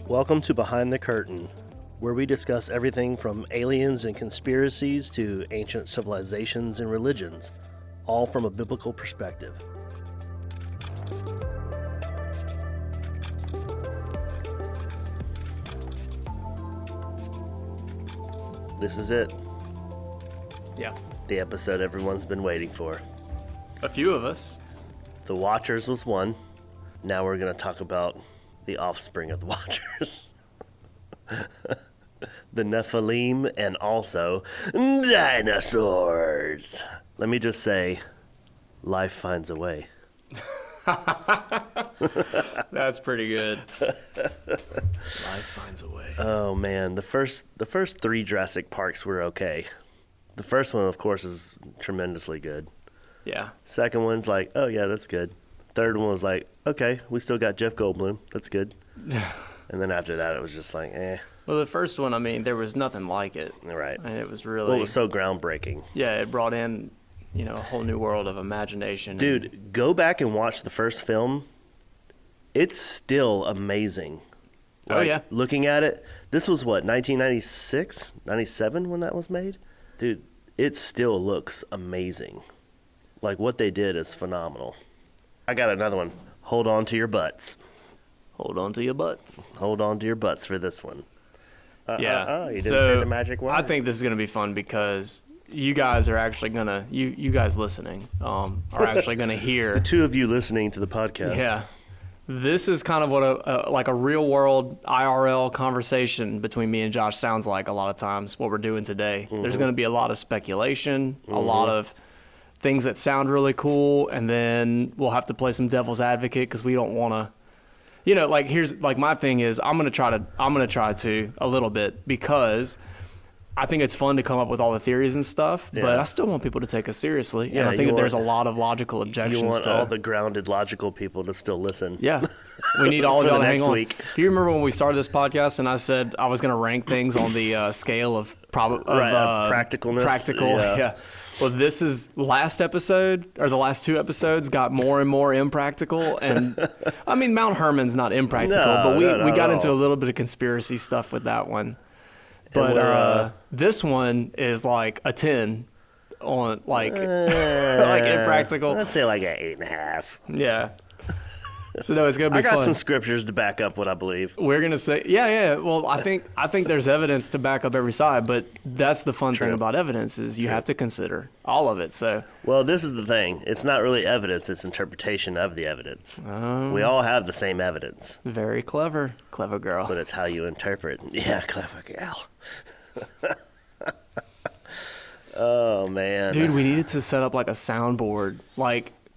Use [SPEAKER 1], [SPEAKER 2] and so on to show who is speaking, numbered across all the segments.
[SPEAKER 1] Welcome to Behind the Curtain, where we discuss everything from aliens and conspiracies to ancient civilizations and religions, all from a biblical perspective. This is it.
[SPEAKER 2] Yeah.
[SPEAKER 1] The episode everyone's been waiting for.
[SPEAKER 2] A few of us.
[SPEAKER 1] The Watchers was one. Now we're going to talk about the offspring of the Watchers. The Nephilim and also dinosaurs. Let me just say, life finds a way.
[SPEAKER 2] That's pretty good. Life finds a way.
[SPEAKER 1] Oh man, the first three Jurassic Parks were okay. The first one, of course, is tremendously good.
[SPEAKER 2] Yeah.
[SPEAKER 1] Second one's like, oh yeah, that's good. Third one was like, okay, we still got Jeff Goldblum. That's good. And then after that, it was just like, eh.
[SPEAKER 2] Well, the first one, I mean, there was nothing like it.
[SPEAKER 1] Right.
[SPEAKER 2] And it was really...
[SPEAKER 1] Well, it was so groundbreaking.
[SPEAKER 2] Yeah, it brought in, a whole new world of imagination.
[SPEAKER 1] Dude, go back and watch the first film. It's still amazing.
[SPEAKER 2] Oh, yeah.
[SPEAKER 1] Looking at it, this was what, 1996, 97 when that was made? Dude, it still looks amazing. Like, what they did is phenomenal. I got another one. Hold on to your butts.
[SPEAKER 2] Hold on to your butts.
[SPEAKER 1] Hold on to your butts for this one.
[SPEAKER 2] Yeah.
[SPEAKER 1] You didn't say the magic word.
[SPEAKER 2] I think this is going to be fun because you guys are actually going to, you guys listening, are actually going to hear.
[SPEAKER 1] The two of you listening to the podcast.
[SPEAKER 2] Yeah. This is kind of what a real world IRL conversation between me and Josh sounds like a lot of times, what we're doing today. Mm-hmm. There's going to be a lot of speculation, a lot of things that sound really cool, and then we'll have to play some devil's advocate because we don't want to, here's my thing is I'm gonna try to a little bit because I think it's fun to come up with all the theories and stuff, but I still want people to take us seriously. Yeah, and I think that there's a lot of logical objections.
[SPEAKER 1] You want all the grounded, logical people to still listen.
[SPEAKER 2] Yeah, we need all of y'all to hang on.
[SPEAKER 1] Week.
[SPEAKER 2] Do you remember when we started this podcast and I said I was gonna rank things on the scale of
[SPEAKER 1] practicalness?
[SPEAKER 2] Practical, yeah. Well, this is last episode, or the last two episodes got more and more impractical. And I mean, Mount Hermon's not impractical, but we got into a little bit of conspiracy stuff with that one. But this one is like a 10 on like impractical.
[SPEAKER 1] Let's say like an 8.5.
[SPEAKER 2] Yeah. So no, it's gonna be fun.
[SPEAKER 1] I got some scriptures to back up what I believe.
[SPEAKER 2] We're gonna say, yeah. Well, I think there's evidence to back up every side, but that's the fun thing about evidence is you have to consider all of it. So,
[SPEAKER 1] well, this is the thing. It's not really evidence; it's interpretation of the evidence. We all have the same evidence.
[SPEAKER 2] Very clever girl.
[SPEAKER 1] But it's how you interpret. Yeah, clever girl. Oh man,
[SPEAKER 2] dude, we needed to set up like a soundboard,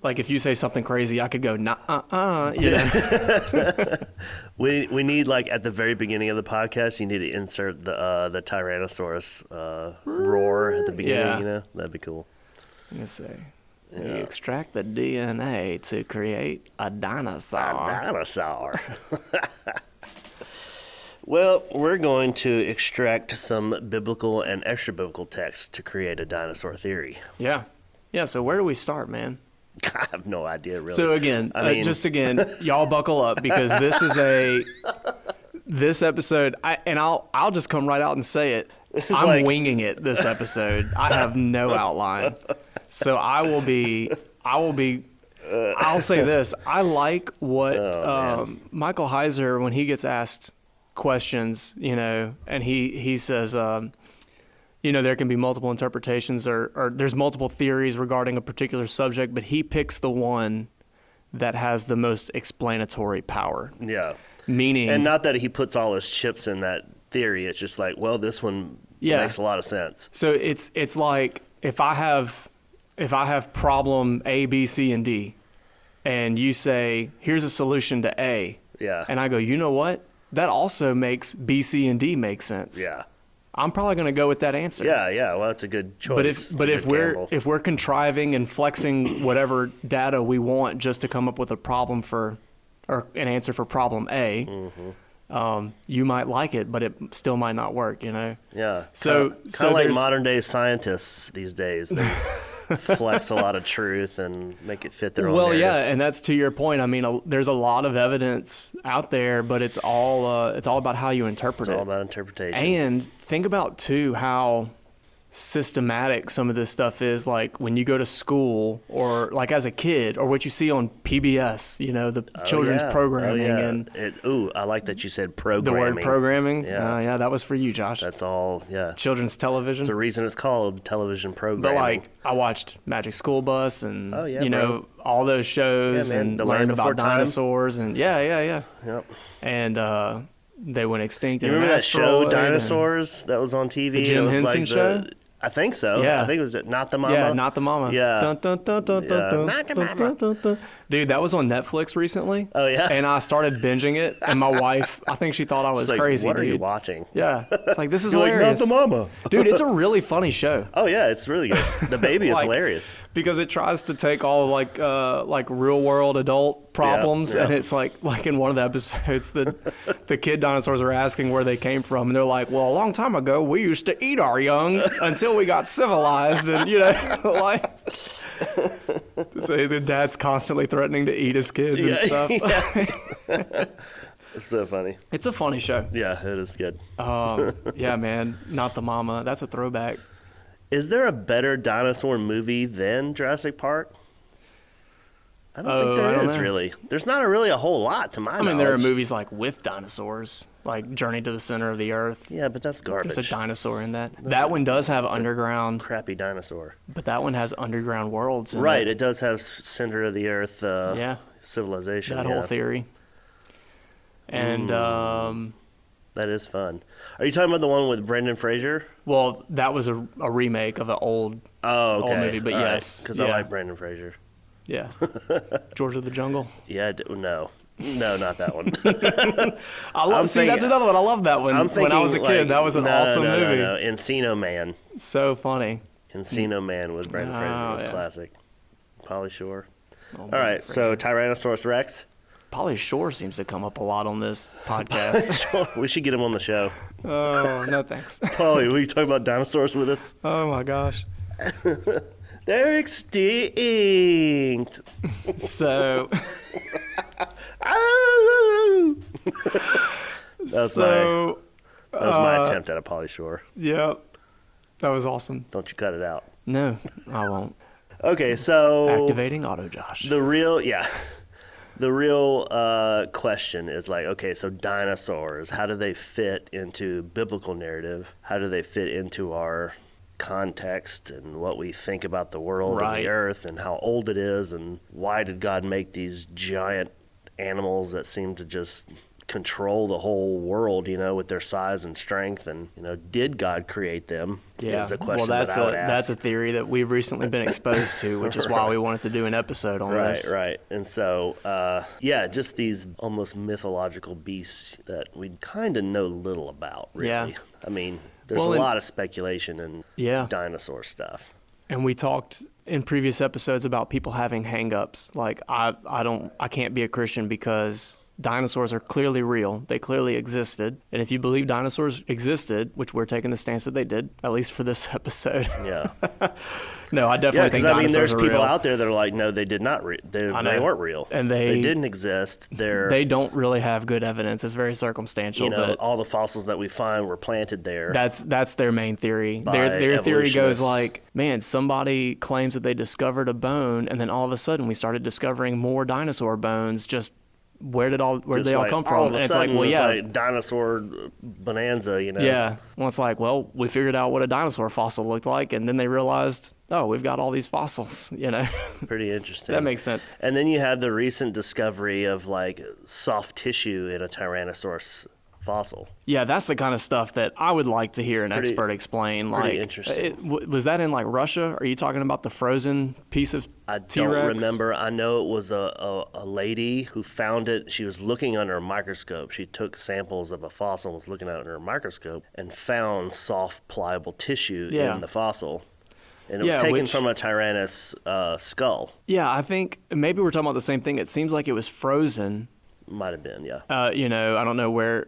[SPEAKER 2] like if you say something crazy, I could go, nah,
[SPEAKER 1] We need, like, at the very beginning of the podcast, you need to insert the Tyrannosaurus roar at the beginning, That'd be cool.
[SPEAKER 2] Let's see. You extract the DNA to create a dinosaur.
[SPEAKER 1] Well, we're going to extract some biblical and extra-biblical texts to create a dinosaur theory.
[SPEAKER 2] Yeah. Yeah, so where do we start, man?
[SPEAKER 1] I have no idea, really.
[SPEAKER 2] So again, y'all buckle up because this episode, I'll just come right out and say it. I'm winging it this episode. I have no outline. So I'll say this. I like what Michael Heiser, when he gets asked questions, and he says, there can be multiple interpretations or there's multiple theories regarding a particular subject, but he picks the one that has the most explanatory power.
[SPEAKER 1] Yeah.
[SPEAKER 2] Meaning...
[SPEAKER 1] And not that he puts all his chips in that theory. It's just like, well, this one makes a lot of sense.
[SPEAKER 2] So it's like if I have problem A, B, C, and D, and you say, here's a solution to A.
[SPEAKER 1] Yeah.
[SPEAKER 2] And I go, you know what? That also makes B, C, and D make sense.
[SPEAKER 1] Yeah.
[SPEAKER 2] I'm probably going to go with that answer.
[SPEAKER 1] Yeah. Well, that's a good choice.
[SPEAKER 2] But if we're contriving and flexing whatever data we want just to come up with a problem or an answer for problem A, you might like it, but it still might not work.
[SPEAKER 1] Yeah.
[SPEAKER 2] So
[SPEAKER 1] kind of like modern day scientists these days. flex a lot of truth and make it fit their own
[SPEAKER 2] Well,
[SPEAKER 1] narrative.
[SPEAKER 2] yeah, and that's to your point. I mean, there's a lot of evidence out there, but it's all about how you interpret
[SPEAKER 1] It's
[SPEAKER 2] it.
[SPEAKER 1] all about interpretation.
[SPEAKER 2] And think about too how systematic some of this stuff is, like when you go to school or like as a kid, or what you see on PBS, the children's programming and
[SPEAKER 1] I like that you said
[SPEAKER 2] the
[SPEAKER 1] programming.
[SPEAKER 2] word programming.
[SPEAKER 1] Yeah.
[SPEAKER 2] Yeah, that was for you, Josh.
[SPEAKER 1] That's all, yeah.
[SPEAKER 2] Children's television.
[SPEAKER 1] It's the reason it's called television programming.
[SPEAKER 2] But like, I watched Magic School Bus and
[SPEAKER 1] Oh, yeah, bro.
[SPEAKER 2] all those shows,
[SPEAKER 1] Yeah, man.
[SPEAKER 2] and
[SPEAKER 1] The Land
[SPEAKER 2] learned
[SPEAKER 1] Before
[SPEAKER 2] about
[SPEAKER 1] Time.
[SPEAKER 2] dinosaurs and yeah.
[SPEAKER 1] Yep.
[SPEAKER 2] And they went extinct.
[SPEAKER 1] You
[SPEAKER 2] in an
[SPEAKER 1] remember that show,
[SPEAKER 2] asteroid, and-
[SPEAKER 1] Dinosaurs, that was on TV?
[SPEAKER 2] The Jim
[SPEAKER 1] It was
[SPEAKER 2] Henson
[SPEAKER 1] like
[SPEAKER 2] show?
[SPEAKER 1] I think so.
[SPEAKER 2] Yeah.
[SPEAKER 1] I think it was Not the Mama.
[SPEAKER 2] Yeah, Not the Mama.
[SPEAKER 1] Yeah.
[SPEAKER 2] Dun, dun, dun, dun, dun,
[SPEAKER 1] Yeah.
[SPEAKER 2] dun,
[SPEAKER 1] Not the
[SPEAKER 2] dun,
[SPEAKER 1] Mama.
[SPEAKER 2] dun, dun, dun. Dude, that was on Netflix recently.
[SPEAKER 1] Oh, yeah?
[SPEAKER 2] And I started binging it, and my wife, I think she thought I was
[SPEAKER 1] It's like,
[SPEAKER 2] crazy,
[SPEAKER 1] what
[SPEAKER 2] dude.
[SPEAKER 1] are you watching?
[SPEAKER 2] Yeah. It's like, this is
[SPEAKER 1] You're like, Not
[SPEAKER 2] hilarious.
[SPEAKER 1] the Mama.
[SPEAKER 2] Dude, it's a really funny show.
[SPEAKER 1] Oh, yeah, it's really good. The baby is
[SPEAKER 2] Like,
[SPEAKER 1] hilarious.
[SPEAKER 2] Because it tries to take all like real world adult problems,
[SPEAKER 1] yeah.
[SPEAKER 2] and it's like in one of the episodes, the kid dinosaurs are asking where they came from, and they're like, well, a long time ago we used to eat our young until we got civilized, and like. So the dad's constantly threatening to eat his kids and stuff.
[SPEAKER 1] Yeah. It's so funny.
[SPEAKER 2] It's a funny show.
[SPEAKER 1] Yeah, it is good.
[SPEAKER 2] Yeah, man. Not the Mama. That's a throwback.
[SPEAKER 1] Is there a better dinosaur movie than Jurassic Park? I don't think
[SPEAKER 2] I
[SPEAKER 1] there
[SPEAKER 2] don't
[SPEAKER 1] is
[SPEAKER 2] know.
[SPEAKER 1] really. There's not really a whole lot to my knowledge.
[SPEAKER 2] I mean, there are movies like with dinosaurs, like Journey to the Center of the Earth.
[SPEAKER 1] Yeah, but that's garbage.
[SPEAKER 2] There's a dinosaur in that. That one does have underground,
[SPEAKER 1] Crappy dinosaur.
[SPEAKER 2] but that one has underground worlds. In
[SPEAKER 1] Right,
[SPEAKER 2] it.
[SPEAKER 1] it does have center of the earth
[SPEAKER 2] Yeah.
[SPEAKER 1] civilization.
[SPEAKER 2] That
[SPEAKER 1] yeah.
[SPEAKER 2] whole theory. And
[SPEAKER 1] That is fun. Are you talking about the one with Brendan Fraser?
[SPEAKER 2] well, that was a remake of an old,
[SPEAKER 1] Oh, okay.
[SPEAKER 2] Old movie, but yes,
[SPEAKER 1] Because I
[SPEAKER 2] yeah.
[SPEAKER 1] like Brendan Fraser.
[SPEAKER 2] yeah, George of the Jungle.
[SPEAKER 1] Yeah, no, not that one.
[SPEAKER 2] I love. See, that's another one. I love that one.
[SPEAKER 1] I'm thinking
[SPEAKER 2] When I was a kid,
[SPEAKER 1] like,
[SPEAKER 2] that was an awesome movie.
[SPEAKER 1] No. Encino Man.
[SPEAKER 2] So funny.
[SPEAKER 1] Encino Man with Brendan Fraser was
[SPEAKER 2] yeah.
[SPEAKER 1] classic. Pauly Shore.
[SPEAKER 2] Oh,
[SPEAKER 1] All right, so Tyrannosaurus Rex.
[SPEAKER 2] Pauly Shore seems to come up a lot on this podcast.
[SPEAKER 1] We should get him on the show.
[SPEAKER 2] Oh, no thanks.
[SPEAKER 1] Pauly, will you talk about dinosaurs with us?
[SPEAKER 2] Oh my gosh.
[SPEAKER 1] They're extinct.
[SPEAKER 2] So,
[SPEAKER 1] Oh! That was my
[SPEAKER 2] uh,
[SPEAKER 1] attempt at a Pauly Shore.
[SPEAKER 2] yep, that was awesome.
[SPEAKER 1] Don't you cut it out.
[SPEAKER 2] No, I won't.
[SPEAKER 1] Okay, so
[SPEAKER 2] Activating auto, Josh.
[SPEAKER 1] the real question is like, okay, so dinosaurs, how do they fit into biblical narrative? How do they fit into our context and what we think about the world and
[SPEAKER 2] Right.
[SPEAKER 1] the earth and how old it is and why did God make these giant animals that seem to just control the whole world, with their size and strength, and did God create them?
[SPEAKER 2] Yeah,
[SPEAKER 1] is a question
[SPEAKER 2] well, that's
[SPEAKER 1] that I would ask.
[SPEAKER 2] that's a theory that we've recently been exposed to, which is why we wanted to do an episode on this.
[SPEAKER 1] Right. And so, just these almost mythological beasts that we kind of know little about, really.
[SPEAKER 2] Yeah.
[SPEAKER 1] I mean, there's
[SPEAKER 2] Well,
[SPEAKER 1] a
[SPEAKER 2] and-
[SPEAKER 1] lot of speculation in
[SPEAKER 2] Yeah.
[SPEAKER 1] dinosaur stuff.
[SPEAKER 2] And we talked in previous episodes about people having hang-ups. Like, I can't be a Christian because dinosaurs are clearly real. They clearly existed. And if you believe dinosaurs existed, which we're taking the stance that they did, at least for this episode.
[SPEAKER 1] Yeah.
[SPEAKER 2] No, I
[SPEAKER 1] Yeah,
[SPEAKER 2] definitely think
[SPEAKER 1] because I mean,
[SPEAKER 2] dinosaurs
[SPEAKER 1] there's
[SPEAKER 2] are
[SPEAKER 1] people
[SPEAKER 2] real.
[SPEAKER 1] out there that are like, no, they did not. They
[SPEAKER 2] I know.
[SPEAKER 1] weren't real,
[SPEAKER 2] And
[SPEAKER 1] they didn't exist.
[SPEAKER 2] They don't really have good evidence. It's very circumstantial, but
[SPEAKER 1] all the fossils that we find were planted there.
[SPEAKER 2] that's their main theory.
[SPEAKER 1] By
[SPEAKER 2] Their theory goes
[SPEAKER 1] evolutionists.
[SPEAKER 2] like, man, somebody claims that they discovered a bone, and then all of a sudden we started discovering more dinosaur bones. Just where did
[SPEAKER 1] Just
[SPEAKER 2] they all
[SPEAKER 1] like,
[SPEAKER 2] come
[SPEAKER 1] all
[SPEAKER 2] from?
[SPEAKER 1] of
[SPEAKER 2] And
[SPEAKER 1] a
[SPEAKER 2] it's like,
[SPEAKER 1] sudden,
[SPEAKER 2] well,
[SPEAKER 1] it's
[SPEAKER 2] yeah,
[SPEAKER 1] like dinosaur bonanza.
[SPEAKER 2] yeah. Well, it's like, well, we figured out what a dinosaur fossil looked like, and then they realized, oh, we've got all these fossils.
[SPEAKER 1] Pretty interesting.
[SPEAKER 2] That makes sense.
[SPEAKER 1] And then you have the recent discovery of like soft tissue in a Tyrannosaurus fossil.
[SPEAKER 2] Yeah, that's the kind of stuff that I would like to hear an
[SPEAKER 1] Pretty-
[SPEAKER 2] expert explain.
[SPEAKER 1] pretty
[SPEAKER 2] Like,
[SPEAKER 1] interesting.
[SPEAKER 2] Was that in like Russia? Are you talking about the frozen piece of
[SPEAKER 1] I
[SPEAKER 2] T-Rex?
[SPEAKER 1] don't remember. I know it was a lady who found it. She was looking under a microscope. She took samples of a fossil and was looking at it under a microscope and found soft, pliable tissue
[SPEAKER 2] Yeah.
[SPEAKER 1] in the fossil. And it was
[SPEAKER 2] Yeah,
[SPEAKER 1] taken
[SPEAKER 2] which-
[SPEAKER 1] from a Tyrannus skull.
[SPEAKER 2] Yeah, I think maybe we're talking about the same thing. It seems like it was frozen.
[SPEAKER 1] Might have been, yeah.
[SPEAKER 2] I don't know where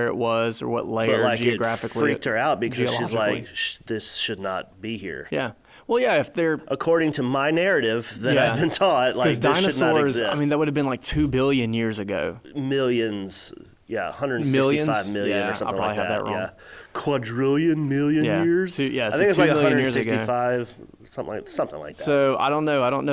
[SPEAKER 2] it was or what layer
[SPEAKER 1] But like it
[SPEAKER 2] geographically.
[SPEAKER 1] freaked her out because she's
[SPEAKER 2] geologically.
[SPEAKER 1] like, this should not be here.
[SPEAKER 2] Yeah. Well, yeah, if they're
[SPEAKER 1] According to my narrative that I've been taught, like
[SPEAKER 2] because
[SPEAKER 1] this should not
[SPEAKER 2] dinosaurs,
[SPEAKER 1] exist.
[SPEAKER 2] I mean, that would have been like 2 billion years ago.
[SPEAKER 1] Millions. Yeah, 165
[SPEAKER 2] Millions?
[SPEAKER 1] million
[SPEAKER 2] Yeah,
[SPEAKER 1] or something
[SPEAKER 2] I probably
[SPEAKER 1] like
[SPEAKER 2] have
[SPEAKER 1] that.
[SPEAKER 2] that wrong.
[SPEAKER 1] Yeah, quadrillion million
[SPEAKER 2] Yeah.
[SPEAKER 1] years.
[SPEAKER 2] So, yeah,
[SPEAKER 1] I
[SPEAKER 2] so
[SPEAKER 1] think it's
[SPEAKER 2] 2
[SPEAKER 1] like
[SPEAKER 2] million years ago.
[SPEAKER 1] 165, something like that.
[SPEAKER 2] So I don't know. I don't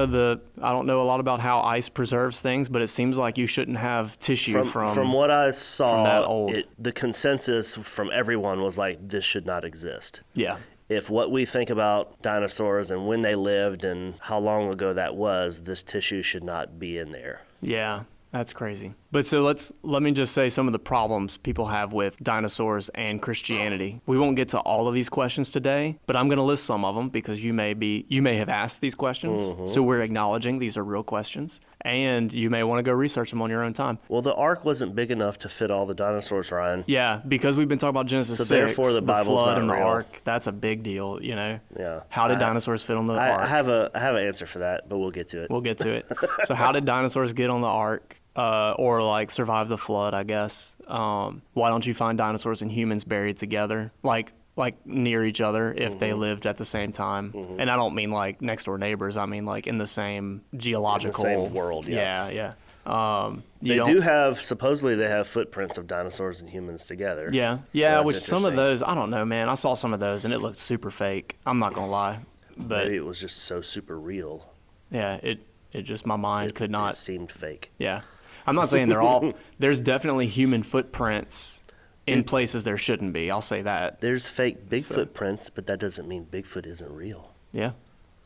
[SPEAKER 2] know a lot about how ice preserves things, but it seems like you shouldn't have tissue
[SPEAKER 1] from what I saw,
[SPEAKER 2] that old.
[SPEAKER 1] The consensus from everyone was like this should not exist.
[SPEAKER 2] Yeah.
[SPEAKER 1] If what we think about dinosaurs and when they lived and how long ago that was, this tissue should not be in there.
[SPEAKER 2] Yeah. That's crazy. But so let me just say some of the problems people have with dinosaurs and Christianity. We won't get to all of these questions today, but I'm going to list some of them because you may have asked these questions.
[SPEAKER 1] Mm-hmm.
[SPEAKER 2] So we're acknowledging these are real questions, and you may want to go research them on your own time.
[SPEAKER 1] Well, the ark wasn't big enough to fit all the dinosaurs, Ryan.
[SPEAKER 2] Yeah, because we've been talking about Genesis 6,
[SPEAKER 1] therefore the Bible's
[SPEAKER 2] flood
[SPEAKER 1] not
[SPEAKER 2] and the
[SPEAKER 1] real.
[SPEAKER 2] ark. That's a big deal, you know.
[SPEAKER 1] Yeah.
[SPEAKER 2] How did dinosaurs fit on the ark?
[SPEAKER 1] I have an answer for that, but we'll get to it.
[SPEAKER 2] We'll get to it. So how did dinosaurs get on the ark? Or like survive the flood, I guess. Why don't you find dinosaurs and humans buried together, like near each other if they lived at the same time? And I don't mean like next door neighbors. I mean like in the same geological
[SPEAKER 1] same world, yeah.
[SPEAKER 2] Yeah.
[SPEAKER 1] Supposedly they have footprints of dinosaurs and humans together.
[SPEAKER 2] Yeah.
[SPEAKER 1] So
[SPEAKER 2] Yeah.
[SPEAKER 1] that's
[SPEAKER 2] Which some of
[SPEAKER 1] interesting.
[SPEAKER 2] those, I don't know, man. I saw some of those and it looked super fake. I'm not gonna lie, but
[SPEAKER 1] Maybe it was just so super real.
[SPEAKER 2] yeah, it just my mind could not.
[SPEAKER 1] It seemed fake.
[SPEAKER 2] Yeah. I'm not saying they're all. There's definitely human footprints in places there shouldn't be. I'll say that.
[SPEAKER 1] There's fake Bigfoot prints, but that doesn't mean Bigfoot isn't real.
[SPEAKER 2] Yeah,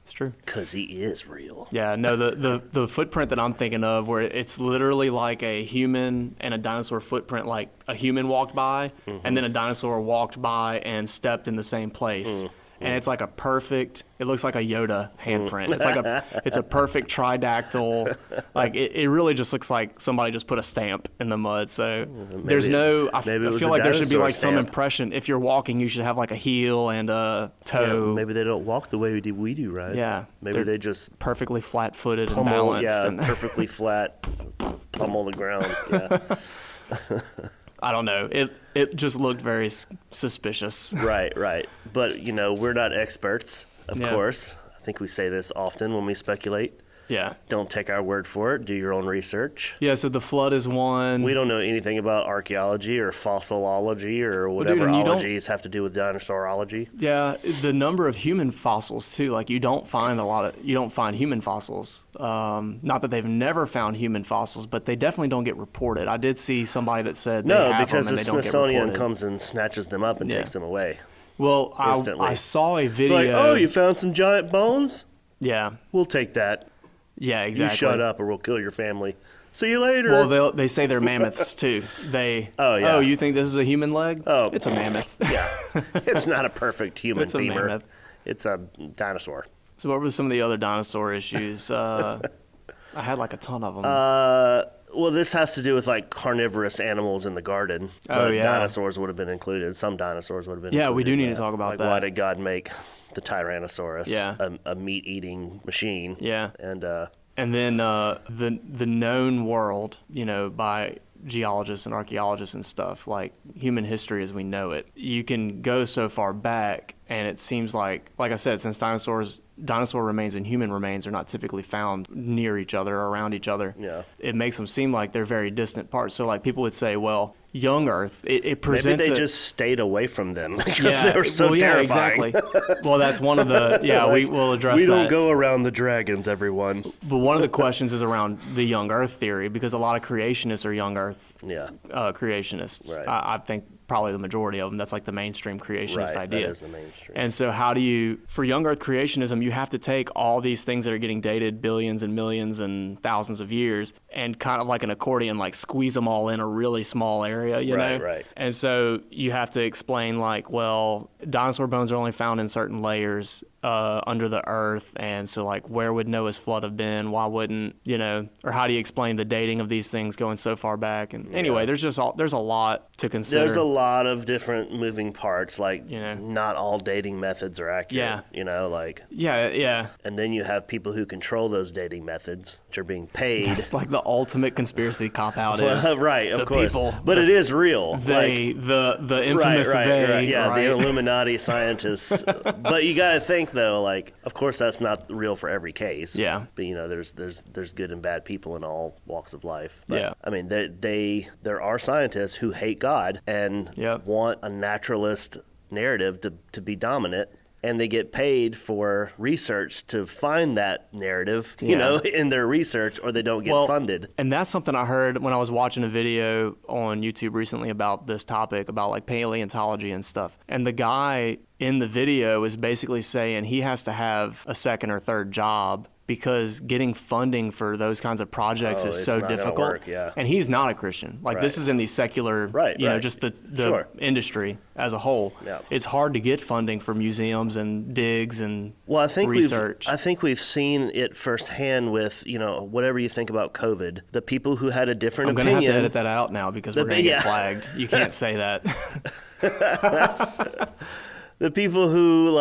[SPEAKER 2] it's true.
[SPEAKER 1] Because he is real.
[SPEAKER 2] Yeah, no, the footprint that I'm thinking of where it's literally like a human and a dinosaur footprint, like a human walked by and then a dinosaur walked by and stepped in the same place. And it's like it looks like a Yoda handprint. It's a perfect tridactyl. Like it really just looks like somebody just put a stamp in the mud. So I feel like there should be like some impression. If you're walking, you should have like a heel and a toe.
[SPEAKER 1] Yeah, maybe they don't walk the way we do, right?
[SPEAKER 2] Yeah.
[SPEAKER 1] Maybe they just
[SPEAKER 2] perfectly flat-footed and
[SPEAKER 1] pummel,
[SPEAKER 2] balanced.
[SPEAKER 1] perfectly flat, pummel the ground. Yeah.
[SPEAKER 2] I don't know. It just looked very suspicious.
[SPEAKER 1] Right. But, we're not experts, of
[SPEAKER 2] Yeah.
[SPEAKER 1] course. I think we say this often when we speculate.
[SPEAKER 2] Yeah.
[SPEAKER 1] Don't take our word for it. Do your own research.
[SPEAKER 2] Yeah, so the flood is one.
[SPEAKER 1] We don't know anything about archaeology or fossilology or whatever
[SPEAKER 2] and you don't-
[SPEAKER 1] ologies have to do with dinosaurology.
[SPEAKER 2] Yeah, the number of human fossils too. Like you don't find human fossils. Not that they've never found human fossils, but they definitely don't get reported. I did see somebody that said they
[SPEAKER 1] No,
[SPEAKER 2] have
[SPEAKER 1] because
[SPEAKER 2] them
[SPEAKER 1] the
[SPEAKER 2] and they don't get
[SPEAKER 1] Smithsonian
[SPEAKER 2] reported.
[SPEAKER 1] comes and snatches them up and
[SPEAKER 2] Yeah.
[SPEAKER 1] takes them away.
[SPEAKER 2] Well,
[SPEAKER 1] instantly.
[SPEAKER 2] I saw a video.
[SPEAKER 1] Like, oh, you found some giant bones?
[SPEAKER 2] Yeah,
[SPEAKER 1] We'll take that.
[SPEAKER 2] yeah,
[SPEAKER 1] You
[SPEAKER 2] exactly.
[SPEAKER 1] shut up or we'll kill your family. See you later.
[SPEAKER 2] Well, they say they're mammoths too.
[SPEAKER 1] Oh, yeah.
[SPEAKER 2] Oh, you think this is a human leg?
[SPEAKER 1] Oh.
[SPEAKER 2] It's a mammoth.
[SPEAKER 1] Yeah. It's not a perfect human
[SPEAKER 2] It's a
[SPEAKER 1] femur.
[SPEAKER 2] mammoth.
[SPEAKER 1] It's a dinosaur.
[SPEAKER 2] So what were some of the other dinosaur issues? I had like a ton of them.
[SPEAKER 1] Well, this has to do with like carnivorous animals in the garden.
[SPEAKER 2] Oh,
[SPEAKER 1] But
[SPEAKER 2] yeah.
[SPEAKER 1] dinosaurs would have been included. Some dinosaurs would have been
[SPEAKER 2] Yeah,
[SPEAKER 1] included.
[SPEAKER 2] we do need to talk about
[SPEAKER 1] like,
[SPEAKER 2] that.
[SPEAKER 1] Why did God make the Tyrannosaurus
[SPEAKER 2] Yeah.
[SPEAKER 1] a meat-eating machine?
[SPEAKER 2] Yeah.
[SPEAKER 1] And
[SPEAKER 2] then the known world, by geologists and archaeologists and stuff, like human history as we know it. You can go so far back, and it seems like I said, since dinosaur remains and human remains are not typically found near each other or around each other.
[SPEAKER 1] Yeah.
[SPEAKER 2] It makes them seem like they're very distant parts. So like people would say, well, young Earth, it presents
[SPEAKER 1] maybe they
[SPEAKER 2] a-
[SPEAKER 1] just stayed away from them because they were so
[SPEAKER 2] well, yeah,
[SPEAKER 1] terrifying.
[SPEAKER 2] exactly. Well, that's one of the we will address
[SPEAKER 1] We
[SPEAKER 2] that.
[SPEAKER 1] don't go around the dragons, everyone.
[SPEAKER 2] But one of the questions is around the young Earth theory, because a lot of creationists are young Earth
[SPEAKER 1] Yeah.
[SPEAKER 2] creationists.
[SPEAKER 1] Right.
[SPEAKER 2] I think probably the majority of them. That's like the mainstream creationist
[SPEAKER 1] Right.
[SPEAKER 2] idea.
[SPEAKER 1] That is the mainstream.
[SPEAKER 2] And so for young Earth creationism, you have to take all these things that are getting dated billions and millions and thousands of years and kind of like an accordion, like squeeze them all in a really small area, you know?
[SPEAKER 1] Right.
[SPEAKER 2] And so you have to explain like, well, dinosaur bones are only found in certain layers under the earth. And so like, where would Noah's flood have been? Why wouldn't, or how do you explain the dating of these things going so far back? And anyway, there's a lot to consider.
[SPEAKER 1] There's a lot of different moving parts. Like,
[SPEAKER 2] You know.
[SPEAKER 1] not all dating methods are accurate.
[SPEAKER 2] Yeah. Yeah.
[SPEAKER 1] And then you have people who control those dating methods, which are being paid.
[SPEAKER 2] It's like the ultimate conspiracy cop out is.
[SPEAKER 1] Well, right, of
[SPEAKER 2] the
[SPEAKER 1] course.
[SPEAKER 2] people,
[SPEAKER 1] But it is real.
[SPEAKER 2] the infamous
[SPEAKER 1] right,
[SPEAKER 2] they.
[SPEAKER 1] right. Yeah,
[SPEAKER 2] right?
[SPEAKER 1] the Illuminati scientists. But you got to think though, like, of course that's not real for every case.
[SPEAKER 2] Yeah.
[SPEAKER 1] But there's good and bad people in all walks of life. But,
[SPEAKER 2] Yeah.
[SPEAKER 1] I mean, there are scientists who hate God and want a naturalist narrative to be dominant. And they get paid for research to find that narrative, in their research, or they don't get funded.
[SPEAKER 2] And that's something I heard when I was watching a video on YouTube recently about this topic, about like paleontology and stuff. And the guy in the video is basically saying he has to have a second or third job because getting funding for those kinds of projects is so difficult.
[SPEAKER 1] Work, yeah.
[SPEAKER 2] And he's not a Christian. Like this is in the secular, just the industry as a whole.
[SPEAKER 1] Yeah.
[SPEAKER 2] It's hard to get funding for museums and digs and research.
[SPEAKER 1] I think we've seen it firsthand with, whatever you think about COVID, the people who had a different opinion.
[SPEAKER 2] I'm going to have to edit that out now because we're going to get flagged. You can't say that.
[SPEAKER 1] The people who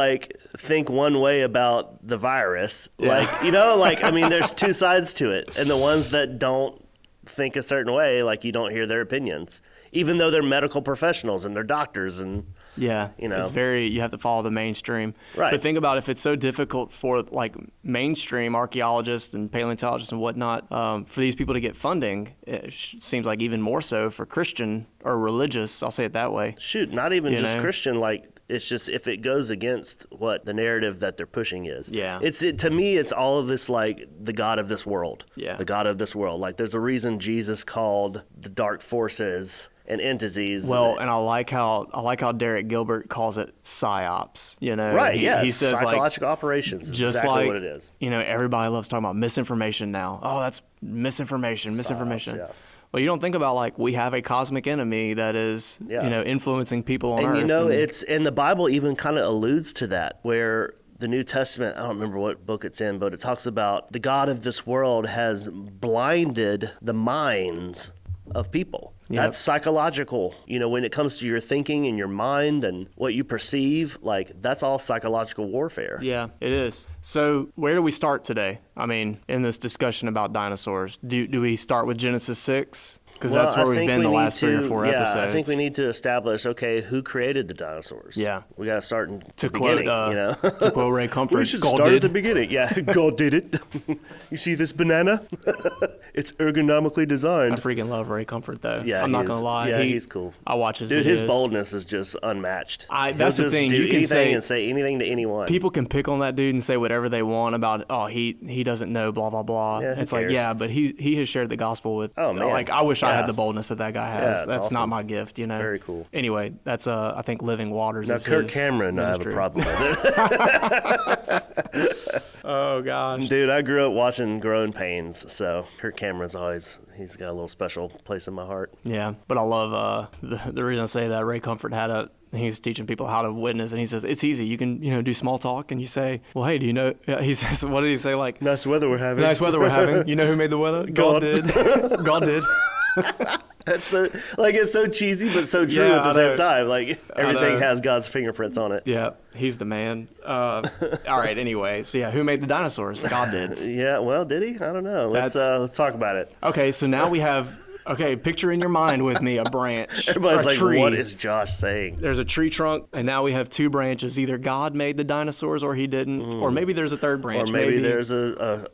[SPEAKER 1] think one way about the virus, there's two sides to it. And the ones that don't think a certain way, you don't hear their opinions, even though they're medical professionals and they're doctors and,
[SPEAKER 2] it's you have to follow the mainstream.
[SPEAKER 1] Right.
[SPEAKER 2] But think about if it's so difficult for mainstream archaeologists and paleontologists and whatnot, for these people to get funding, it seems like even more so for Christian or religious, I'll say it that way.
[SPEAKER 1] Shoot, not even just Christian, it's just if it goes against what the narrative that they're pushing is.
[SPEAKER 2] Yeah.
[SPEAKER 1] To me, it's all of this the God of this world.
[SPEAKER 2] Yeah.
[SPEAKER 1] The God of this world. There's a reason Jesus called the dark forces and entities.
[SPEAKER 2] Well, and I like how Derek Gilbert calls it psyops.
[SPEAKER 1] Right?
[SPEAKER 2] He says
[SPEAKER 1] psychological operations.
[SPEAKER 2] Just
[SPEAKER 1] exactly what it is.
[SPEAKER 2] Everybody loves talking about misinformation now. Oh, that's misinformation.
[SPEAKER 1] Psyops, yeah.
[SPEAKER 2] Well, you don't think about we have a cosmic enemy that is influencing people on Earth.
[SPEAKER 1] And it's and the Bible even kind of alludes to that, where the New Testament, I don't remember what book it's in, but it talks about the God of this world has blinded the minds of people.
[SPEAKER 2] Yep.
[SPEAKER 1] That's psychological. When it comes to your thinking and your mind and what you perceive, that's all psychological warfare.
[SPEAKER 2] Yeah, it is. So where do we start today? I mean, in this discussion about dinosaurs, do we start with Genesis 6? Because that's where we've been the last 3 or 4 episodes.
[SPEAKER 1] I think we need to establish, okay, who created the dinosaurs?
[SPEAKER 2] Yeah.
[SPEAKER 1] We got to start in
[SPEAKER 2] to
[SPEAKER 1] the beginning,
[SPEAKER 2] to quote Ray Comfort,
[SPEAKER 1] we should
[SPEAKER 2] God
[SPEAKER 1] start
[SPEAKER 2] did.
[SPEAKER 1] at the beginning. Yeah, God did it. You see this banana? It's ergonomically designed.
[SPEAKER 2] I freaking love Ray Comfort, though.
[SPEAKER 1] Yeah,
[SPEAKER 2] I'm not going to lie.
[SPEAKER 1] Yeah, he's cool.
[SPEAKER 2] I watch his videos.
[SPEAKER 1] Dude, his boldness is just unmatched.
[SPEAKER 2] That's the thing. You can
[SPEAKER 1] say anything to anyone.
[SPEAKER 2] People can pick on that dude and say whatever they want about, he doesn't know, blah, blah, blah.
[SPEAKER 1] Yeah,
[SPEAKER 2] it's
[SPEAKER 1] cares?
[SPEAKER 2] But he has shared the gospel with,
[SPEAKER 1] man.
[SPEAKER 2] I wish I had the boldness that guy has.
[SPEAKER 1] Yeah,
[SPEAKER 2] that's
[SPEAKER 1] awesome.
[SPEAKER 2] not my gift,
[SPEAKER 1] Very cool.
[SPEAKER 2] Anyway, that's, I think Living Waters
[SPEAKER 1] now,
[SPEAKER 2] is
[SPEAKER 1] Kirk
[SPEAKER 2] his
[SPEAKER 1] Cameron,
[SPEAKER 2] ministry.
[SPEAKER 1] I have a problem with it.
[SPEAKER 2] Oh, gosh.
[SPEAKER 1] Dude, I grew up watching Growing Pains, so Kirk Cameron's he's got a little special place in my heart.
[SPEAKER 2] Yeah, but I love, the reason I say that, Ray Comfort he's teaching people how to witness, and he says, it's easy. You can, do small talk, and you say, well, hey, do you know, he says, what did he say?
[SPEAKER 1] Nice weather we're having.
[SPEAKER 2] Nice weather we're having. You know who made the weather? God did. God did.
[SPEAKER 1] That's so it's so cheesy but so true at the same time. Everything has God's fingerprints on it.
[SPEAKER 2] Yeah, he's the man. All right. Anyway, so who made the dinosaurs? God did.
[SPEAKER 1] Yeah. Well, did he? I don't know. Let's talk about it.
[SPEAKER 2] Okay. So now we have. Okay, picture in your mind with me a branch.
[SPEAKER 1] Everybody's
[SPEAKER 2] or a tree.
[SPEAKER 1] What is Josh saying?
[SPEAKER 2] There's a tree trunk, and now we have 2 branches. Either God made the dinosaurs or he didn't, or maybe there's a third branch.
[SPEAKER 1] Or maybe there's an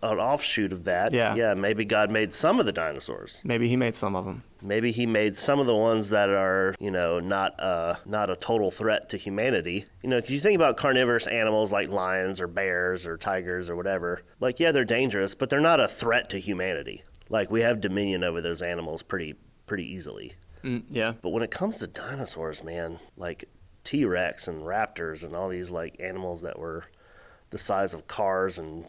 [SPEAKER 1] offshoot of that.
[SPEAKER 2] Yeah.
[SPEAKER 1] Yeah, maybe God made some of the dinosaurs.
[SPEAKER 2] Maybe he made some of them.
[SPEAKER 1] Maybe he made some of the ones that are, not a total threat to humanity. Because you think about carnivorous animals like lions or bears or tigers or whatever. They're dangerous, but they're not a threat to humanity. We have dominion over those animals pretty easily.
[SPEAKER 2] Yeah.
[SPEAKER 1] But when it comes to dinosaurs, man, T-Rex and raptors and all these animals that were the size of cars and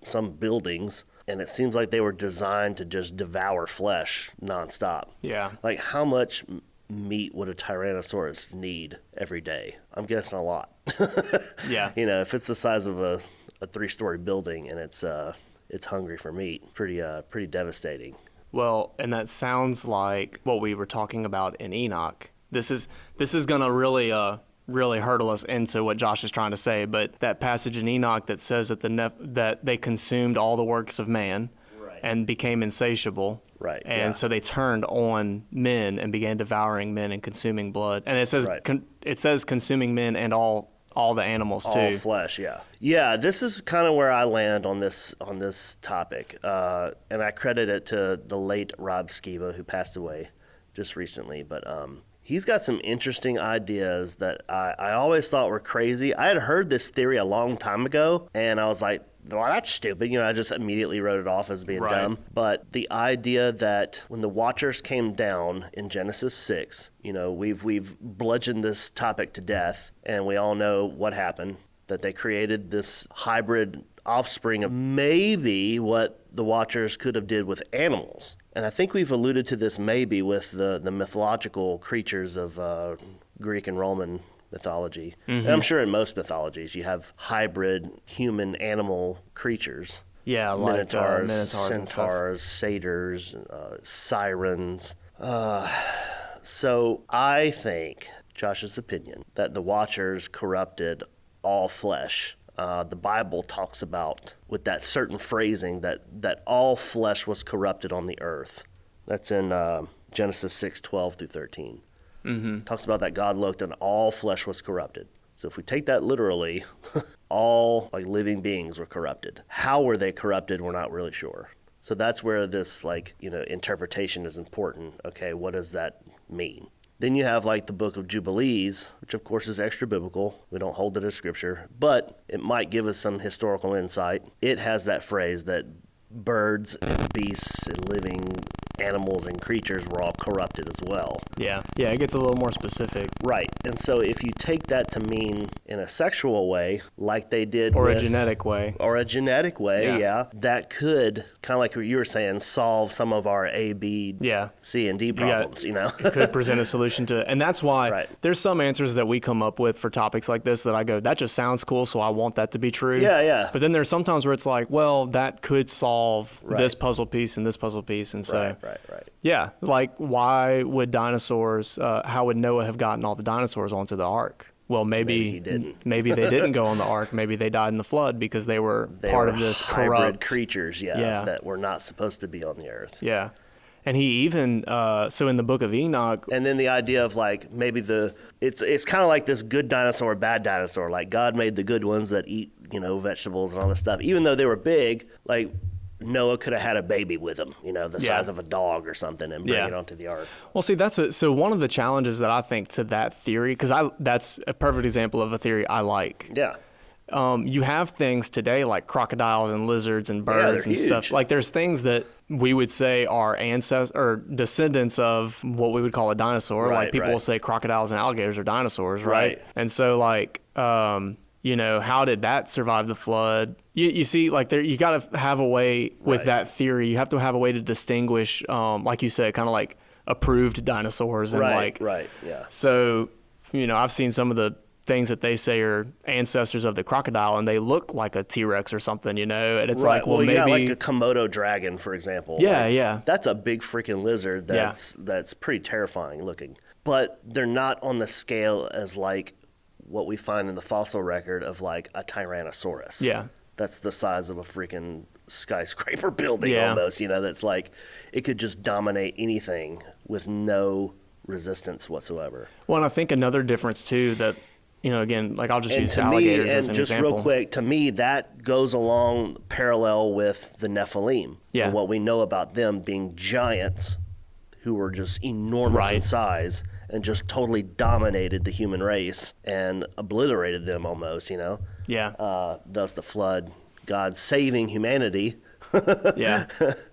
[SPEAKER 1] some buildings, and it seems like they were designed to just devour flesh nonstop.
[SPEAKER 2] Yeah.
[SPEAKER 1] How much meat would a Tyrannosaurus need every day? I'm guessing a lot.
[SPEAKER 2] Yeah.
[SPEAKER 1] If it's the size of a 3-story building and it's hungry for meat, pretty devastating.
[SPEAKER 2] Well, and that sounds like what we were talking about in Enoch. This is gonna really hurdle us into what Josh is trying to say. But that passage in Enoch that says that that they consumed all the works of man,
[SPEAKER 1] right,
[SPEAKER 2] and became insatiable.
[SPEAKER 1] Right.
[SPEAKER 2] And so they turned on men and began devouring men and consuming blood. And it says
[SPEAKER 1] right,
[SPEAKER 2] it says consuming men and all all the animals too.
[SPEAKER 1] All flesh, yeah. Yeah, this is kind of where I land on this topic. And I credit it to the late Rob Skiba, who passed away just recently. But he's got some interesting ideas that I always thought were crazy. I had heard this theory a long time ago, and I was like, well, that's stupid. I just immediately wrote it off as being dumb. But the idea that when the Watchers came down in Genesis 6, we've bludgeoned this topic to death, and we all know what happened, that they created this hybrid offspring of maybe what the Watchers could have did with animals. And I think we've alluded to this maybe with the mythological creatures of Greek and Roman mythology. And I'm sure in most mythologies you have hybrid human-animal creatures.
[SPEAKER 2] Yeah, like
[SPEAKER 1] Minotaurs,
[SPEAKER 2] Minotaurs
[SPEAKER 1] centaurs, satyrs, sirens. So I think, Josh's opinion, that the Watchers corrupted all flesh. The Bible talks about, with that certain phrasing, that all flesh was corrupted on the earth. That's in Genesis 6:12 through 13. Talks about that God looked and all flesh was corrupted. So if we take that literally, all living beings were corrupted. How were they corrupted? We're not really sure. So that's where this interpretation is important. Okay, what does that mean? Then you have the book of Jubilees, which of course is extra biblical. We don't hold it as scripture, but it might give us some historical insight. It has that phrase that birds and beasts and living animals and creatures were all corrupted as well.
[SPEAKER 2] Yeah, it gets a little more specific.
[SPEAKER 1] Right. And so if you take that to mean in a sexual way, like they did
[SPEAKER 2] Or a genetic way.
[SPEAKER 1] Or a genetic way, yeah. That could, kind of like what you were saying, solve some of our A, B, C, and D problems,
[SPEAKER 2] It could present a solution to it. And that's why there's some answers that we come up with for topics like this that I go, that just sounds cool, so I want that to be true.
[SPEAKER 1] Yeah.
[SPEAKER 2] But then there's sometimes where it's like, well, that could solve this puzzle piece and this puzzle piece. And so,
[SPEAKER 1] Right.
[SPEAKER 2] Yeah, why would dinosaurs, how would Noah have gotten all the dinosaurs onto the ark? Well, maybe
[SPEAKER 1] he didn't.
[SPEAKER 2] Maybe they didn't go on the ark. Maybe they died in the flood because they were part of this
[SPEAKER 1] hybrid
[SPEAKER 2] corrupt
[SPEAKER 1] creatures, that were not supposed to be on the earth.
[SPEAKER 2] Yeah. And he even, so in the book of Enoch.
[SPEAKER 1] And then the idea of maybe it's kind of like this good dinosaur, bad dinosaur. Like God made the good ones that eat, vegetables and all this stuff. Even though they were big, Noah could have had a baby with him, the size of a dog or something, and bring it onto the ark.
[SPEAKER 2] Well, see, so one of the challenges that I think to that theory, because that's a perfect example of a theory I like.
[SPEAKER 1] Yeah.
[SPEAKER 2] You have things today like crocodiles and lizards and birds and stuff. There's things that we would say are ancestors or descendants of what we would call a dinosaur. People will say crocodiles and alligators are dinosaurs, right? And so how did that survive the flood? You see, you got to have a way with that theory. You have to have a way to distinguish, like you said, kind of like approved dinosaurs and
[SPEAKER 1] yeah.
[SPEAKER 2] So, I've seen some of the things that they say are ancestors of the crocodile, and they look like a T-Rex or something, and it's maybe
[SPEAKER 1] like a Komodo dragon, for example.
[SPEAKER 2] Yeah.
[SPEAKER 1] That's a big freaking lizard. That's pretty terrifying looking. But they're not on the scale as what we find in the fossil record of a Tyrannosaurus.
[SPEAKER 2] Yeah.
[SPEAKER 1] That's the size of a freaking skyscraper building almost, that's it could just dominate anything with no resistance whatsoever.
[SPEAKER 2] Well, and I think another difference too that, again, I'll just use alligators as an example.
[SPEAKER 1] Real quick, to me, that goes along parallel with the Nephilim.
[SPEAKER 2] Yeah.
[SPEAKER 1] And what we know about them being giants who were just enormous in size and just totally dominated the human race and obliterated them almost,
[SPEAKER 2] Yeah.
[SPEAKER 1] Thus the flood, God saving humanity.
[SPEAKER 2] Yeah.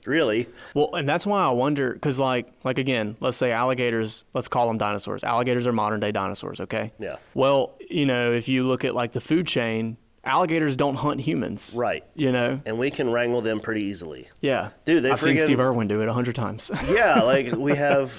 [SPEAKER 1] Really.
[SPEAKER 2] Well, and that's why I wonder, because again, let's say alligators, let's call them dinosaurs. Alligators are modern day dinosaurs, okay?
[SPEAKER 1] Yeah.
[SPEAKER 2] Well, if you look at the food chain, alligators don't hunt humans.
[SPEAKER 1] Right. And we can wrangle them pretty easily.
[SPEAKER 2] Yeah.
[SPEAKER 1] Dude,
[SPEAKER 2] I've seen Steve Irwin do it 100 times.
[SPEAKER 1] Yeah, we have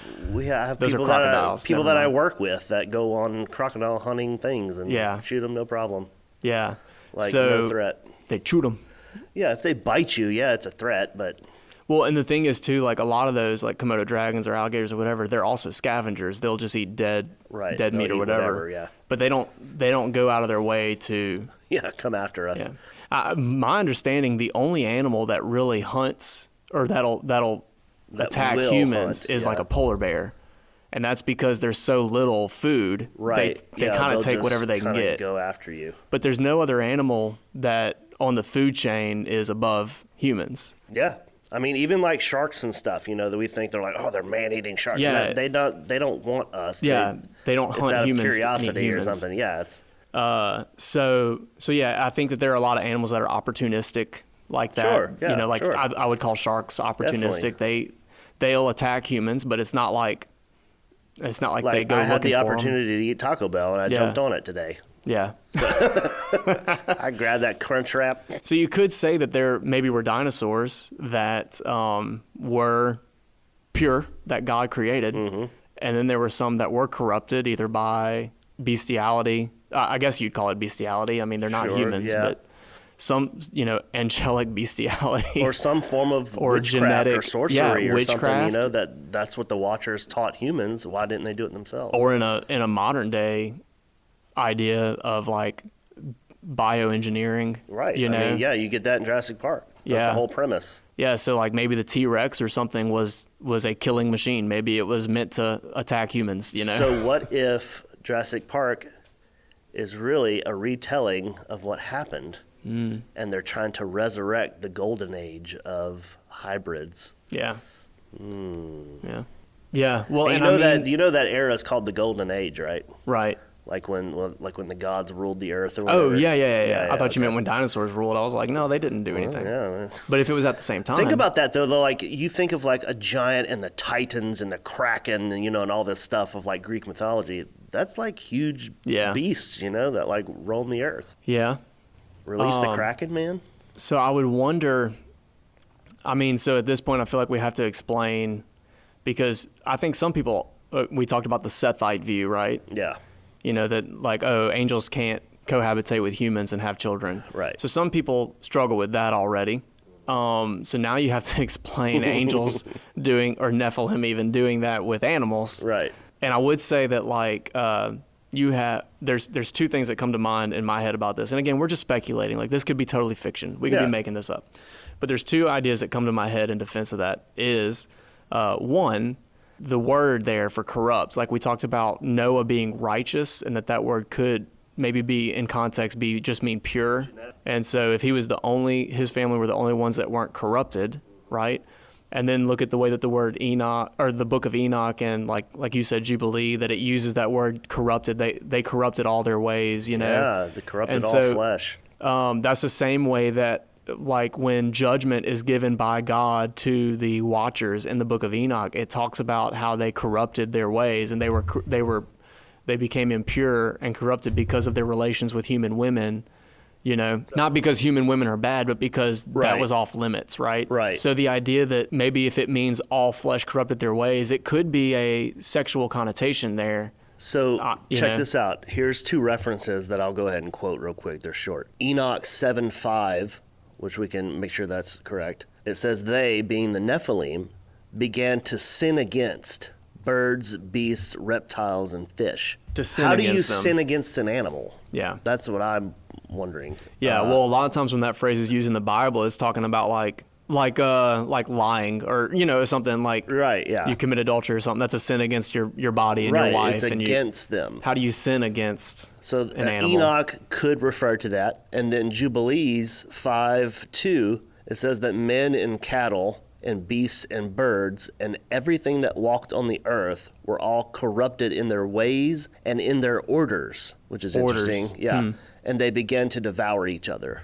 [SPEAKER 2] Those
[SPEAKER 1] people
[SPEAKER 2] are crocodiles.
[SPEAKER 1] People that I work with that go on crocodile hunting things and shoot them no problem.
[SPEAKER 2] Yeah.
[SPEAKER 1] No threat.
[SPEAKER 2] They shoot them.
[SPEAKER 1] Yeah, if they bite you, it's a threat, but...
[SPEAKER 2] Well, and the thing is, too, a lot of those, Komodo dragons or alligators or whatever, they're also scavengers. They'll just eat dead meat or whatever.
[SPEAKER 1] Yeah.
[SPEAKER 2] But they don't go out of their way to...
[SPEAKER 1] Yeah, come after us.
[SPEAKER 2] Yeah. My understanding, the only animal that really hunts or that'll attack humans is a polar bear. And that's because there's so little food.
[SPEAKER 1] Right.
[SPEAKER 2] They kind
[SPEAKER 1] they'll
[SPEAKER 2] of take
[SPEAKER 1] just
[SPEAKER 2] whatever they can
[SPEAKER 1] kinda
[SPEAKER 2] get.
[SPEAKER 1] go after you.
[SPEAKER 2] But there's no other animal that on the food chain is above humans.
[SPEAKER 1] Yeah. I mean, even like sharks and stuff, that we think they're like, oh, they're man-eating sharks.
[SPEAKER 2] Yeah.
[SPEAKER 1] No, they don't want us.
[SPEAKER 2] Yeah, they don't
[SPEAKER 1] It's
[SPEAKER 2] hunt
[SPEAKER 1] out of
[SPEAKER 2] humans to eat
[SPEAKER 1] curiosity or
[SPEAKER 2] humans.
[SPEAKER 1] something. Yeah, it's
[SPEAKER 2] So yeah, I think that there are a lot of animals that are opportunistic like that.
[SPEAKER 1] Sure, yeah,
[SPEAKER 2] like
[SPEAKER 1] sure.
[SPEAKER 2] I would call sharks opportunistic. They'll attack humans, but it's not like they
[SPEAKER 1] like
[SPEAKER 2] go
[SPEAKER 1] I had
[SPEAKER 2] looking
[SPEAKER 1] the
[SPEAKER 2] for 'em.
[SPEAKER 1] opportunity to eat Taco Bell, and I
[SPEAKER 2] Yeah.
[SPEAKER 1] jumped on it today.
[SPEAKER 2] Yeah.
[SPEAKER 1] I grabbed that crunch wrap.
[SPEAKER 2] So you could say that there maybe were dinosaurs that were pure, that God created, and then there were some that were corrupted either by bestiality. I guess you'd call it bestiality. I mean, they're not
[SPEAKER 1] Sure,
[SPEAKER 2] humans,
[SPEAKER 1] yeah.
[SPEAKER 2] but some, angelic bestiality.
[SPEAKER 1] Or some form of
[SPEAKER 2] Or
[SPEAKER 1] witchcraft
[SPEAKER 2] genetic-
[SPEAKER 1] or sorcery
[SPEAKER 2] yeah,
[SPEAKER 1] or
[SPEAKER 2] witchcraft.
[SPEAKER 1] something, that's what the Watchers taught humans. Why didn't they do it themselves?
[SPEAKER 2] Or in a modern day idea of like bioengineering.
[SPEAKER 1] right.
[SPEAKER 2] You know?
[SPEAKER 1] I mean, yeah, you get that in Jurassic Park. That's
[SPEAKER 2] Yeah.
[SPEAKER 1] the whole premise.
[SPEAKER 2] Yeah, so like maybe the T-Rex or something was a killing machine. Maybe it was meant to attack humans,
[SPEAKER 1] So what if Jurassic Park is really a retelling of what happened, and they're trying to resurrect the golden age of hybrids?
[SPEAKER 2] Yeah. Yeah. Yeah. Well,
[SPEAKER 1] And
[SPEAKER 2] and
[SPEAKER 1] you know that era is called the golden age, right?
[SPEAKER 2] right.
[SPEAKER 1] Like when the gods ruled the earth or
[SPEAKER 2] Oh,
[SPEAKER 1] whatever.
[SPEAKER 2] yeah. I thought you
[SPEAKER 1] okay.
[SPEAKER 2] meant when dinosaurs ruled. I was like, no, they didn't do anything.
[SPEAKER 1] Yeah.
[SPEAKER 2] But if it was at the same time.
[SPEAKER 1] Think about that though. Like you think of like a giant and the Titans and the Kraken, and and all this stuff of like Greek mythology. That's like huge
[SPEAKER 2] Yeah.
[SPEAKER 1] beasts, that like roam the earth.
[SPEAKER 2] Yeah.
[SPEAKER 1] Release the Kraken, man.
[SPEAKER 2] So I would wonder, I mean, so at this point, I feel like we have to explain, because I think some people, we talked about the Sethite view, right?
[SPEAKER 1] Yeah.
[SPEAKER 2] That like, oh, angels can't cohabitate with humans and have children.
[SPEAKER 1] Right.
[SPEAKER 2] So some people struggle with that already. So now you have to explain angels doing, or Nephilim even doing that with animals.
[SPEAKER 1] Right.
[SPEAKER 2] And I would say that like, there's two things that come to mind in my head about this. And again, we're just speculating. Like this could be totally fiction. We could
[SPEAKER 1] Yeah.
[SPEAKER 2] be making this up. But there's two ideas that come to my head in defense of that is, one, the word there for corrupt. Like we talked about Noah being righteous, and that word could maybe be in context just mean pure. And so if he was his family were the only ones that weren't corrupted, right? And then look at the way that the word Enoch, or the book of Enoch, and like you said, Jubilee, that it uses that word corrupted. They corrupted all their ways,
[SPEAKER 1] Yeah, the corrupted
[SPEAKER 2] And
[SPEAKER 1] all
[SPEAKER 2] so,
[SPEAKER 1] flesh.
[SPEAKER 2] That's the same way that like when judgment is given by God to the Watchers in the book of Enoch, it talks about how they corrupted their ways, and they became impure and corrupted because of their relations with human women. Not because human women are bad, but because that
[SPEAKER 1] Right.
[SPEAKER 2] was off limits, right?
[SPEAKER 1] Right.
[SPEAKER 2] So the idea that maybe if it means all flesh corrupted their ways, it could be a sexual connotation there.
[SPEAKER 1] So
[SPEAKER 2] you
[SPEAKER 1] check
[SPEAKER 2] know.
[SPEAKER 1] this out. Here's two references that I'll go ahead and quote real quick. They're short. Enoch 7:5, which we can make sure that's correct. It says they, being the Nephilim, began to sin against birds, beasts, reptiles, and fish.
[SPEAKER 2] To sin
[SPEAKER 1] How do you
[SPEAKER 2] against them.
[SPEAKER 1] sin against an animal?
[SPEAKER 2] Yeah.
[SPEAKER 1] That's what I'm wondering.
[SPEAKER 2] Yeah, well, a lot of times when that phrase is used in the Bible, it's talking about like lying, or something like
[SPEAKER 1] Right, yeah.
[SPEAKER 2] you commit adultery or something. That's a sin against your body and
[SPEAKER 1] Right,
[SPEAKER 2] your wife.
[SPEAKER 1] it's
[SPEAKER 2] and
[SPEAKER 1] against them.
[SPEAKER 2] How do you sin against
[SPEAKER 1] So
[SPEAKER 2] an animal?
[SPEAKER 1] Enoch could refer to that. And then Jubilees 5:2, it says that men and cattle and beasts and birds and everything that walked on the earth were all corrupted in their ways and in their orders, which is
[SPEAKER 2] Orders.
[SPEAKER 1] interesting. Yeah. And they began to devour each other.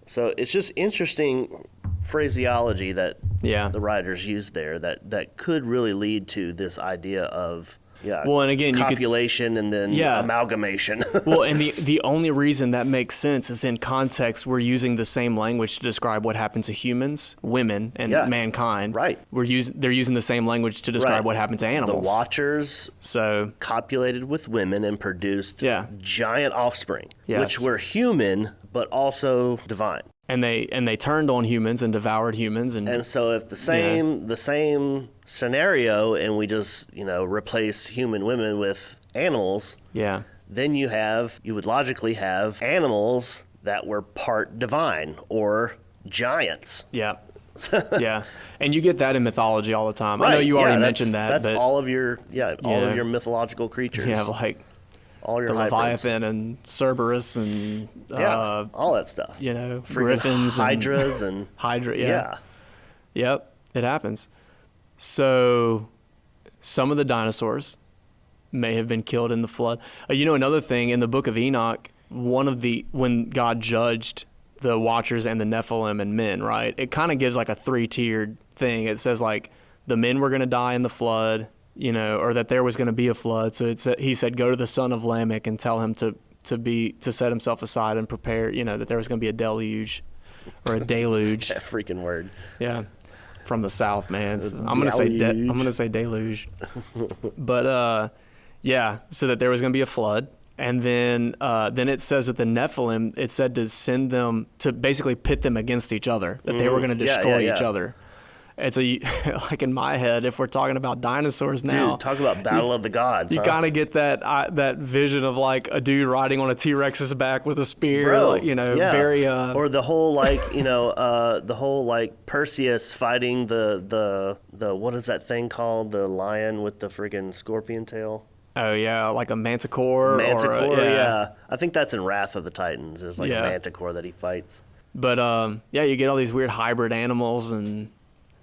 [SPEAKER 1] So it's just interesting phraseology that
[SPEAKER 2] Yeah.
[SPEAKER 1] the writers used there that could really lead to this idea of
[SPEAKER 2] Well, and again, you could-
[SPEAKER 1] copulation and then
[SPEAKER 2] Yeah.
[SPEAKER 1] amalgamation.
[SPEAKER 2] Well, and the only reason that makes sense is in context. We're using the same language to describe what happened to humans, women, and
[SPEAKER 1] Yeah.
[SPEAKER 2] mankind.
[SPEAKER 1] Right.
[SPEAKER 2] They're using the same language to describe
[SPEAKER 1] Right.
[SPEAKER 2] what happened to
[SPEAKER 1] The
[SPEAKER 2] animals.
[SPEAKER 1] Watchers
[SPEAKER 2] So
[SPEAKER 1] copulated with women and produced
[SPEAKER 2] Yeah.
[SPEAKER 1] giant offspring,
[SPEAKER 2] Yes.
[SPEAKER 1] which were human but also divine.
[SPEAKER 2] and they turned on humans and devoured humans,
[SPEAKER 1] And so if the same scenario and we just, replace human women with animals,
[SPEAKER 2] yeah.
[SPEAKER 1] then you would logically have animals that were part divine or giants.
[SPEAKER 2] Yeah. Yeah, and you get that in mythology all the time. I know
[SPEAKER 1] Right,
[SPEAKER 2] you
[SPEAKER 1] yeah,
[SPEAKER 2] already
[SPEAKER 1] that's-
[SPEAKER 2] mentioned that,
[SPEAKER 1] That's
[SPEAKER 2] but
[SPEAKER 1] all of your all
[SPEAKER 2] know,
[SPEAKER 1] of your mythological creatures.
[SPEAKER 2] you have like
[SPEAKER 1] all your
[SPEAKER 2] the
[SPEAKER 1] hybrids.
[SPEAKER 2] Leviathan and Cerberus and
[SPEAKER 1] Yeah, all that stuff.
[SPEAKER 2] you know,
[SPEAKER 1] Freaking
[SPEAKER 2] griffins
[SPEAKER 1] hydras
[SPEAKER 2] and
[SPEAKER 1] and
[SPEAKER 2] Hydra. Yeah.
[SPEAKER 1] yeah.
[SPEAKER 2] Yep, it happens. So some of the dinosaurs may have been killed in the flood. You know, another thing in the book of Enoch, when God judged the Watchers and the Nephilim and men, right? It kind of gives like a 3-tiered thing. It says like the men were going to die in the flood, you know, or that there was going to be a flood. So he said, go to the son of Lamech and tell him to set himself aside and prepare, you know, that there was going to be a deluge or a deluge.
[SPEAKER 1] That freaking word.
[SPEAKER 2] Yeah. From the South, man. So I'm gonna say deluge. But yeah, so that there was gonna be a flood, and then it says that the Nephilim, it said to send them to basically pit them against each other, that they were gonna destroy each other. And so, like in my head, if we're talking about dinosaurs now,
[SPEAKER 1] Dude, talk about Battle of the Gods.
[SPEAKER 2] you kind of get that vision of like a dude riding on a T-Rex's back with a spear,
[SPEAKER 1] Bro,
[SPEAKER 2] like, you know,
[SPEAKER 1] yeah.
[SPEAKER 2] very
[SPEAKER 1] or the whole like the whole like Perseus fighting the what is that thing called, the lion with the friggin' scorpion tail?
[SPEAKER 2] Oh yeah, like a manticore.
[SPEAKER 1] Manticore,
[SPEAKER 2] or
[SPEAKER 1] yeah. I think that's in Wrath of the Titans. There's like
[SPEAKER 2] Yeah.
[SPEAKER 1] a manticore that he fights.
[SPEAKER 2] But yeah, you get all these weird hybrid animals, and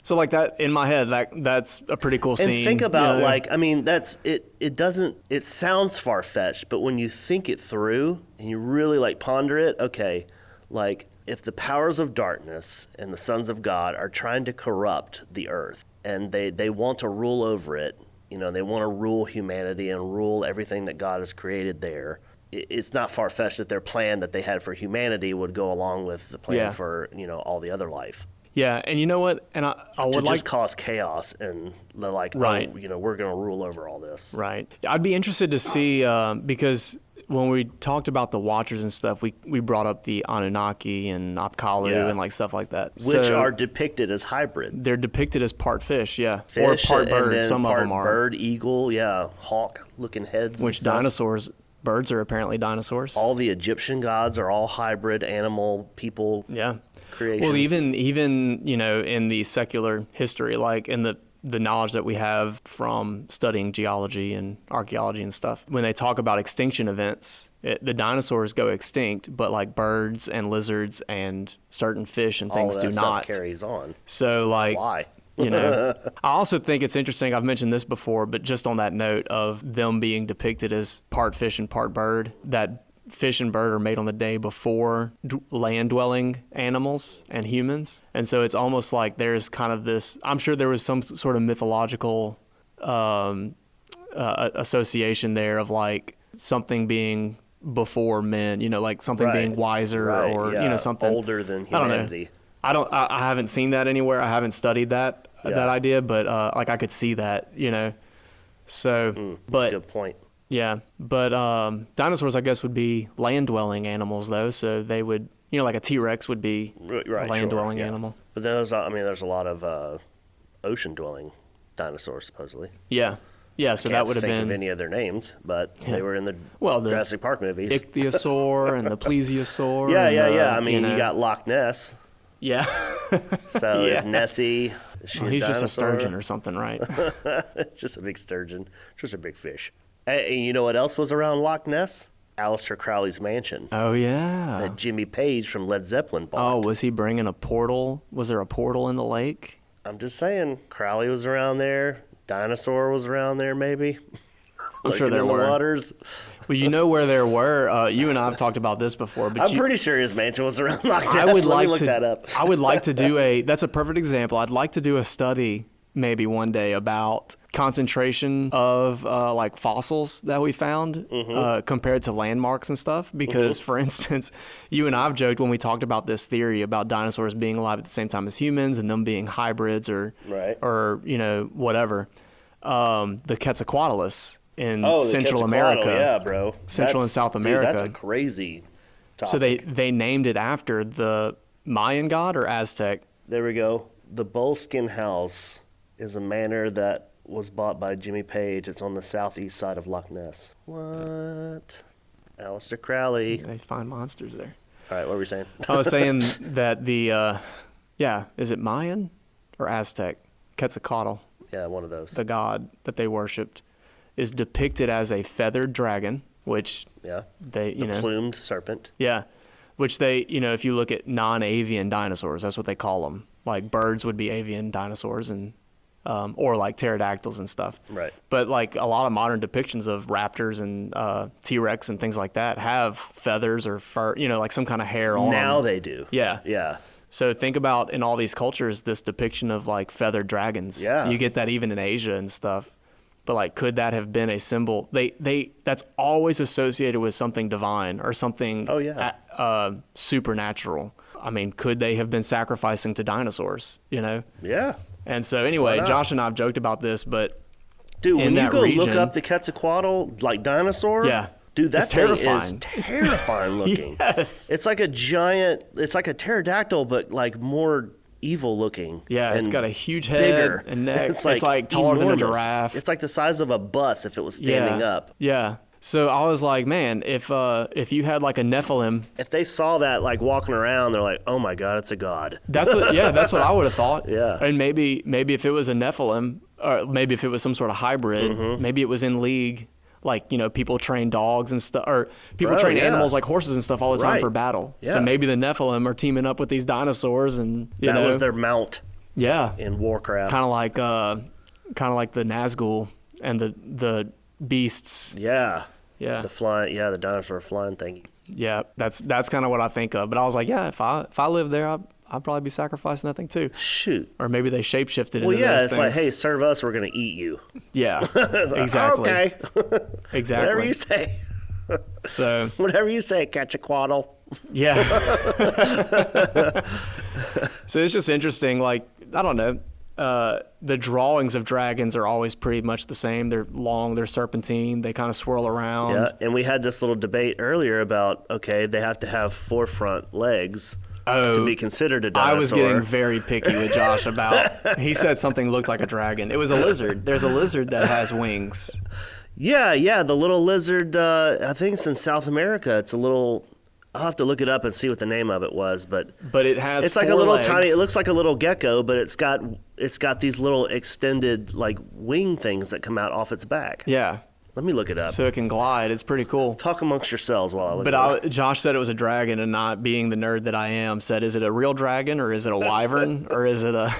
[SPEAKER 2] so like that in my head, that's a pretty cool scene.
[SPEAKER 1] And think about
[SPEAKER 2] you know?
[SPEAKER 1] like, I mean, that's it. It doesn't. It sounds far fetched, but when you think it through and you really like ponder it, okay, like if the powers of darkness and the sons of God are trying to corrupt the earth, and they want to rule over it, you know, they want to rule humanity and rule everything that God has created there. It's not far fetched that their plan that they had for humanity would go along with the plan for, you know, all the other life.
[SPEAKER 2] Yeah, and you know what? And I would
[SPEAKER 1] To
[SPEAKER 2] like
[SPEAKER 1] just cause chaos, and they're like,
[SPEAKER 2] Right.
[SPEAKER 1] oh, you know, we're going to rule over all this.
[SPEAKER 2] Right. I'd be interested to see because when we talked about the Watchers and stuff, we brought up the Anunnaki and Apkallu
[SPEAKER 1] Yeah.
[SPEAKER 2] and like stuff like that,
[SPEAKER 1] Which
[SPEAKER 2] So
[SPEAKER 1] are depicted as hybrids.
[SPEAKER 2] they're depicted as part fish, yeah,
[SPEAKER 1] Fish
[SPEAKER 2] or part
[SPEAKER 1] and
[SPEAKER 2] bird.
[SPEAKER 1] then
[SPEAKER 2] Some
[SPEAKER 1] part
[SPEAKER 2] of them are.
[SPEAKER 1] bird, eagle, yeah, hawk-looking heads. and
[SPEAKER 2] Which
[SPEAKER 1] stuff.
[SPEAKER 2] dinosaurs? Birds are apparently dinosaurs.
[SPEAKER 1] All the Egyptian gods are all hybrid animal people
[SPEAKER 2] Yeah.
[SPEAKER 1] creations.
[SPEAKER 2] Well, even you know, in the secular history, like in the knowledge that we have from studying geology and archaeology and stuff, when they talk about extinction events, the dinosaurs go extinct, but like birds and lizards and certain fish and
[SPEAKER 1] all
[SPEAKER 2] things
[SPEAKER 1] of that
[SPEAKER 2] do
[SPEAKER 1] stuff
[SPEAKER 2] not.
[SPEAKER 1] carries on.
[SPEAKER 2] So like,
[SPEAKER 1] Why?
[SPEAKER 2] you know, I also think it's interesting. I've mentioned this before, but just on that note of them being depicted as part fish and part bird, that fish and bird are made on the day before land-dwelling animals and humans. And so it's almost like there's kind of this, I'm sure there was some sort of mythological association there of like something being before men, you know, like something
[SPEAKER 1] Right.
[SPEAKER 2] being wiser
[SPEAKER 1] Right,
[SPEAKER 2] or,
[SPEAKER 1] yeah,
[SPEAKER 2] you know, something
[SPEAKER 1] older than
[SPEAKER 2] I don't know.
[SPEAKER 1] humanity.
[SPEAKER 2] I haven't seen that anywhere. I haven't studied that
[SPEAKER 1] Yeah.
[SPEAKER 2] idea, but like I could see that, you know. So,
[SPEAKER 1] That's
[SPEAKER 2] but
[SPEAKER 1] a good point.
[SPEAKER 2] yeah, but dinosaurs I guess would be land-dwelling animals though, so they would, you know, like a T-Rex would be
[SPEAKER 1] Right,
[SPEAKER 2] a land-dwelling
[SPEAKER 1] sure, yeah.
[SPEAKER 2] animal.
[SPEAKER 1] But there's a lot of ocean-dwelling dinosaurs supposedly.
[SPEAKER 2] Yeah. Yeah, so
[SPEAKER 1] Can't
[SPEAKER 2] that would have
[SPEAKER 1] think
[SPEAKER 2] been
[SPEAKER 1] of any of their names, but
[SPEAKER 2] Yeah.
[SPEAKER 1] they were in the
[SPEAKER 2] Well, the
[SPEAKER 1] Jurassic Park movies.
[SPEAKER 2] ichthyosaur and the plesiosaur.
[SPEAKER 1] Yeah,
[SPEAKER 2] and,
[SPEAKER 1] yeah, yeah. I mean,
[SPEAKER 2] know.
[SPEAKER 1] you got Loch Ness.
[SPEAKER 2] Yeah.
[SPEAKER 1] So
[SPEAKER 2] Yeah.
[SPEAKER 1] is Nessie? Is she
[SPEAKER 2] Well,
[SPEAKER 1] a
[SPEAKER 2] he's just a
[SPEAKER 1] dinosaur?
[SPEAKER 2] sturgeon or something, right?
[SPEAKER 1] It's just a big sturgeon. Just a big fish. Hey, and you know what else was around Loch Ness? Aleister Crowley's mansion
[SPEAKER 2] Oh yeah.
[SPEAKER 1] that Jimmy Page from Led Zeppelin bought.
[SPEAKER 2] Oh, was he bringing a portal? Was there a portal in the lake?
[SPEAKER 1] I'm just saying, Crowley was around there. Dinosaur was around there, maybe.
[SPEAKER 2] I'm sure
[SPEAKER 1] Lurking
[SPEAKER 2] there
[SPEAKER 1] in
[SPEAKER 2] were.
[SPEAKER 1] the waters.
[SPEAKER 2] Well, you know where there were. You and I have talked about this before, but
[SPEAKER 1] I'm pretty sure his mansion was around Loch Ness.
[SPEAKER 2] I would
[SPEAKER 1] Let
[SPEAKER 2] like
[SPEAKER 1] me look
[SPEAKER 2] to.
[SPEAKER 1] that up.
[SPEAKER 2] I would like to do a. That's a perfect example. I'd like to do a study maybe one day about concentration of like fossils that we found compared to landmarks and stuff. Because, for instance, you and I have joked when we talked about this theory about dinosaurs being alive at the same time as humans and them being hybrids or
[SPEAKER 1] Right.
[SPEAKER 2] or you know whatever. The Quetzalcoatlus in
[SPEAKER 1] Oh, the
[SPEAKER 2] Central
[SPEAKER 1] Quetzalcoatl,
[SPEAKER 2] America.
[SPEAKER 1] yeah, bro.
[SPEAKER 2] Central and South
[SPEAKER 1] Dude,
[SPEAKER 2] America.
[SPEAKER 1] that's a crazy topic.
[SPEAKER 2] So they named it after the Mayan god or Aztec.
[SPEAKER 1] There we go. The Bullskin House is a manor that was bought by Jimmy Page. It's on the southeast side of Loch Ness. What? Aleister Crowley.
[SPEAKER 2] They find monsters there.
[SPEAKER 1] All right, what were we saying?
[SPEAKER 2] I was saying that the Yeah, is it Mayan or Aztec? Quetzalcoatl,
[SPEAKER 1] Yeah, one of those.
[SPEAKER 2] the god that they worshipped, is depicted as a feathered dragon, which
[SPEAKER 1] Yeah.
[SPEAKER 2] they,
[SPEAKER 1] The plumed serpent.
[SPEAKER 2] yeah, which they, if you look at non-avian dinosaurs, that's what they call them. Like birds would be avian dinosaurs, and or like pterodactyls and stuff.
[SPEAKER 1] Right.
[SPEAKER 2] But like a lot of modern depictions of raptors and T-Rex and things like that have feathers or fur, like some kind of hair on
[SPEAKER 1] Now
[SPEAKER 2] them.
[SPEAKER 1] they do.
[SPEAKER 2] Yeah.
[SPEAKER 1] Yeah.
[SPEAKER 2] So think about in all these cultures this depiction of like feathered dragons.
[SPEAKER 1] Yeah.
[SPEAKER 2] You get that even in Asia and stuff. But like, could that have been a symbol? That's always associated with something divine or something
[SPEAKER 1] Oh, yeah.
[SPEAKER 2] supernatural. I mean, could they have been sacrificing to dinosaurs,
[SPEAKER 1] Yeah.
[SPEAKER 2] And so anyway,
[SPEAKER 1] not?
[SPEAKER 2] Josh and I have joked about this, but
[SPEAKER 1] Dude,
[SPEAKER 2] in
[SPEAKER 1] when you
[SPEAKER 2] that
[SPEAKER 1] go look
[SPEAKER 2] region-
[SPEAKER 1] up the Quetzalcoatl, like dinosaur,
[SPEAKER 2] Yeah.
[SPEAKER 1] dude, that
[SPEAKER 2] It's
[SPEAKER 1] thing
[SPEAKER 2] terrifying.
[SPEAKER 1] is terrifying looking.
[SPEAKER 2] yes.
[SPEAKER 1] It's like a giant, it's like a pterodactyl, but like more evil looking.
[SPEAKER 2] Yeah, it's
[SPEAKER 1] and
[SPEAKER 2] got a huge head
[SPEAKER 1] bigger.
[SPEAKER 2] and neck.
[SPEAKER 1] It's
[SPEAKER 2] It's like taller than a
[SPEAKER 1] enormous.
[SPEAKER 2] giraffe.
[SPEAKER 1] It's like the size of a bus if it was standing up.
[SPEAKER 2] Yeah. So I was like, man, if you had like a Nephilim,
[SPEAKER 1] If they saw that like walking around, they're like, oh my God, it's a god.
[SPEAKER 2] that's what I would have thought.
[SPEAKER 1] Yeah.
[SPEAKER 2] And maybe if it was a Nephilim, or maybe if it was some sort of hybrid,
[SPEAKER 1] Mm-hmm.
[SPEAKER 2] maybe it was in league. Like, people train dogs and stuff, or people
[SPEAKER 1] Bro,
[SPEAKER 2] train
[SPEAKER 1] yeah.
[SPEAKER 2] animals like horses and stuff all the time
[SPEAKER 1] Right.
[SPEAKER 2] for battle.
[SPEAKER 1] Yeah.
[SPEAKER 2] So maybe the Nephilim are teaming up with these dinosaurs, and
[SPEAKER 1] That was their mount
[SPEAKER 2] yeah,
[SPEAKER 1] in Warcraft.
[SPEAKER 2] kind of like the Nazgul and the beasts.
[SPEAKER 1] Yeah.
[SPEAKER 2] Yeah.
[SPEAKER 1] The dinosaur flying thing.
[SPEAKER 2] Yeah, that's kind of what I think of. But I was like, yeah, if I lived there, I'd probably be sacrificing that thing too.
[SPEAKER 1] Shoot.
[SPEAKER 2] Or maybe they shapeshifted
[SPEAKER 1] Well,
[SPEAKER 2] into
[SPEAKER 1] yeah,
[SPEAKER 2] those
[SPEAKER 1] it's
[SPEAKER 2] things.
[SPEAKER 1] like, hey, serve us, we're going to eat you.
[SPEAKER 2] Yeah, exactly.
[SPEAKER 1] Okay.
[SPEAKER 2] Exactly.
[SPEAKER 1] Whatever you say.
[SPEAKER 2] So,
[SPEAKER 1] Whatever you say, Quetzalcoatl.
[SPEAKER 2] yeah. So it's just interesting. Like, I don't know. The drawings of dragons are always pretty much the same. They're long, they're serpentine, they kind of swirl around.
[SPEAKER 1] Yeah, and we had this little debate earlier about, okay, they have to have 4 front legs to be considered a dinosaur.
[SPEAKER 2] I was getting very picky with Josh about. He said something looked like a dragon. It was a lizard. There's a lizard that has wings.
[SPEAKER 1] Yeah, the little lizard, I think it's in South America. It's a little, I'll have to look it up and see what the name of it was, but
[SPEAKER 2] But it
[SPEAKER 1] it's like a little tiny, it looks like a little gecko, but it's got these little extended like wing things that come out off its back.
[SPEAKER 2] Yeah.
[SPEAKER 1] Let me look it up.
[SPEAKER 2] So it can glide. It's pretty cool.
[SPEAKER 1] Talk amongst yourselves while I look
[SPEAKER 2] But
[SPEAKER 1] it up.
[SPEAKER 2] Josh said it was a dragon, and not being the nerd that I am, said, is it a real dragon, or is it a wyvern, or is it a...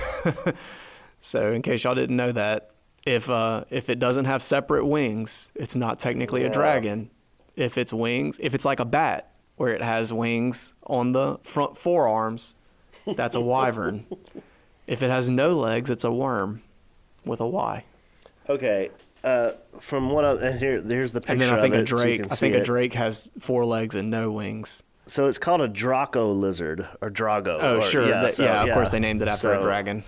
[SPEAKER 2] So in case y'all didn't know that, if it doesn't have separate wings, it's not technically a dragon. If it's wings, if it's like a bat, where it has wings on the front forearms, that's a wyvern. If it has no legs, it's a worm with a Y.
[SPEAKER 1] Okay, from what here's the picture
[SPEAKER 2] And then I think
[SPEAKER 1] of
[SPEAKER 2] a
[SPEAKER 1] it, so you
[SPEAKER 2] drake.
[SPEAKER 1] can
[SPEAKER 2] I think
[SPEAKER 1] see
[SPEAKER 2] a
[SPEAKER 1] it.
[SPEAKER 2] drake has 4 legs and no wings.
[SPEAKER 1] So it's called a Draco lizard or Drago.
[SPEAKER 2] Oh,
[SPEAKER 1] or,
[SPEAKER 2] sure.
[SPEAKER 1] Yeah,
[SPEAKER 2] Of course they named it after a
[SPEAKER 1] So,
[SPEAKER 2] dragon.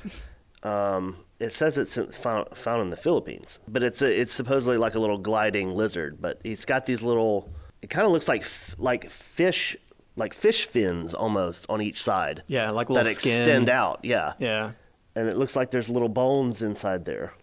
[SPEAKER 1] It says it's found in the Philippines, but it's supposedly like a little gliding lizard. But it's got these little. It kind of looks like fish, like fish fins almost on each side.
[SPEAKER 2] Yeah, like
[SPEAKER 1] that
[SPEAKER 2] little skin.
[SPEAKER 1] extend out. Yeah.
[SPEAKER 2] Yeah.
[SPEAKER 1] And it looks like there's little bones inside there.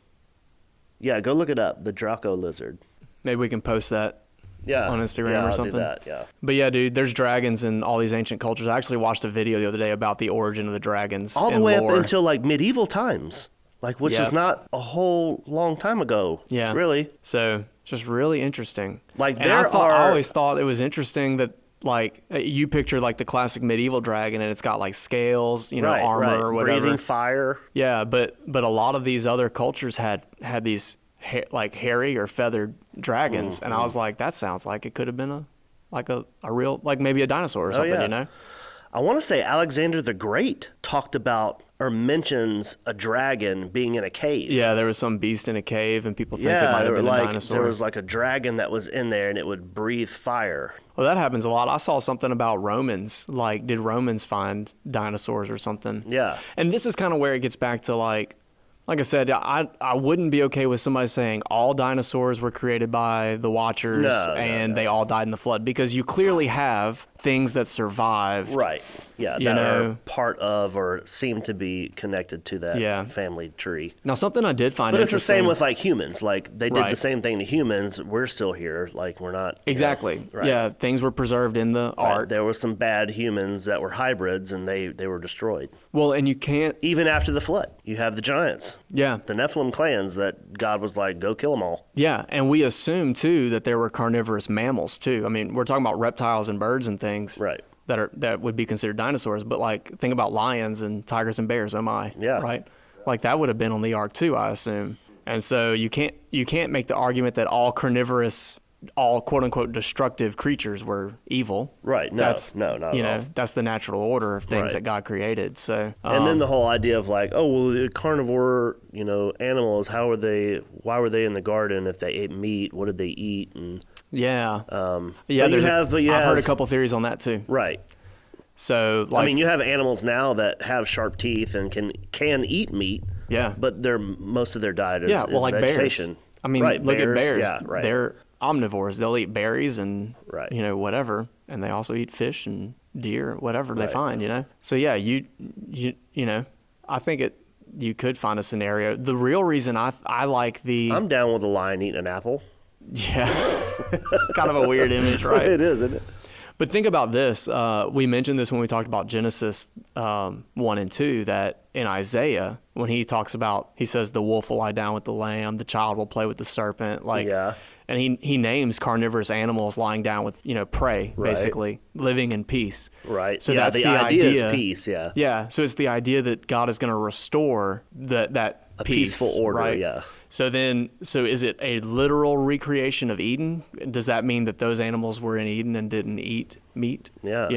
[SPEAKER 1] Yeah, go look it up. The Draco lizard.
[SPEAKER 2] Maybe we can post that.
[SPEAKER 1] Yeah.
[SPEAKER 2] On Instagram
[SPEAKER 1] yeah,
[SPEAKER 2] or
[SPEAKER 1] I'll
[SPEAKER 2] something.
[SPEAKER 1] Do that, yeah.
[SPEAKER 2] But yeah, dude, there's dragons in all these ancient cultures. I actually watched a video the other day about the origin of the dragons.
[SPEAKER 1] All the
[SPEAKER 2] in
[SPEAKER 1] way
[SPEAKER 2] lore.
[SPEAKER 1] up until like medieval times, like which is
[SPEAKER 2] Yep.
[SPEAKER 1] not a whole long time ago.
[SPEAKER 2] Yeah.
[SPEAKER 1] Really.
[SPEAKER 2] So just really interesting.
[SPEAKER 1] Like,
[SPEAKER 2] and
[SPEAKER 1] there
[SPEAKER 2] I
[SPEAKER 1] are-
[SPEAKER 2] always thought it was interesting that like you picture like the classic medieval dragon and it's got like scales,
[SPEAKER 1] Right,
[SPEAKER 2] armor
[SPEAKER 1] right.
[SPEAKER 2] or whatever.
[SPEAKER 1] Breathing fire.
[SPEAKER 2] Yeah, but a lot of these other cultures had these like hairy or feathered dragons, and I was like, that sounds like it could have been a real, like maybe a dinosaur or something,
[SPEAKER 1] yeah.
[SPEAKER 2] you know?
[SPEAKER 1] I want to say Alexander the Great talked about or mentions a dragon being in a cave.
[SPEAKER 2] Yeah, there was some beast in a cave, and people think it
[SPEAKER 1] Yeah,
[SPEAKER 2] might
[SPEAKER 1] there
[SPEAKER 2] have
[SPEAKER 1] were
[SPEAKER 2] been a
[SPEAKER 1] like
[SPEAKER 2] dinosaur.
[SPEAKER 1] there was like a dragon that was in there and it would breathe fire.
[SPEAKER 2] Well, that happens a lot. I saw something about Romans. Like, did Romans find dinosaurs or something?
[SPEAKER 1] Yeah.
[SPEAKER 2] And this is kind of where it gets back to like I said, I wouldn't be okay with somebody saying all dinosaurs were created by the Watchers and they all died in the flood, because you clearly have things that survived.
[SPEAKER 1] Right. Yeah,
[SPEAKER 2] You
[SPEAKER 1] that
[SPEAKER 2] know?
[SPEAKER 1] are part of or seem to be connected to that
[SPEAKER 2] Yeah.
[SPEAKER 1] family tree.
[SPEAKER 2] Now, something I did find
[SPEAKER 1] But it's the
[SPEAKER 2] interesting.
[SPEAKER 1] same with like humans. Like they did
[SPEAKER 2] Right.
[SPEAKER 1] the same thing to humans. We're still here. Like we're not.
[SPEAKER 2] Exactly.
[SPEAKER 1] Right.
[SPEAKER 2] Yeah, things were preserved in the
[SPEAKER 1] Right.
[SPEAKER 2] art.
[SPEAKER 1] There were some bad humans that were hybrids and they were destroyed.
[SPEAKER 2] Well, and you can't.
[SPEAKER 1] Even after the flood, you have the giants,
[SPEAKER 2] Yeah.
[SPEAKER 1] the Nephilim clans that God was like, go kill them all.
[SPEAKER 2] Yeah, and we assume too that there were carnivorous mammals too. I mean, we're talking about reptiles and birds and things
[SPEAKER 1] Right.
[SPEAKER 2] that would be considered dinosaurs, but like think about lions and tigers and bears. Oh my,
[SPEAKER 1] Yeah.
[SPEAKER 2] right? Like that would have been on the ark too, I assume. And so you can't make the argument that all carnivorous, all quote unquote destructive creatures were evil.
[SPEAKER 1] Right. No,
[SPEAKER 2] That's
[SPEAKER 1] not at all.
[SPEAKER 2] That's the natural order of things
[SPEAKER 1] Right.
[SPEAKER 2] that God created. So
[SPEAKER 1] And then the whole idea of like, oh, well, the carnivore, animals, why were they in the garden if they ate meat? What did they eat? And
[SPEAKER 2] yeah,
[SPEAKER 1] but
[SPEAKER 2] I've heard a couple theories on that too.
[SPEAKER 1] right.
[SPEAKER 2] So like,
[SPEAKER 1] I mean, you have animals now that have sharp teeth and can eat meat.
[SPEAKER 2] yeah,
[SPEAKER 1] But most of their diet is,
[SPEAKER 2] well, like
[SPEAKER 1] vegetation.
[SPEAKER 2] bears. I mean,
[SPEAKER 1] right,
[SPEAKER 2] look at bears.
[SPEAKER 1] Yeah, right.
[SPEAKER 2] They're omnivores. They'll eat berries and
[SPEAKER 1] Right.
[SPEAKER 2] Whatever, and they also eat fish and deer, whatever they
[SPEAKER 1] Right.
[SPEAKER 2] find. So yeah, you I think you could find a scenario. The real reason I like the
[SPEAKER 1] I'm down with a lion eating an apple.
[SPEAKER 2] yeah, it's kind of a weird image, right?
[SPEAKER 1] It is, isn't it?
[SPEAKER 2] But think about this. We mentioned this when we talked about Genesis 1 and 2, that in Isaiah, when he says the wolf will lie down with the lamb, the child will play with the serpent.
[SPEAKER 1] Yeah.
[SPEAKER 2] And he names carnivorous animals lying down with, prey,
[SPEAKER 1] Right.
[SPEAKER 2] basically, living in peace.
[SPEAKER 1] Right.
[SPEAKER 2] So
[SPEAKER 1] yeah,
[SPEAKER 2] that's
[SPEAKER 1] the idea is peace, yeah.
[SPEAKER 2] Yeah, so it's the idea that God is going to restore that
[SPEAKER 1] A
[SPEAKER 2] peace,
[SPEAKER 1] peaceful order,
[SPEAKER 2] right?
[SPEAKER 1] yeah.
[SPEAKER 2] So is it a literal recreation of Eden? Does that mean that those animals were in Eden and didn't eat meat?
[SPEAKER 1] Yeah.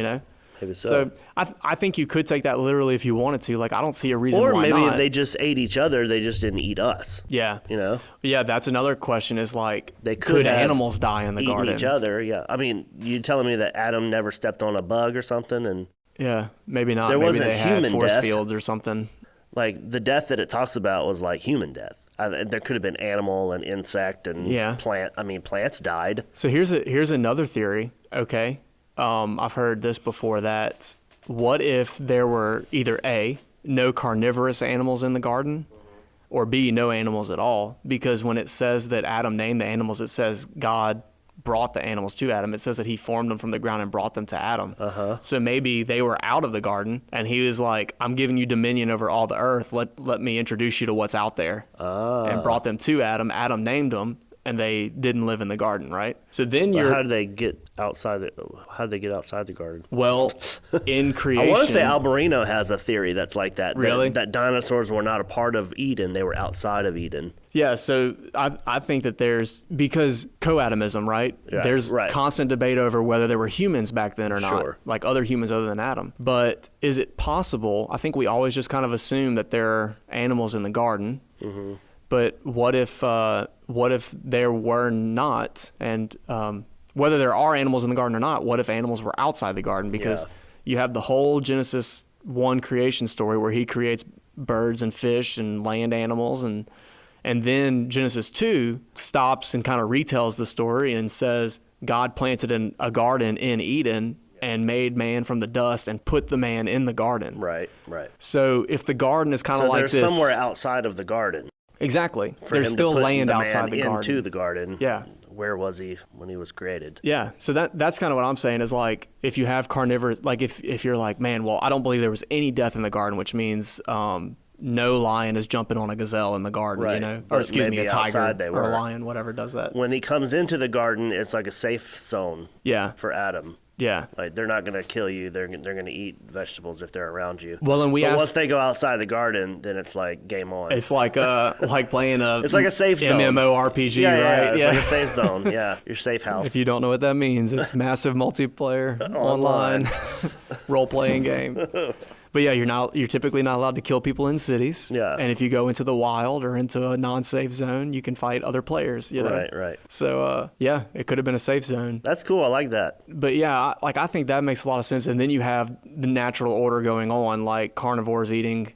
[SPEAKER 1] Maybe so.
[SPEAKER 2] So I think you could take that literally if you wanted to. Like, I don't see a reason
[SPEAKER 1] Or
[SPEAKER 2] why
[SPEAKER 1] maybe
[SPEAKER 2] not.
[SPEAKER 1] if they just ate each other, they just didn't eat us.
[SPEAKER 2] Yeah. Yeah, that's another question is like,
[SPEAKER 1] They could have
[SPEAKER 2] animals die in the
[SPEAKER 1] Eating
[SPEAKER 2] garden?
[SPEAKER 1] each other, yeah. I mean, you telling me that Adam never stepped on a bug or something? And
[SPEAKER 2] Yeah, maybe not.
[SPEAKER 1] There
[SPEAKER 2] Maybe
[SPEAKER 1] wasn't
[SPEAKER 2] they
[SPEAKER 1] human
[SPEAKER 2] had force
[SPEAKER 1] death.
[SPEAKER 2] fields or something.
[SPEAKER 1] like the death that it talks about was like human death. There could have been animal and insect and
[SPEAKER 2] Yeah.
[SPEAKER 1] plant. I mean, plants died.
[SPEAKER 2] So here's another theory. Okay, I've heard this before. That what if there were either A, no carnivorous animals in the garden, or B, no animals at all? Because when it says that Adam named the animals, it says God brought the animals to Adam. It says that he formed them from the ground and brought them to Adam. So maybe they were out of the garden and he was like, I'm giving you dominion over all the earth. Let me introduce you to what's out there. And brought them to Adam. Adam named them and they didn't live in the garden, right? So then
[SPEAKER 1] But
[SPEAKER 2] you're
[SPEAKER 1] how did they get outside the garden?
[SPEAKER 2] well in creation.
[SPEAKER 1] I want to say Alberino has a theory that's like that.
[SPEAKER 2] Really?
[SPEAKER 1] That dinosaurs were not a part of Eden; they were outside of Eden.
[SPEAKER 2] Yeah, so I think that because co-atomism, right?
[SPEAKER 1] Yeah,
[SPEAKER 2] There's
[SPEAKER 1] right.
[SPEAKER 2] constant debate over whether there were humans back then or not,
[SPEAKER 1] Sure.
[SPEAKER 2] like other humans other than Adam. But is it possible? I think we always just kind of assume that there are animals in the garden.
[SPEAKER 1] Mm-hmm.
[SPEAKER 2] But what if there were not? And whether there are animals in the garden or not, what if animals were outside the garden? Because
[SPEAKER 1] Yeah.
[SPEAKER 2] you have the whole Genesis 1 creation story where he creates birds and fish and land animals, and then Genesis 2 stops and kind of retells the story and says God planted a garden in Eden and made man from the dust and put the man in the garden.
[SPEAKER 1] Right, right.
[SPEAKER 2] So if the garden is kind of
[SPEAKER 1] So
[SPEAKER 2] like
[SPEAKER 1] they're
[SPEAKER 2] this,
[SPEAKER 1] somewhere outside of the garden.
[SPEAKER 2] exactly,
[SPEAKER 1] For
[SPEAKER 2] there's
[SPEAKER 1] him to
[SPEAKER 2] still
[SPEAKER 1] put
[SPEAKER 2] land
[SPEAKER 1] the
[SPEAKER 2] outside
[SPEAKER 1] man
[SPEAKER 2] the garden.
[SPEAKER 1] into the garden.
[SPEAKER 2] Yeah.
[SPEAKER 1] Where was he when he was created?
[SPEAKER 2] Yeah, so that's kind of what I'm saying is like if you have carnivorous, like if you're like, man, well, I don't believe there was any death in the garden, which means no lion is jumping on a gazelle in the garden,
[SPEAKER 1] Right.
[SPEAKER 2] or
[SPEAKER 1] But
[SPEAKER 2] excuse me, a
[SPEAKER 1] maybe
[SPEAKER 2] tiger
[SPEAKER 1] outside they
[SPEAKER 2] or a
[SPEAKER 1] were.
[SPEAKER 2] lion, whatever does that.
[SPEAKER 1] When he comes into the garden, it's like a safe zone
[SPEAKER 2] Yeah,
[SPEAKER 1] for Adam.
[SPEAKER 2] yeah.
[SPEAKER 1] Like they're not going to kill you. They're going to eat vegetables if they're around you.
[SPEAKER 2] Well, and
[SPEAKER 1] But once they go outside the garden, then it's like game on.
[SPEAKER 2] it's like playing a
[SPEAKER 1] It's like a safe zone.
[SPEAKER 2] MMORPG,
[SPEAKER 1] yeah,
[SPEAKER 2] right?
[SPEAKER 1] it's like a safe zone. Yeah, your safe house.
[SPEAKER 2] If you don't know what that means, it's massive multiplayer online role playing game. But yeah, you're typically not allowed to kill people in cities.
[SPEAKER 1] Yeah.
[SPEAKER 2] And if you go into the wild or into a non-safe zone, you can fight other players.
[SPEAKER 1] Right, right.
[SPEAKER 2] So yeah, it could have been a safe zone.
[SPEAKER 1] That's cool. I like that.
[SPEAKER 2] But yeah, I think that makes a lot of sense. And then you have the natural order going on, like carnivores eating,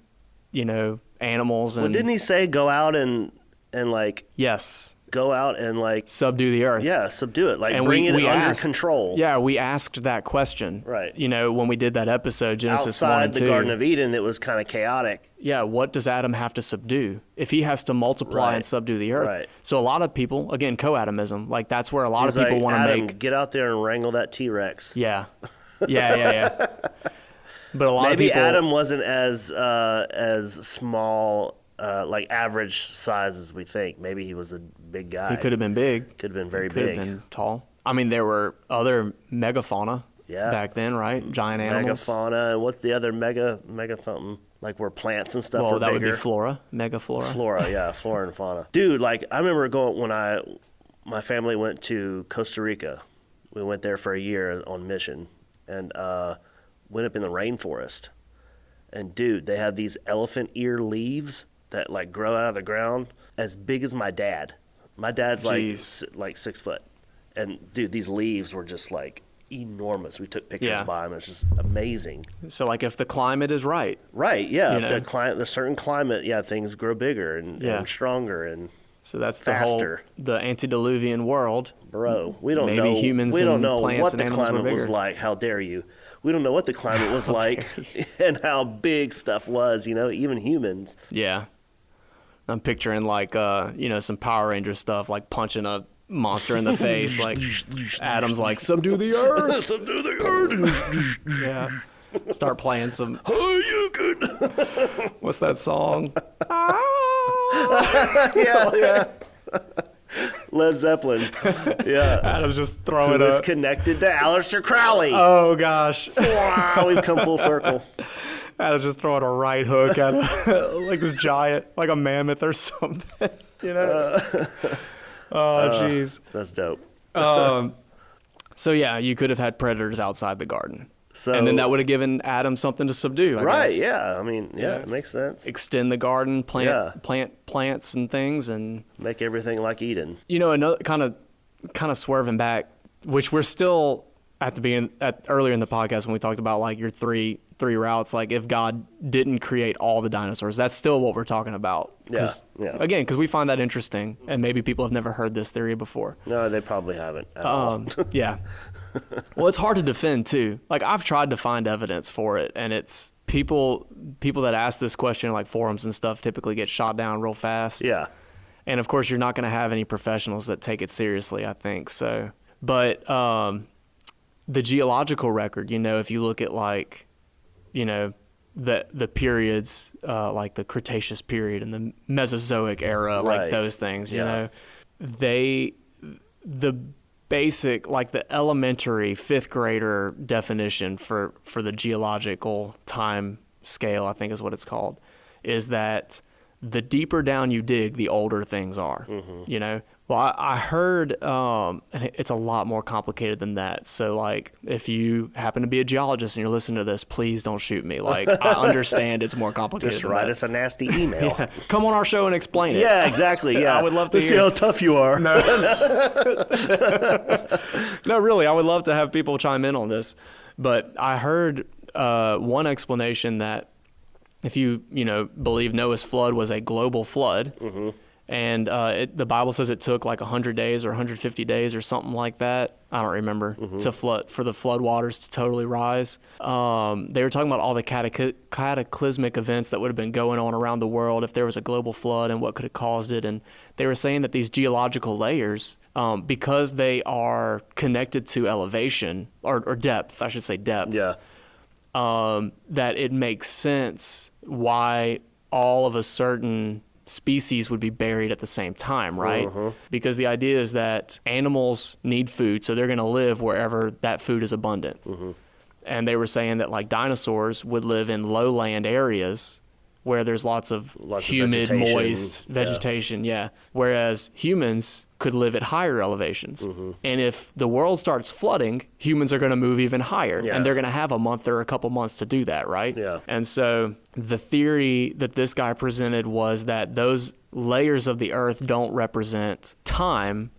[SPEAKER 2] animals and
[SPEAKER 1] Well, didn't he say go out and like
[SPEAKER 2] yes,
[SPEAKER 1] go out and like
[SPEAKER 2] subdue the earth.
[SPEAKER 1] subdue it, like
[SPEAKER 2] And
[SPEAKER 1] bring
[SPEAKER 2] we
[SPEAKER 1] it under
[SPEAKER 2] asked-
[SPEAKER 1] control.
[SPEAKER 2] Yeah, we asked that question.
[SPEAKER 1] Right.
[SPEAKER 2] When we did that episode, Genesis 1
[SPEAKER 1] Outside
[SPEAKER 2] and
[SPEAKER 1] the
[SPEAKER 2] 2.
[SPEAKER 1] Garden of Eden, it was kind of chaotic.
[SPEAKER 2] Yeah, what does Adam have to subdue? If he has to multiply
[SPEAKER 1] Right.
[SPEAKER 2] and subdue the earth.
[SPEAKER 1] Right.
[SPEAKER 2] So a lot of people, again, co-atomism, like that's where a lot
[SPEAKER 1] He's
[SPEAKER 2] of people
[SPEAKER 1] like,
[SPEAKER 2] want to
[SPEAKER 1] Adam,
[SPEAKER 2] make.
[SPEAKER 1] get out there and wrangle that T-Rex.
[SPEAKER 2] Yeah. Yeah. But a lot of
[SPEAKER 1] Maybe
[SPEAKER 2] people,
[SPEAKER 1] Adam wasn't as small, like average size as we think. Maybe he was a big guy.
[SPEAKER 2] he could have been big.
[SPEAKER 1] Could have been very
[SPEAKER 2] Could
[SPEAKER 1] big.
[SPEAKER 2] have been tall. I mean, there were other megafauna back then, right? Giant animals.
[SPEAKER 1] Megafauna, and what's the other mega something? Like where plants and stuff
[SPEAKER 2] Well,
[SPEAKER 1] were
[SPEAKER 2] that
[SPEAKER 1] bigger.
[SPEAKER 2] would be flora, megaflora.
[SPEAKER 1] Flora, yeah, flora and fauna. Dude, like I remember going when my family went to Costa Rica. We went there for a year on mission, and went up in the rainforest. And dude, they have these elephant ear leaves that like grow out of the ground as big as my dad. My dad's like 6 foot, and dude, these leaves were just like enormous. We took pictures by them. It's just amazing.
[SPEAKER 2] So, like, if the climate is right.
[SPEAKER 1] Right, yeah.
[SPEAKER 2] You
[SPEAKER 1] If the certain climate, yeah, things grow bigger and stronger and
[SPEAKER 2] So that's
[SPEAKER 1] faster.
[SPEAKER 2] the antediluvian world.
[SPEAKER 1] Bro, we don't
[SPEAKER 2] Maybe
[SPEAKER 1] know.
[SPEAKER 2] humans
[SPEAKER 1] we don't
[SPEAKER 2] and
[SPEAKER 1] know
[SPEAKER 2] plants
[SPEAKER 1] what
[SPEAKER 2] and
[SPEAKER 1] the
[SPEAKER 2] animals were
[SPEAKER 1] climate was
[SPEAKER 2] bigger.
[SPEAKER 1] like. How dare you? We don't know what the climate was like and how big stuff was. Even humans.
[SPEAKER 2] Yeah. I'm picturing, like, some Power Ranger stuff, like punching a monster in the face. Like, Adam's like, subdue the earth.
[SPEAKER 1] Subdue the earth.
[SPEAKER 2] Yeah. Start playing some,
[SPEAKER 1] Oh, you could.
[SPEAKER 2] what's that song?
[SPEAKER 1] Yeah. Led Zeppelin. Yeah.
[SPEAKER 2] Adam's just
[SPEAKER 1] Who
[SPEAKER 2] throwing
[SPEAKER 1] is
[SPEAKER 2] up.
[SPEAKER 1] connected to Aleister Crowley.
[SPEAKER 2] Oh, gosh.
[SPEAKER 1] Wow, we've come full circle.
[SPEAKER 2] Adam's just throwing a right hook at like this giant, like a mammoth or something, Oh, jeez.
[SPEAKER 1] That's dope.
[SPEAKER 2] So, yeah, you could have had predators outside the garden.
[SPEAKER 1] So,
[SPEAKER 2] And then that would have given Adam something to subdue, I
[SPEAKER 1] right,
[SPEAKER 2] guess.
[SPEAKER 1] yeah. I mean, yeah, it makes sense.
[SPEAKER 2] Extend the garden,
[SPEAKER 1] Yeah.
[SPEAKER 2] plant plants and things, and
[SPEAKER 1] Make everything like Eden.
[SPEAKER 2] another kind of swerving back, which we're still at the beginning, earlier in the podcast when we talked about like your three routes, like if God didn't create all the dinosaurs, that's still what we're talking about.
[SPEAKER 1] Yeah, yeah.
[SPEAKER 2] Again, because we find that interesting, and maybe people have never heard this theory before.
[SPEAKER 1] No, they probably haven't at all.
[SPEAKER 2] Yeah. Well, it's hard to defend too. Like I've tried to find evidence for it, and it's people that ask this question, like forums and stuff, typically get shot down real fast.
[SPEAKER 1] Yeah.
[SPEAKER 2] And of course, you're not going to have any professionals that take it seriously, I think. So, but the geological record, if you look at like, the periods, like the Cretaceous period and the Mesozoic era, like
[SPEAKER 1] Right.
[SPEAKER 2] those things,
[SPEAKER 1] Yeah.
[SPEAKER 2] the basic, like the elementary fifth grader definition for the geological time scale, I think is what it's called, is that the deeper down you dig, the older things are. Well, I heard, and it's a lot more complicated than that. So, like, if you happen to be a geologist and you're listening to this, please don't shoot me. Like, I understand it's more complicated
[SPEAKER 1] Just
[SPEAKER 2] than
[SPEAKER 1] write
[SPEAKER 2] that.
[SPEAKER 1] us a nasty email.
[SPEAKER 2] Yeah. Come on our show and explain it.
[SPEAKER 1] Yeah, exactly. Yeah.
[SPEAKER 2] I would love to
[SPEAKER 1] see
[SPEAKER 2] hear.
[SPEAKER 1] how tough you are.
[SPEAKER 2] No, really, I would love to have people chime in on this. But I heard one explanation that if you believe Noah's flood was a global flood, and the Bible says it took like 100 days or 150 days or something like that. I don't remember for the flood waters to totally rise. They were talking about all the cataclysmic events that would have been going on around the world if there was a global flood and what could have caused it. And they were saying that these geological layers, because they are connected to elevation or depth, I should say depth.
[SPEAKER 1] Yeah.
[SPEAKER 2] That it makes sense why all of a certain species would be buried at the same time, right? Because the idea is that animals need food, so they're going to live wherever that food is abundant. And they were saying that like dinosaurs would live in lowland areas where there's lots of humid,
[SPEAKER 1] vegetation.
[SPEAKER 2] moist vegetation, whereas humans could live at higher elevations. And if the world starts flooding, humans are going to move even higher, and they're going to have a month or a couple months to do that, right?
[SPEAKER 1] Yeah.
[SPEAKER 2] And so the theory that this guy presented was that those layers of the earth don't represent time,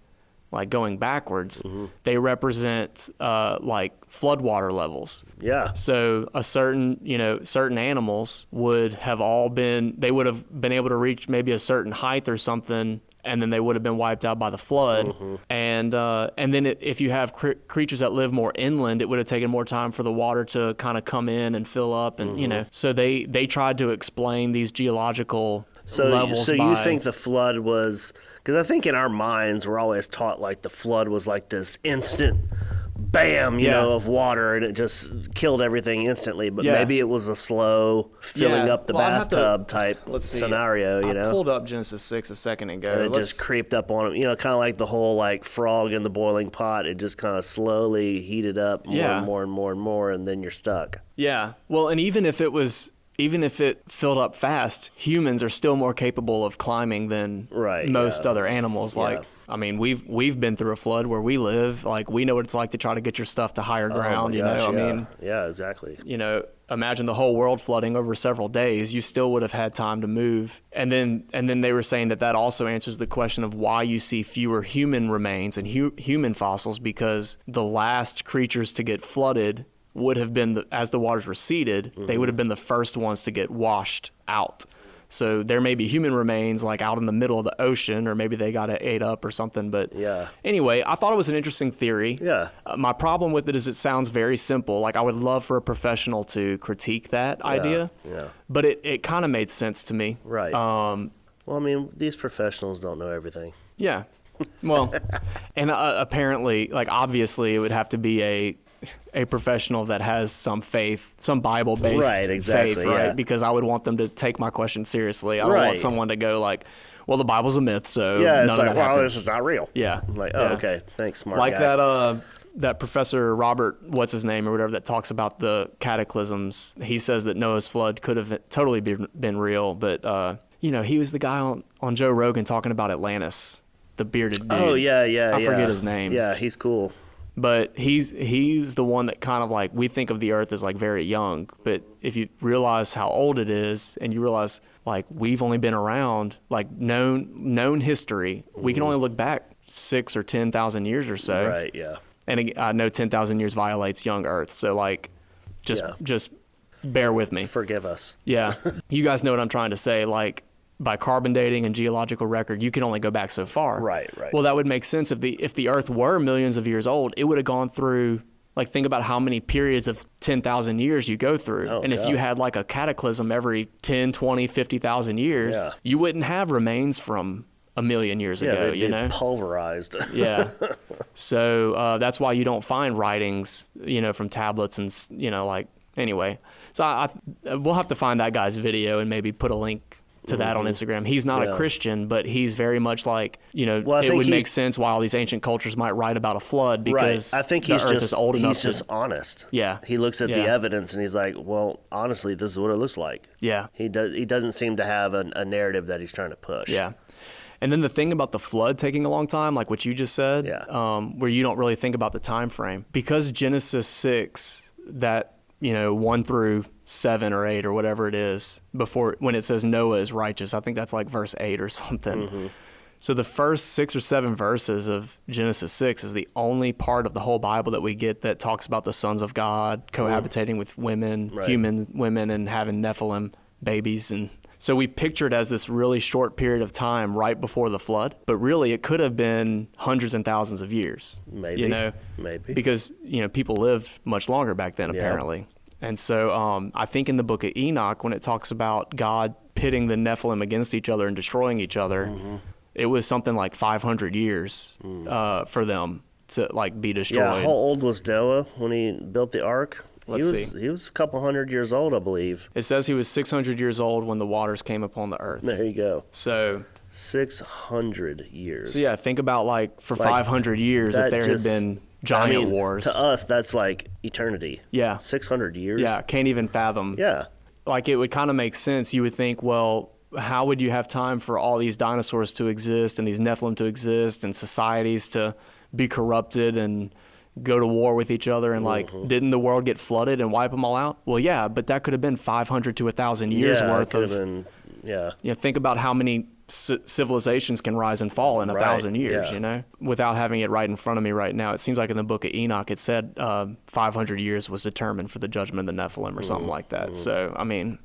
[SPEAKER 2] like going backwards. They represent like floodwater levels.
[SPEAKER 1] Yeah.
[SPEAKER 2] So a certain animals would have been able to reach maybe a certain height or something, and then they would have been wiped out by the flood. And then if you have creatures that live more inland, it would have taken more time for the water to kind of come in and fill up, and so they tried to explain these geological levels.
[SPEAKER 1] So you think the flood was, because I think in our minds we're always taught like the flood was like this instant bam, you
[SPEAKER 2] Yeah.
[SPEAKER 1] know, of water, and it just killed everything instantly. But
[SPEAKER 2] Yeah.
[SPEAKER 1] maybe it was a slow filling
[SPEAKER 2] Yeah.
[SPEAKER 1] up the
[SPEAKER 2] Well, I'd have to-
[SPEAKER 1] bathtub type
[SPEAKER 2] Let's see.
[SPEAKER 1] scenario, you
[SPEAKER 2] I
[SPEAKER 1] know?
[SPEAKER 2] pulled up Genesis 6 a second ago.
[SPEAKER 1] And it
[SPEAKER 2] Let's-
[SPEAKER 1] just creeped up on him, you know, kind of like the whole like frog in the boiling pot. It just kind of slowly heated up more
[SPEAKER 2] Yeah.
[SPEAKER 1] and more and more and more, and then you're stuck.
[SPEAKER 2] Yeah. Well, and even if it filled up fast, humans are still more capable of climbing than
[SPEAKER 1] Right,
[SPEAKER 2] most
[SPEAKER 1] yeah.
[SPEAKER 2] other animals.
[SPEAKER 1] Yeah.
[SPEAKER 2] Like, I mean, we've been through a flood where we live. Like, we know what it's like to try to get your stuff to higher ground.
[SPEAKER 1] Oh my gosh,
[SPEAKER 2] I
[SPEAKER 1] yeah.
[SPEAKER 2] mean,
[SPEAKER 1] Yeah, exactly.
[SPEAKER 2] imagine the whole world flooding over several days. You still would have had time to move. And then they were saying that also answers the question of why you see fewer human remains and human fossils, because the last creatures to get flooded would have been, as the waters receded, they would have been the first ones to get washed out. So there may be human remains like out in the middle of the ocean, or maybe they got ate up or something. But
[SPEAKER 1] Yeah.
[SPEAKER 2] anyway, I thought it was an interesting theory.
[SPEAKER 1] Yeah.
[SPEAKER 2] My problem with it is it sounds very simple. Like, I would love for a professional to critique that idea.
[SPEAKER 1] Yeah.
[SPEAKER 2] But it kind of made sense to me.
[SPEAKER 1] Right. Well, I mean, these professionals don't know everything.
[SPEAKER 2] Yeah. Well, and apparently, like, obviously, it would have to be a professional that has some faith, some Bible-based
[SPEAKER 1] Right, exactly,
[SPEAKER 2] faith, right?
[SPEAKER 1] yeah.
[SPEAKER 2] Because I would want them to take my question seriously. I don't want
[SPEAKER 1] Right.
[SPEAKER 2] someone to go like, well, the Bible's a myth, so
[SPEAKER 1] Yeah,
[SPEAKER 2] none
[SPEAKER 1] it's
[SPEAKER 2] of
[SPEAKER 1] like,
[SPEAKER 2] that
[SPEAKER 1] wow,
[SPEAKER 2] happened.
[SPEAKER 1] this is not real.
[SPEAKER 2] Yeah.
[SPEAKER 1] I'm like, oh,
[SPEAKER 2] Yeah.
[SPEAKER 1] okay, thanks, smart
[SPEAKER 2] Like
[SPEAKER 1] guy.
[SPEAKER 2] that Professor Robert, what's his name or whatever, that talks about the cataclysms. He says that Noah's flood could have totally been real, but he was the guy on Joe Rogan talking about Atlantis, the bearded dude.
[SPEAKER 1] Oh, yeah,
[SPEAKER 2] I forget his name.
[SPEAKER 1] Yeah, he's cool.
[SPEAKER 2] But he's the one that kind of like, we think of the earth as like very young, but if you realize how old it is, and you realize like we've only been around, like known history, we can only look back 6,000 or 10,000 years or so.
[SPEAKER 1] Right, yeah.
[SPEAKER 2] And I know 10,000 years violates young earth, so like just bear with me.
[SPEAKER 1] Forgive us.
[SPEAKER 2] Yeah. You guys know what I'm trying to say. Like, by carbon dating and geological record, you can only go back so far.
[SPEAKER 1] Right.
[SPEAKER 2] Well, that would make sense if the Earth were millions of years old. It would have gone through, like, think about how many periods of 10,000 years you go through.
[SPEAKER 1] Oh,
[SPEAKER 2] and if
[SPEAKER 1] God.
[SPEAKER 2] you had like a cataclysm every 10, 20, 50,000 years,
[SPEAKER 1] Yeah.
[SPEAKER 2] you wouldn't have remains from a million years
[SPEAKER 1] Yeah,
[SPEAKER 2] ago,
[SPEAKER 1] they'd
[SPEAKER 2] you
[SPEAKER 1] be
[SPEAKER 2] know?
[SPEAKER 1] pulverized.
[SPEAKER 2] Yeah. So that's why you don't find writings, from tablets and, like, anyway. So we'll have to find that guy's video and maybe put a link to that on Instagram. He's not
[SPEAKER 1] Yeah.
[SPEAKER 2] a Christian, but he's very much like,
[SPEAKER 1] Well, I
[SPEAKER 2] it
[SPEAKER 1] think
[SPEAKER 2] would make
[SPEAKER 1] he's-
[SPEAKER 2] sense why all these ancient cultures might write about a flood, because
[SPEAKER 1] Right. I think
[SPEAKER 2] the
[SPEAKER 1] he's
[SPEAKER 2] earth
[SPEAKER 1] just
[SPEAKER 2] is old enough
[SPEAKER 1] he's just honest.
[SPEAKER 2] Yeah.
[SPEAKER 1] He looks at the
[SPEAKER 2] Yeah.
[SPEAKER 1] evidence and he's like, well, honestly, this is what it looks like.
[SPEAKER 2] Yeah.
[SPEAKER 1] He doesn't seem to have a narrative that he's trying to push.
[SPEAKER 2] Yeah. And then the thing about the flood taking a long time, like what you just said,
[SPEAKER 1] Yeah.
[SPEAKER 2] where you don't really think about the time frame, because Genesis 6, that 1 through 7 or 8 or whatever it is, before, when it says Noah is righteous, I think that's like verse 8 or something. So the first 6 or 7 verses of Genesis 6 is the only part of the whole Bible that we get that talks about the sons of God cohabitating with women,
[SPEAKER 1] Right.
[SPEAKER 2] human women, and having Nephilim babies. And so we picture it as this really short period of time right before the flood, but really it could have been hundreds and thousands of years.
[SPEAKER 1] Maybe. Maybe.
[SPEAKER 2] Because, people lived much longer back then,
[SPEAKER 1] Yeah.
[SPEAKER 2] apparently. And so I think in the book of Enoch, when it talks about God pitting the Nephilim against each other and destroying each other, it was something like 500 years for them to like be destroyed.
[SPEAKER 1] Yeah, how old was Noah when he built the ark?
[SPEAKER 2] Let's see.
[SPEAKER 1] He was a couple hundred years old, I believe.
[SPEAKER 2] It says he was 600 years old when the waters came upon the earth.
[SPEAKER 1] There you go.
[SPEAKER 2] So
[SPEAKER 1] 600 years.
[SPEAKER 2] yeah, think about like for
[SPEAKER 1] Like,
[SPEAKER 2] 500 years if
[SPEAKER 1] that
[SPEAKER 2] there
[SPEAKER 1] just-
[SPEAKER 2] had been giant
[SPEAKER 1] I mean,
[SPEAKER 2] wars.
[SPEAKER 1] To us, that's like eternity.
[SPEAKER 2] Yeah.
[SPEAKER 1] 600 years.
[SPEAKER 2] Yeah, can't even fathom.
[SPEAKER 1] Yeah.
[SPEAKER 2] Like, it would kind of make sense. You would think, well, how would you have time for all these dinosaurs to exist and these Nephilim to exist and societies to be corrupted and go to war with each other? And like, didn't the world get flooded and wipe them all out? Well, yeah, but that could have been 500 to 1,000 years
[SPEAKER 1] Yeah, it
[SPEAKER 2] worth
[SPEAKER 1] could
[SPEAKER 2] of,
[SPEAKER 1] have been, yeah.
[SPEAKER 2] think about how many civilizations can rise and fall in a
[SPEAKER 1] Right,
[SPEAKER 2] 1,000 years,
[SPEAKER 1] yeah.
[SPEAKER 2] without having it right in front of me right now. It seems like in the book of Enoch, it said 500 years was determined for the judgment of the Nephilim or something like that. So, I mean,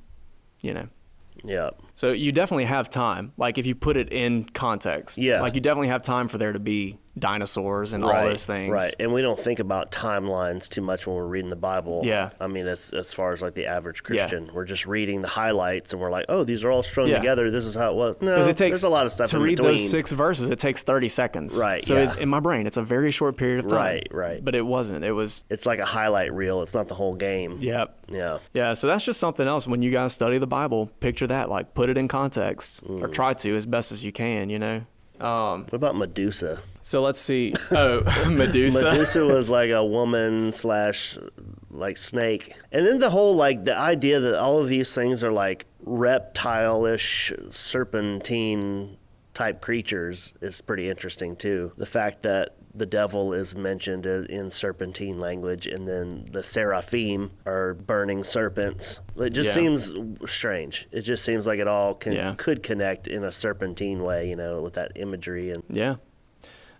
[SPEAKER 1] Yeah.
[SPEAKER 2] So you definitely have time. Like, if you put it in context.
[SPEAKER 1] Yeah.
[SPEAKER 2] Like, you definitely have time for there to be dinosaurs and all those things.
[SPEAKER 1] Right. And we don't think about timelines too much when we're reading the Bible.
[SPEAKER 2] Yeah.
[SPEAKER 1] I mean, as far as like the average Christian, we're just reading the highlights and we're like, oh, these are all strung together. This is how it was. No, there's a lot of stuff
[SPEAKER 2] to
[SPEAKER 1] in
[SPEAKER 2] read
[SPEAKER 1] between.
[SPEAKER 2] those 6 verses. It takes 30 seconds.
[SPEAKER 1] Right.
[SPEAKER 2] So in my brain, it's a very short period of time.
[SPEAKER 1] Right.
[SPEAKER 2] But it wasn't. It was.
[SPEAKER 1] It's like a highlight reel. It's not the whole game.
[SPEAKER 2] Yep.
[SPEAKER 1] Yeah.
[SPEAKER 2] Yeah. So that's just something else. When you guys study the Bible, picture that. Like, put it in context, or try to as best as you can. You know.
[SPEAKER 1] What about Medusa?
[SPEAKER 2] So let's see. Oh, Medusa.
[SPEAKER 1] Medusa was like a woman / like snake. And then the whole like the idea that all of these things are like reptile-ish, serpentine type creatures is pretty interesting too. The fact that the devil is mentioned in serpentine language, and then the seraphim are burning serpents. It just seems strange. It just seems like it all could connect in a serpentine way, you know, with that imagery. And
[SPEAKER 2] yeah.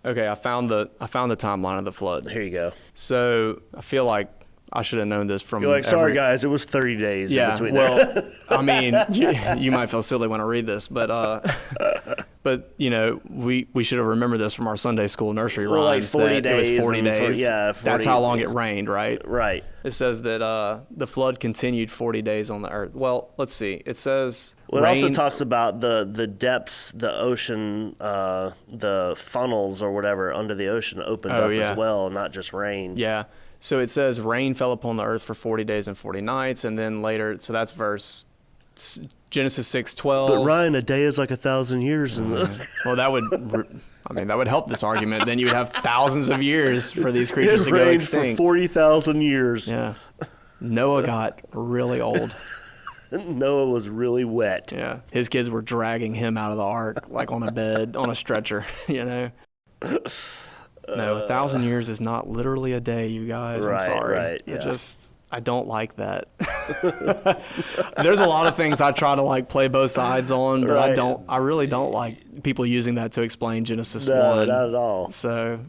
[SPEAKER 2] Okay, I found the timeline of the flood.
[SPEAKER 1] here you go.
[SPEAKER 2] So I feel like I should have known this from.
[SPEAKER 1] You're like, sorry guys, it was 30 days in between.
[SPEAKER 2] Well, I mean, you might feel silly when I read this, but you know, we should have remembered this from our Sunday school nursery rhymes.
[SPEAKER 1] Like 40
[SPEAKER 2] that
[SPEAKER 1] days.
[SPEAKER 2] It was 40 days.
[SPEAKER 1] 40,
[SPEAKER 2] that's how long it rained, right?
[SPEAKER 1] Right.
[SPEAKER 2] It says that the flood continued 40 days on the earth. Well, let's see. It says.
[SPEAKER 1] Well, it also talks about the depths, the ocean, the funnels or whatever under the ocean opened up as well, not just rain.
[SPEAKER 2] Yeah. So it says rain fell upon the earth for 40 days and 40 nights, and then later, so that's Genesis 6:12.
[SPEAKER 1] But Ryan, a day is like 1,000 years.
[SPEAKER 2] Well, that would help this argument. Then you would have thousands of years for these creatures to go extinct.
[SPEAKER 1] For 40,000 years.
[SPEAKER 2] Yeah. Noah got really old.
[SPEAKER 1] Noah was really wet.
[SPEAKER 2] Yeah. His kids were dragging him out of the ark, like on a bed, on a stretcher, you know? No, 1,000 years is not literally a day, you guys. I'm sorry.
[SPEAKER 1] Right, yeah.
[SPEAKER 2] I don't like that. There's a lot of things I try to like play both sides on, but I really don't like people using that to explain Genesis 1.
[SPEAKER 1] No, not at all.
[SPEAKER 2] So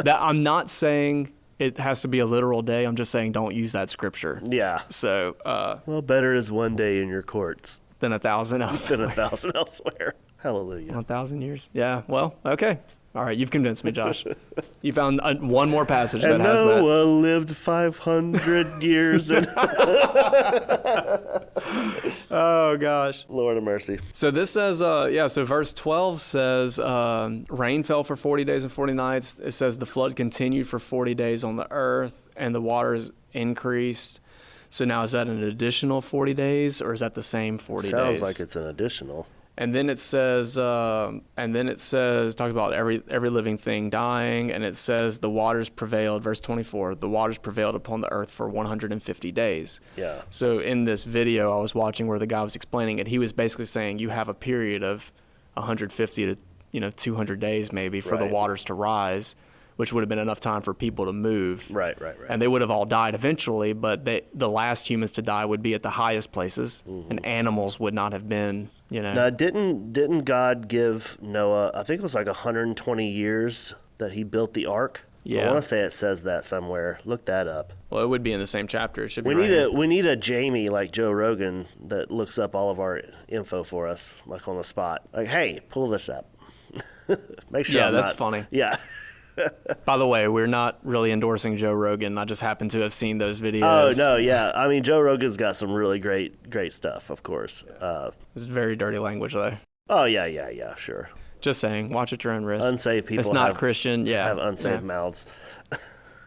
[SPEAKER 2] I'm not saying it has to be a literal day. I'm just saying don't use that scripture.
[SPEAKER 1] Yeah.
[SPEAKER 2] So
[SPEAKER 1] well, better is one day in your courts
[SPEAKER 2] than 1,000 elsewhere.
[SPEAKER 1] Than 1,000 elsewhere. Hallelujah.
[SPEAKER 2] 1,000 years. Yeah. Well, okay. All right, you've convinced me, Josh. You found one more passage that has that.
[SPEAKER 1] Noah lived 500 years.
[SPEAKER 2] Oh, gosh.
[SPEAKER 1] Lord of mercy.
[SPEAKER 2] So this says, so verse 12 says, rain fell for 40 days and 40 nights. It says the flood continued for 40 days on the earth, and the waters increased. So now is that an additional 40 days, or is that the same 40 days?
[SPEAKER 1] Sounds like it's an additional.
[SPEAKER 2] And then it says, talk about every living thing dying, and it says the waters prevailed, verse 24, the waters prevailed upon the earth for 150 days.
[SPEAKER 1] Yeah.
[SPEAKER 2] So in this video I was watching where the guy was explaining it, he was basically saying you have a period of 150 to 200 days maybe for the waters to rise, which would have been enough time for people to move. Right. And they would have all died eventually, but the last humans to die would be at the highest places, and animals would not have been,
[SPEAKER 1] Now, didn't God give Noah, I think it was like 120 years that he built the ark?
[SPEAKER 2] Yeah.
[SPEAKER 1] I want to say it says that somewhere. Look that up.
[SPEAKER 2] Well, it would be in the same chapter. It should be
[SPEAKER 1] we need a Jamie like Joe Rogan that looks up all of our info for us, like on the spot. Like, hey, pull this up. Make sure.
[SPEAKER 2] Yeah, that's funny.
[SPEAKER 1] Yeah.
[SPEAKER 2] By the way, we're not really endorsing Joe Rogan. I just happen to have seen those videos.
[SPEAKER 1] Oh, no, yeah. I mean, Joe Rogan's got some really great stuff, of course.
[SPEAKER 2] It's very dirty language, though.
[SPEAKER 1] Oh, yeah, sure.
[SPEAKER 2] Just saying, watch at your own risk.
[SPEAKER 1] Unsaved people
[SPEAKER 2] it's not Christian,
[SPEAKER 1] have unsaved mouths.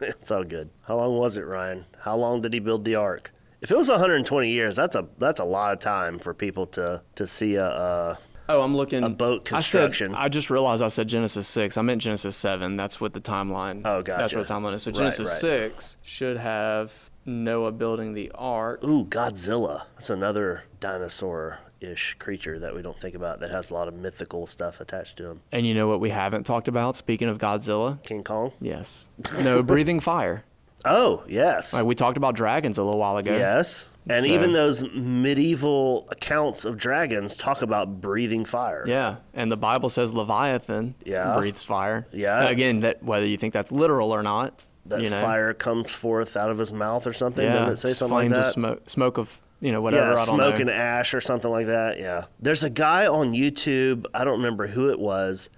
[SPEAKER 1] It's all good. How long was it, Ryan? How long did he build the ark? If it was 120 years, that's a lot of time for people to see a
[SPEAKER 2] I'm looking.
[SPEAKER 1] A boat construction.
[SPEAKER 2] I just realized I said Genesis 6. I meant Genesis 7. That's what the timeline.
[SPEAKER 1] Oh, gotcha.
[SPEAKER 2] That's what the timeline is. So Genesis 6 should have Noah building the ark.
[SPEAKER 1] Ooh, Godzilla. That's another dinosaur-ish creature that we don't think about that has a lot of mythical stuff attached to him.
[SPEAKER 2] And you know what we haven't talked about, speaking of Godzilla?
[SPEAKER 1] King Kong?
[SPEAKER 2] Yes. No, breathing fire.
[SPEAKER 1] Oh, yes.
[SPEAKER 2] Like we talked about dragons a little while ago.
[SPEAKER 1] Yes. And even those medieval accounts of dragons talk about breathing fire.
[SPEAKER 2] Yeah. And the Bible says Leviathan breathes fire.
[SPEAKER 1] Yeah.
[SPEAKER 2] Now, again, that whether you think that's literal or not.
[SPEAKER 1] That fire comes forth out of his mouth or something.
[SPEAKER 2] Yeah.
[SPEAKER 1] Doesn't it say something like that?
[SPEAKER 2] Flames of smoke of, whatever.
[SPEAKER 1] Yeah,
[SPEAKER 2] I don't know.
[SPEAKER 1] smoke and ash or something like that. Yeah. There's a guy on YouTube, I don't remember who it was,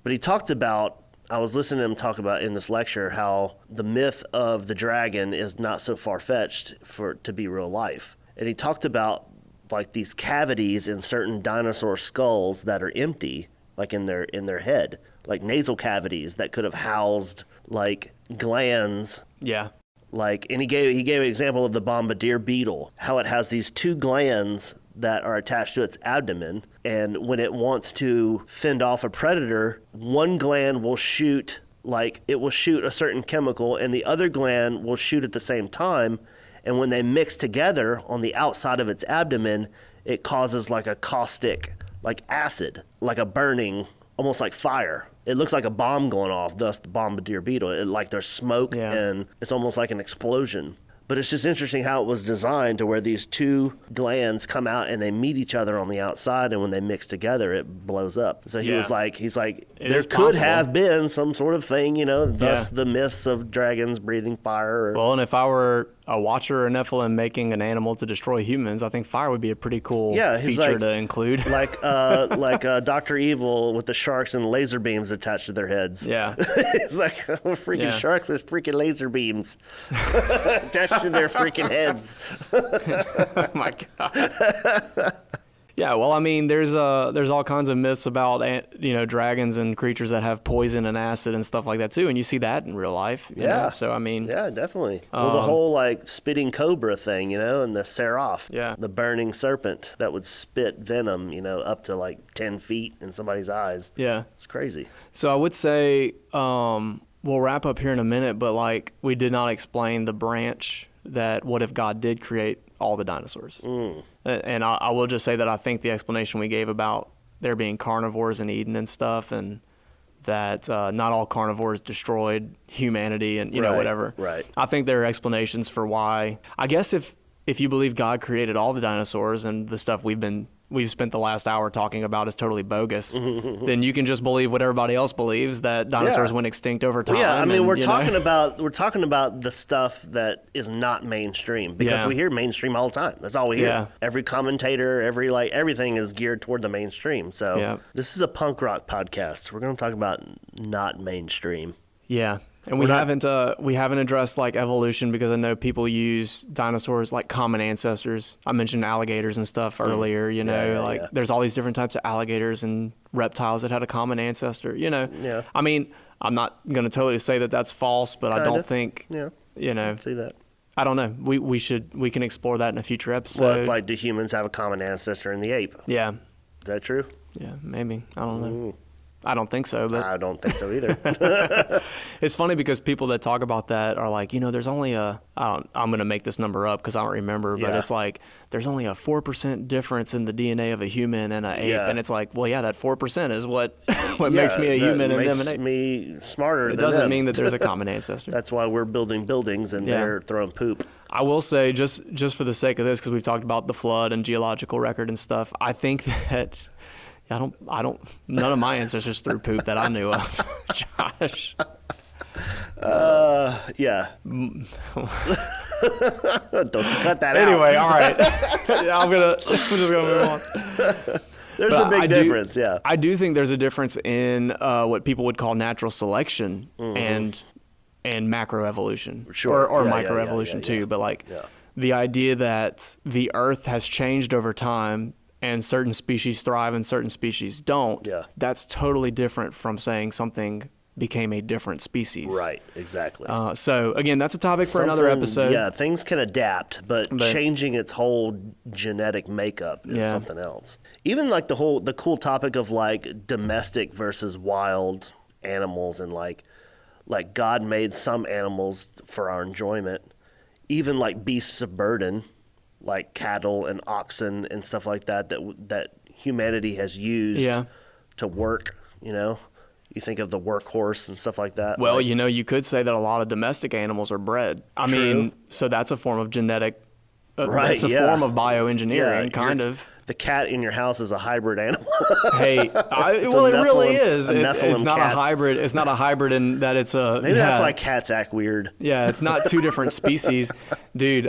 [SPEAKER 1] but he talked about I was listening to him talk about in this lecture how the myth of the dragon is not so far-fetched for to be real life. And he talked about like these cavities in certain dinosaur skulls that are empty, like in their head, like nasal cavities that could have housed like glands.
[SPEAKER 2] Yeah.
[SPEAKER 1] Like, and he gave an example of the bombardier beetle, how it has these two glands that are attached to its abdomen, and when it wants to fend off a predator, one gland will shoot a certain chemical, and the other gland will shoot at the same time, and when they mix together on the outside of its abdomen, it causes like a caustic, like acid, like a burning, almost like fire. It looks like a bomb going off, thus the bombardier beetle. Like there's smoke and it's almost like an explosion. But it's just interesting how it was designed to where these two glands come out and they meet each other on the outside, and when they mix together, it blows up. So he's like, there could have been some sort of thing, thus the myths of dragons breathing fire.
[SPEAKER 2] Well, and if I were a watcher or Nephilim making an animal to destroy humans, I think fire would be a pretty cool feature to include.
[SPEAKER 1] Like Dr. Evil with the sharks and laser beams attached to their heads.
[SPEAKER 2] Yeah.
[SPEAKER 1] It's like freaking sharks with freaking laser beams attached to their freaking heads.
[SPEAKER 2] Oh my God. Yeah, well, I mean, there's all kinds of myths about dragons and creatures that have poison and acid and stuff like that too, and you see that in real life. You know? So I mean,
[SPEAKER 1] yeah, definitely. Well, the whole like spitting cobra thing, and the seraph, the burning serpent that would spit venom, up to like 10 feet in somebody's eyes. Yeah, it's crazy.
[SPEAKER 2] So I would say we'll wrap up here in a minute, but like we did not explain the branch that what if God did create all the dinosaurs. And I will just say that I think the explanation we gave about there being carnivores in Eden and stuff, and that not all carnivores destroyed humanity and whatever.
[SPEAKER 1] Right.
[SPEAKER 2] I think there are explanations for why. I guess if you believe God created all the dinosaurs and the stuff we've spent the last hour talking about is totally bogus, then you can just believe what everybody else believes, that dinosaurs went extinct over time.
[SPEAKER 1] Well, yeah, I mean, we're talking about the stuff that is not mainstream, because we hear mainstream all the time. That's all we hear. Yeah. Every commentator, everything is geared toward the mainstream. So this is a punk rock podcast. We're going to talk about not mainstream.
[SPEAKER 2] Yeah. And we haven't addressed like evolution, because I know people use dinosaurs like common ancestors. I mentioned alligators and stuff earlier, there's all these different types of alligators and reptiles that had a common ancestor, Yeah. I mean, I'm not going to totally say that that's false, but I don't think,
[SPEAKER 1] see that.
[SPEAKER 2] I don't know. We can explore that in a future episode.
[SPEAKER 1] Well, it's like, do humans have a common ancestor in the ape?
[SPEAKER 2] Yeah.
[SPEAKER 1] Is that true?
[SPEAKER 2] Yeah, maybe. I don't know. I don't think so, but
[SPEAKER 1] I don't think so either.
[SPEAKER 2] It's funny because people that talk about that are like, there's only I'm going to make this number up because I don't remember, but it's like there's only a 4% difference in the DNA of a human and an ape, and it's like, well, yeah, that 4% is what makes me a human and them an ape.
[SPEAKER 1] Makes me smarter than them.
[SPEAKER 2] It doesn't mean that there's a common ancestor.
[SPEAKER 1] That's why we're building buildings and they're throwing poop.
[SPEAKER 2] I will say, just for the sake of this, because we've talked about the flood and geological record and stuff, I think that none of my ancestors threw poop that I knew of. Josh.
[SPEAKER 1] Yeah. Don't you cut that
[SPEAKER 2] anyway,
[SPEAKER 1] out.
[SPEAKER 2] All right. I'm just gonna move on.
[SPEAKER 1] There's a big difference,
[SPEAKER 2] I do think there's a difference in what people would call natural selection and macroevolution.
[SPEAKER 1] Sure.
[SPEAKER 2] Or microevolution too. But the idea that the Earth has changed over time and certain species thrive and certain species don't, that's totally different from saying something became a different species.
[SPEAKER 1] Right, exactly.
[SPEAKER 2] So, again, that's a topic for another episode.
[SPEAKER 1] Yeah, things can adapt, but changing its whole genetic makeup is something else. Even like the cool topic of like domestic versus wild animals, and like God made some animals for our enjoyment, even like beasts of burden, like cattle and oxen and stuff like that humanity has used to work, You think of the workhorse and stuff like that.
[SPEAKER 2] Well, you could say that a lot of domestic animals are bred. I mean, so that's a form of genetic, that's a form of bioengineering, kind of.
[SPEAKER 1] The cat in your house is a hybrid animal.
[SPEAKER 2] Hey, it really is. It's not
[SPEAKER 1] cat.
[SPEAKER 2] A hybrid. It's not a hybrid in that it's a.
[SPEAKER 1] Maybe that's why cats act weird.
[SPEAKER 2] Yeah, it's not two different species, dude.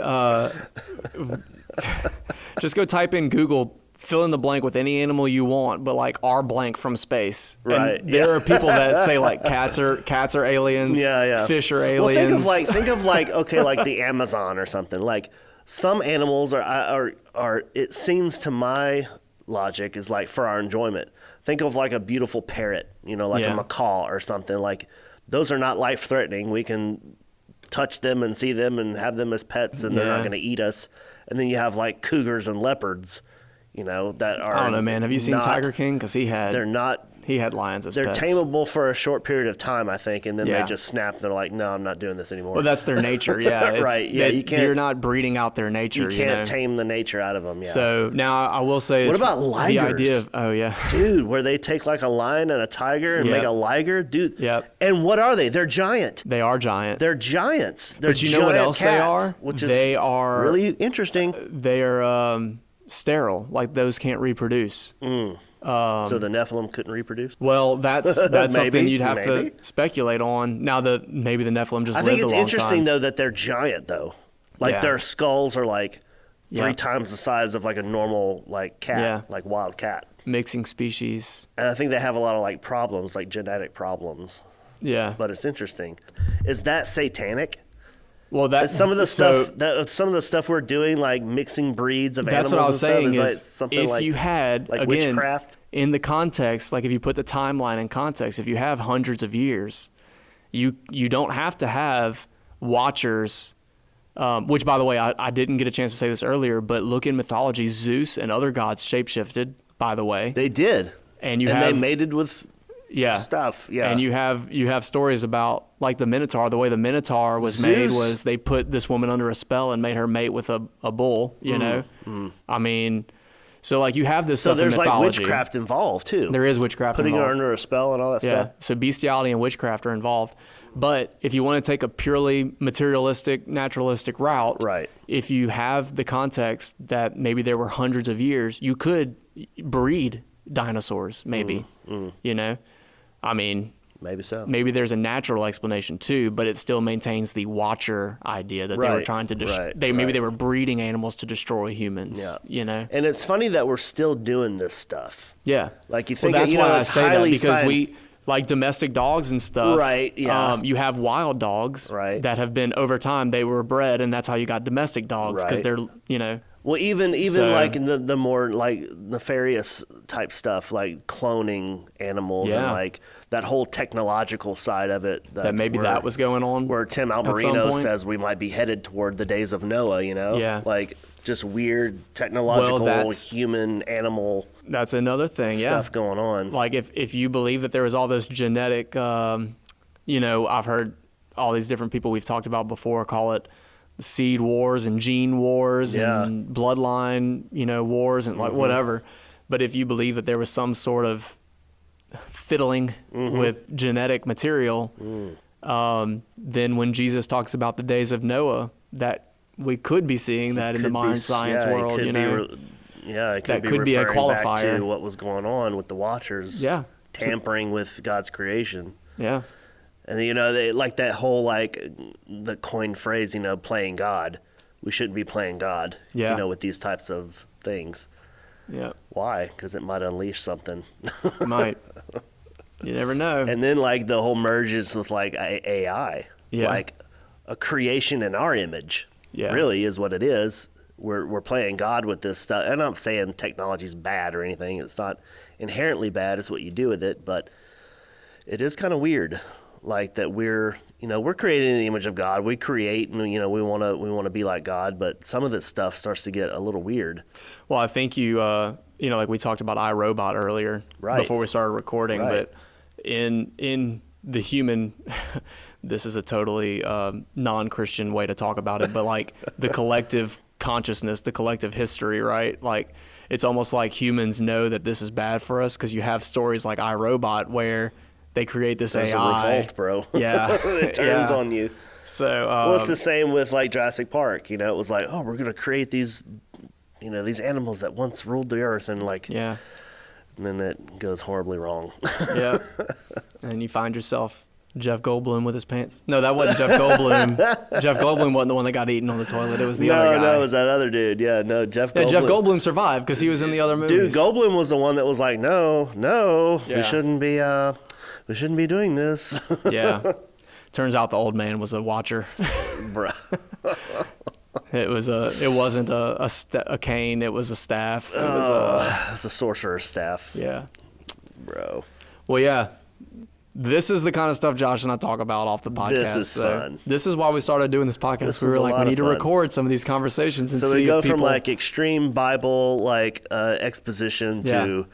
[SPEAKER 2] Just go type in Google fill in the blank with any animal you want, but like our blank from space.
[SPEAKER 1] Right.
[SPEAKER 2] And there are people that say like cats are aliens.
[SPEAKER 1] Yeah.
[SPEAKER 2] Fish are
[SPEAKER 1] Well,
[SPEAKER 2] aliens.
[SPEAKER 1] think of like okay, like the Amazon or something. Like some animals are it seems to my logic is like for our enjoyment. Think of like a beautiful parrot, like a macaw or something. Like those are not life threatening. We can touch them and see them and have them as pets, and they're not going to eat us. And then you have like cougars and leopards, that are.
[SPEAKER 2] I don't know, man. Have you seen Tiger King? Because he had lions as
[SPEAKER 1] They're
[SPEAKER 2] pets.
[SPEAKER 1] tameable for a short period of time, I think, and then they just snap. They're like, no, I'm not doing this anymore.
[SPEAKER 2] Well, that's their nature, yeah.
[SPEAKER 1] Right, yeah.
[SPEAKER 2] You're not breeding out their nature.
[SPEAKER 1] You can't tame the nature out of them, yeah.
[SPEAKER 2] So now I will say,
[SPEAKER 1] what about ligers?
[SPEAKER 2] The idea of, oh yeah,
[SPEAKER 1] dude, where they take like a lion and a tiger and make a liger, dude.
[SPEAKER 2] Yep.
[SPEAKER 1] And what are they? They're giant.
[SPEAKER 2] They are giant.
[SPEAKER 1] They're giants. They're
[SPEAKER 2] but you know what else
[SPEAKER 1] cats,
[SPEAKER 2] they are?
[SPEAKER 1] Which is
[SPEAKER 2] they are
[SPEAKER 1] really interesting.
[SPEAKER 2] They are sterile. Like those can't reproduce.
[SPEAKER 1] So the Nephilim couldn't reproduce?
[SPEAKER 2] Well, that's something you'd have
[SPEAKER 1] maybe.
[SPEAKER 2] to speculate on. Now maybe the Nephilim just
[SPEAKER 1] I
[SPEAKER 2] lived
[SPEAKER 1] think
[SPEAKER 2] a
[SPEAKER 1] it's
[SPEAKER 2] long
[SPEAKER 1] interesting
[SPEAKER 2] time.
[SPEAKER 1] though that they're giant though. Like their skulls are like 3 times the size of like a normal like cat, like wild cat.
[SPEAKER 2] Mixing species.
[SPEAKER 1] And I think they have a lot of like problems, like genetic problems.
[SPEAKER 2] Yeah.
[SPEAKER 1] But it's interesting. Is that satanic?
[SPEAKER 2] Well, that's
[SPEAKER 1] some of the stuff we're doing, like mixing breeds of animals.
[SPEAKER 2] That's what I was saying.
[SPEAKER 1] Is
[SPEAKER 2] Is
[SPEAKER 1] like something
[SPEAKER 2] if
[SPEAKER 1] like
[SPEAKER 2] you had
[SPEAKER 1] like
[SPEAKER 2] again,
[SPEAKER 1] witchcraft
[SPEAKER 2] in the context, like if you put the timeline in context, if you have hundreds of years, you don't have to have watchers. Which, by the way, I didn't get a chance to say this earlier, but look in mythology, Zeus and other gods shapeshifted. By the way,
[SPEAKER 1] they did,
[SPEAKER 2] and
[SPEAKER 1] they mated with. Stuff,
[SPEAKER 2] And you have stories about like the Minotaur. The way the Minotaur was made was they put this woman under a spell and made her mate with a bull. I mean, so like you have this stuff in mythology.
[SPEAKER 1] So there's like witchcraft involved too.
[SPEAKER 2] There is witchcraft
[SPEAKER 1] putting
[SPEAKER 2] involved.
[SPEAKER 1] her under a spell and all that stuff.
[SPEAKER 2] So bestiality and witchcraft are involved. But if you want to take a purely materialistic, naturalistic route,
[SPEAKER 1] right.
[SPEAKER 2] If you have the context that maybe there were hundreds of years, you could breed dinosaurs. Maybe I mean,
[SPEAKER 1] maybe so.
[SPEAKER 2] Maybe there's a natural explanation too, but it still maintains the watcher idea that they were trying to maybe they were breeding animals to destroy humans.
[SPEAKER 1] And it's funny that we're still doing this stuff.
[SPEAKER 2] Yeah,
[SPEAKER 1] like you think
[SPEAKER 2] that's why I
[SPEAKER 1] it's
[SPEAKER 2] say that because
[SPEAKER 1] we
[SPEAKER 2] like domestic dogs and stuff.
[SPEAKER 1] Right. Yeah.
[SPEAKER 2] You have wild dogs.
[SPEAKER 1] Right.
[SPEAKER 2] That have been over time they were bred, and that's how you got domestic dogs because they're
[SPEAKER 1] Well, even like in the more like nefarious type stuff, like cloning animals and like that whole technological side of it.
[SPEAKER 2] That maybe that was going on.
[SPEAKER 1] Where Tim Alberino says we might be headed toward the days of Noah,
[SPEAKER 2] Yeah.
[SPEAKER 1] Like just weird technological human animal.
[SPEAKER 2] That's another thing,
[SPEAKER 1] stuff going on.
[SPEAKER 2] Like if you believe that there was all this genetic, I've heard all these different people we've talked about before call it seed wars and gene wars and bloodline, wars and like whatever. But if you believe that there was some sort of fiddling with genetic material, then when Jesus talks about the days of Noah, that we could be seeing that in the modern science world,
[SPEAKER 1] it could be a qualifier back to what was going on with the Watchers, tampering with God's creation.
[SPEAKER 2] Yeah.
[SPEAKER 1] And they like that whole like the coined phrase, playing God. We shouldn't be playing God, with these types of things.
[SPEAKER 2] Yeah.
[SPEAKER 1] Why? Because it might unleash something.
[SPEAKER 2] It might. You never know.
[SPEAKER 1] And then like the whole merges with like AI, like a creation in our image. Really is what it is. We're playing God with this stuff. And I'm not saying technology's bad or anything. It's not inherently bad. It's what you do with it. But it is kind of weird. Like that we're created in the image of God. We create and, we want to be like God, but some of this stuff starts to get a little weird.
[SPEAKER 2] Well, I think like we talked about iRobot earlier before we started recording, but in the human, this is a totally non-Christian way to talk about it, but like the collective consciousness, the collective history, right? Like it's almost like humans know that this is bad for us because you have stories like iRobot where they create this
[SPEAKER 1] There's
[SPEAKER 2] AI.
[SPEAKER 1] a revolt, bro.
[SPEAKER 2] Yeah.
[SPEAKER 1] It turns on you.
[SPEAKER 2] So,
[SPEAKER 1] it's the same with like Jurassic Park. It was like, oh, we're going to create these, these animals that once ruled the earth and like,
[SPEAKER 2] and
[SPEAKER 1] then it goes horribly wrong.
[SPEAKER 2] And you find yourself Jeff Goldblum with his pants. No, that wasn't Jeff Goldblum. Jeff Goldblum wasn't the one that got eaten on the toilet. It was the other guy.
[SPEAKER 1] No, it was that other dude. Yeah, no, Jeff Goldblum.
[SPEAKER 2] Yeah, Jeff Goldblum survived because he was in the other movies.
[SPEAKER 1] Dude, Goldblum was the one that was like, no,
[SPEAKER 2] Yeah.
[SPEAKER 1] we shouldn't be doing this.
[SPEAKER 2] Yeah. Turns out the old man was a watcher.
[SPEAKER 1] Bruh.
[SPEAKER 2] It wasn't a cane. It was a staff. It was
[SPEAKER 1] It's a sorcerer's staff.
[SPEAKER 2] yeah.
[SPEAKER 1] Bro.
[SPEAKER 2] Well, yeah. This is the kind of stuff Josh and I talk about off the podcast.
[SPEAKER 1] This is fun.
[SPEAKER 2] This is why we started doing this podcast.
[SPEAKER 1] This
[SPEAKER 2] We
[SPEAKER 1] was
[SPEAKER 2] were
[SPEAKER 1] a
[SPEAKER 2] like,
[SPEAKER 1] lot
[SPEAKER 2] we
[SPEAKER 1] of
[SPEAKER 2] need to
[SPEAKER 1] fun.
[SPEAKER 2] record some of these conversations and
[SPEAKER 1] So
[SPEAKER 2] see
[SPEAKER 1] we go
[SPEAKER 2] if people...
[SPEAKER 1] from like extreme Bible exposition to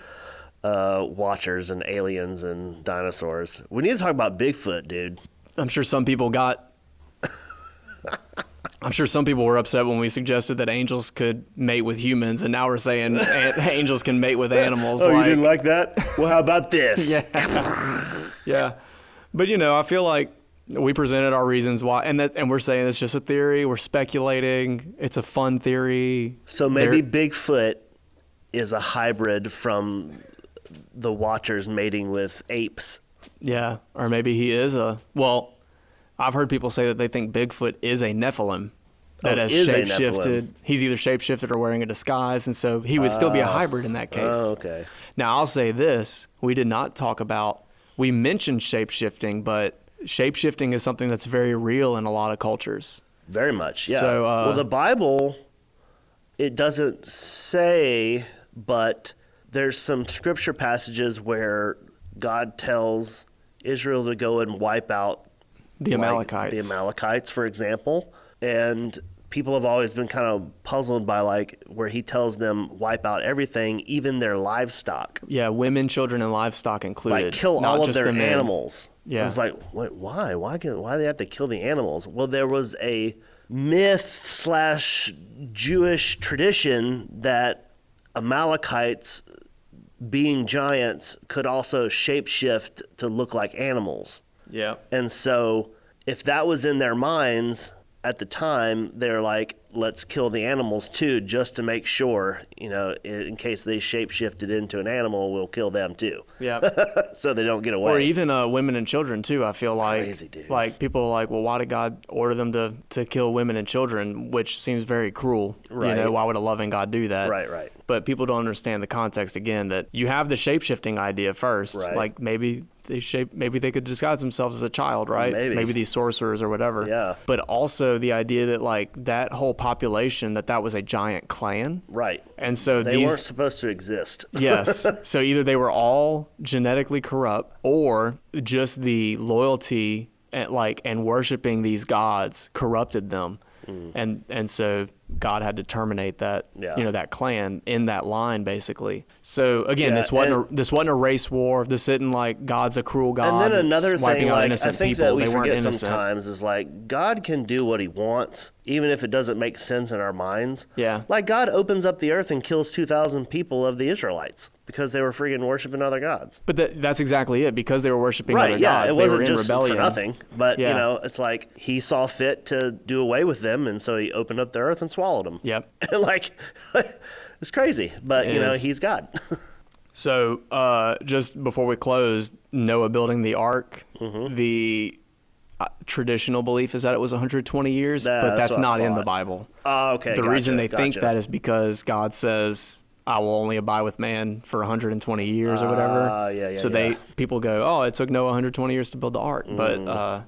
[SPEAKER 1] watchers and aliens and dinosaurs. We need to talk about Bigfoot, dude.
[SPEAKER 2] I'm sure some people were upset when we suggested that angels could mate with humans, and now we're saying angels can mate with animals.
[SPEAKER 1] Oh, you didn't like that? Well, how about this?
[SPEAKER 2] Yeah. But I feel like we presented our reasons why, and we're saying it's just a theory. We're speculating. It's a fun theory.
[SPEAKER 1] So maybe Bigfoot is a hybrid from the watchers mating with apes.
[SPEAKER 2] Yeah, or maybe he is I've heard people say that they think Bigfoot is a Nephilim that has
[SPEAKER 1] is a
[SPEAKER 2] shapeshifted.
[SPEAKER 1] Nephilim.
[SPEAKER 2] He's either shapeshifted or wearing a disguise, and so he would still be a hybrid in that case.
[SPEAKER 1] Oh, okay.
[SPEAKER 2] Now, I'll say this. We did not talk about, we mentioned shapeshifting, but shapeshifting is something that's very real in a lot of cultures.
[SPEAKER 1] Very much, yeah.
[SPEAKER 2] So,
[SPEAKER 1] well, the Bible, it doesn't say, but there's some scripture passages where God tells Israel to go and wipe out
[SPEAKER 2] The Amalekites.
[SPEAKER 1] The Amalekites, for example. And people have always been kind of puzzled by like where he tells them wipe out everything, even their livestock.
[SPEAKER 2] Yeah, women, children, and livestock included.
[SPEAKER 1] Like kill
[SPEAKER 2] not
[SPEAKER 1] all of
[SPEAKER 2] just
[SPEAKER 1] their
[SPEAKER 2] the men.
[SPEAKER 1] animals.
[SPEAKER 2] Yeah.
[SPEAKER 1] It's like, wait, why? Why do they have to kill the animals? Well, there was a myth/Jewish tradition that Amalekites, being giants, could also shapeshift to look like animals.
[SPEAKER 2] Yeah.
[SPEAKER 1] And so if that was in their minds at the time, they're like, let's kill the animals too, just to make sure, in case they shapeshifted into an animal, we'll kill them too.
[SPEAKER 2] Yeah.
[SPEAKER 1] So they don't get away.
[SPEAKER 2] Or even women and children too. I feel like
[SPEAKER 1] Crazy, dude.
[SPEAKER 2] Like people are like, well, why did God order them to kill women and children? Which seems very cruel.
[SPEAKER 1] Right.
[SPEAKER 2] Why would a loving God do that?
[SPEAKER 1] Right.
[SPEAKER 2] But people don't understand the context again, that you have the shape-shifting idea first.
[SPEAKER 1] Right.
[SPEAKER 2] Like maybe they could disguise themselves as a child, right?
[SPEAKER 1] Maybe
[SPEAKER 2] these sorcerers or whatever.
[SPEAKER 1] Yeah.
[SPEAKER 2] But also the idea that like that whole population, that was a giant clan.
[SPEAKER 1] Right.
[SPEAKER 2] And so
[SPEAKER 1] They weren't supposed to exist.
[SPEAKER 2] Yes. So either they were all genetically corrupt, or just the loyalty and worshiping these gods corrupted them. And so God had to terminate that, that clan in that line, basically. So again, this wasn't a race war. This isn't like God's a cruel God.
[SPEAKER 1] And then another
[SPEAKER 2] wiping
[SPEAKER 1] thing,
[SPEAKER 2] out
[SPEAKER 1] like, I
[SPEAKER 2] innocent
[SPEAKER 1] think
[SPEAKER 2] people.
[SPEAKER 1] that we
[SPEAKER 2] They weren't
[SPEAKER 1] forget
[SPEAKER 2] innocent.
[SPEAKER 1] sometimes is like God can do what he wants, even if it doesn't make sense in our minds.
[SPEAKER 2] Yeah.
[SPEAKER 1] Like God opens up the earth and kills 2,000 people of the Israelites because they were freaking worshiping other gods.
[SPEAKER 2] But that's exactly it. Because they were worshiping other
[SPEAKER 1] Right,
[SPEAKER 2] gods,
[SPEAKER 1] it
[SPEAKER 2] they
[SPEAKER 1] wasn't
[SPEAKER 2] were in
[SPEAKER 1] just
[SPEAKER 2] rebellion.
[SPEAKER 1] for nothing. But,
[SPEAKER 2] Yeah.
[SPEAKER 1] it's like he saw fit to do away with them, and so he opened up the earth and swallowed them.
[SPEAKER 2] Yep.
[SPEAKER 1] Like, it's crazy. But,
[SPEAKER 2] It is.
[SPEAKER 1] he's God.
[SPEAKER 2] So just before we close, Noah building the ark, the traditional belief is that it was 120 years, but that's
[SPEAKER 1] what I
[SPEAKER 2] not in the
[SPEAKER 1] thought.
[SPEAKER 2] Bible.
[SPEAKER 1] Oh, okay.
[SPEAKER 2] The reason they think
[SPEAKER 1] gotcha.
[SPEAKER 2] that is because God says, I will only abide with man for 120 years or whatever.
[SPEAKER 1] Yeah,
[SPEAKER 2] so
[SPEAKER 1] yeah.
[SPEAKER 2] people go, oh, it took Noah 120 years to build the ark, but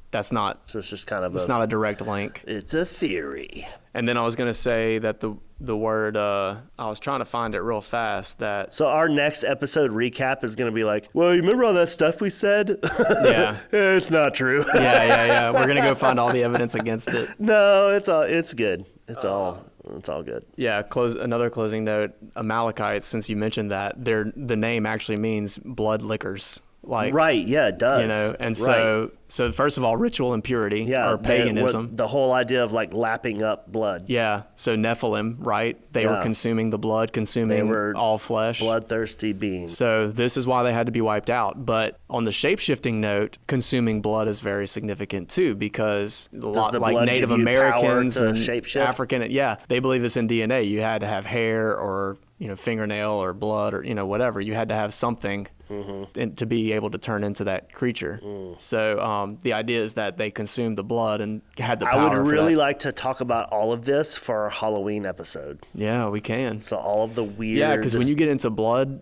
[SPEAKER 2] that's not.
[SPEAKER 1] So it's just kind of
[SPEAKER 2] It's not a direct link.
[SPEAKER 1] It's a theory.
[SPEAKER 2] And then I was gonna say that the word I was trying to find it real fast. That
[SPEAKER 1] So our next episode recap is going to be like, well, you remember all that stuff we said?
[SPEAKER 2] yeah.
[SPEAKER 1] It's not true.
[SPEAKER 2] Yeah. We're gonna go find all the evidence against it.
[SPEAKER 1] No, it's good. It's all good.
[SPEAKER 2] Yeah, another closing note. Amalekites, since you mentioned that, the name actually means blood lickers. Like,
[SPEAKER 1] Right, yeah, it does.
[SPEAKER 2] And
[SPEAKER 1] Right.
[SPEAKER 2] so first of all, ritual impurity
[SPEAKER 1] yeah,
[SPEAKER 2] or paganism.
[SPEAKER 1] the whole idea of like lapping up blood.
[SPEAKER 2] Yeah, so Nephilim, right? They were
[SPEAKER 1] Yeah.
[SPEAKER 2] consuming the blood, consuming
[SPEAKER 1] were
[SPEAKER 2] all flesh.
[SPEAKER 1] Bloodthirsty beings.
[SPEAKER 2] So this is why they had to be wiped out. But on the shape-shifting note, consuming blood is very significant too, because a lot
[SPEAKER 1] the
[SPEAKER 2] like
[SPEAKER 1] blood
[SPEAKER 2] Native
[SPEAKER 1] give you power
[SPEAKER 2] Americans
[SPEAKER 1] to
[SPEAKER 2] and
[SPEAKER 1] shapeshift?
[SPEAKER 2] African, they believe it's in DNA. You had to have hair or fingernail or blood or whatever. You had to have something and to be able to turn into that creature. So the idea is that they consumed the blood and had the power.
[SPEAKER 1] I would
[SPEAKER 2] for
[SPEAKER 1] really
[SPEAKER 2] that.
[SPEAKER 1] like to talk about all of this for our Halloween episode.
[SPEAKER 2] Yeah, we can.
[SPEAKER 1] So all of the weird.
[SPEAKER 2] Yeah, because when you get into blood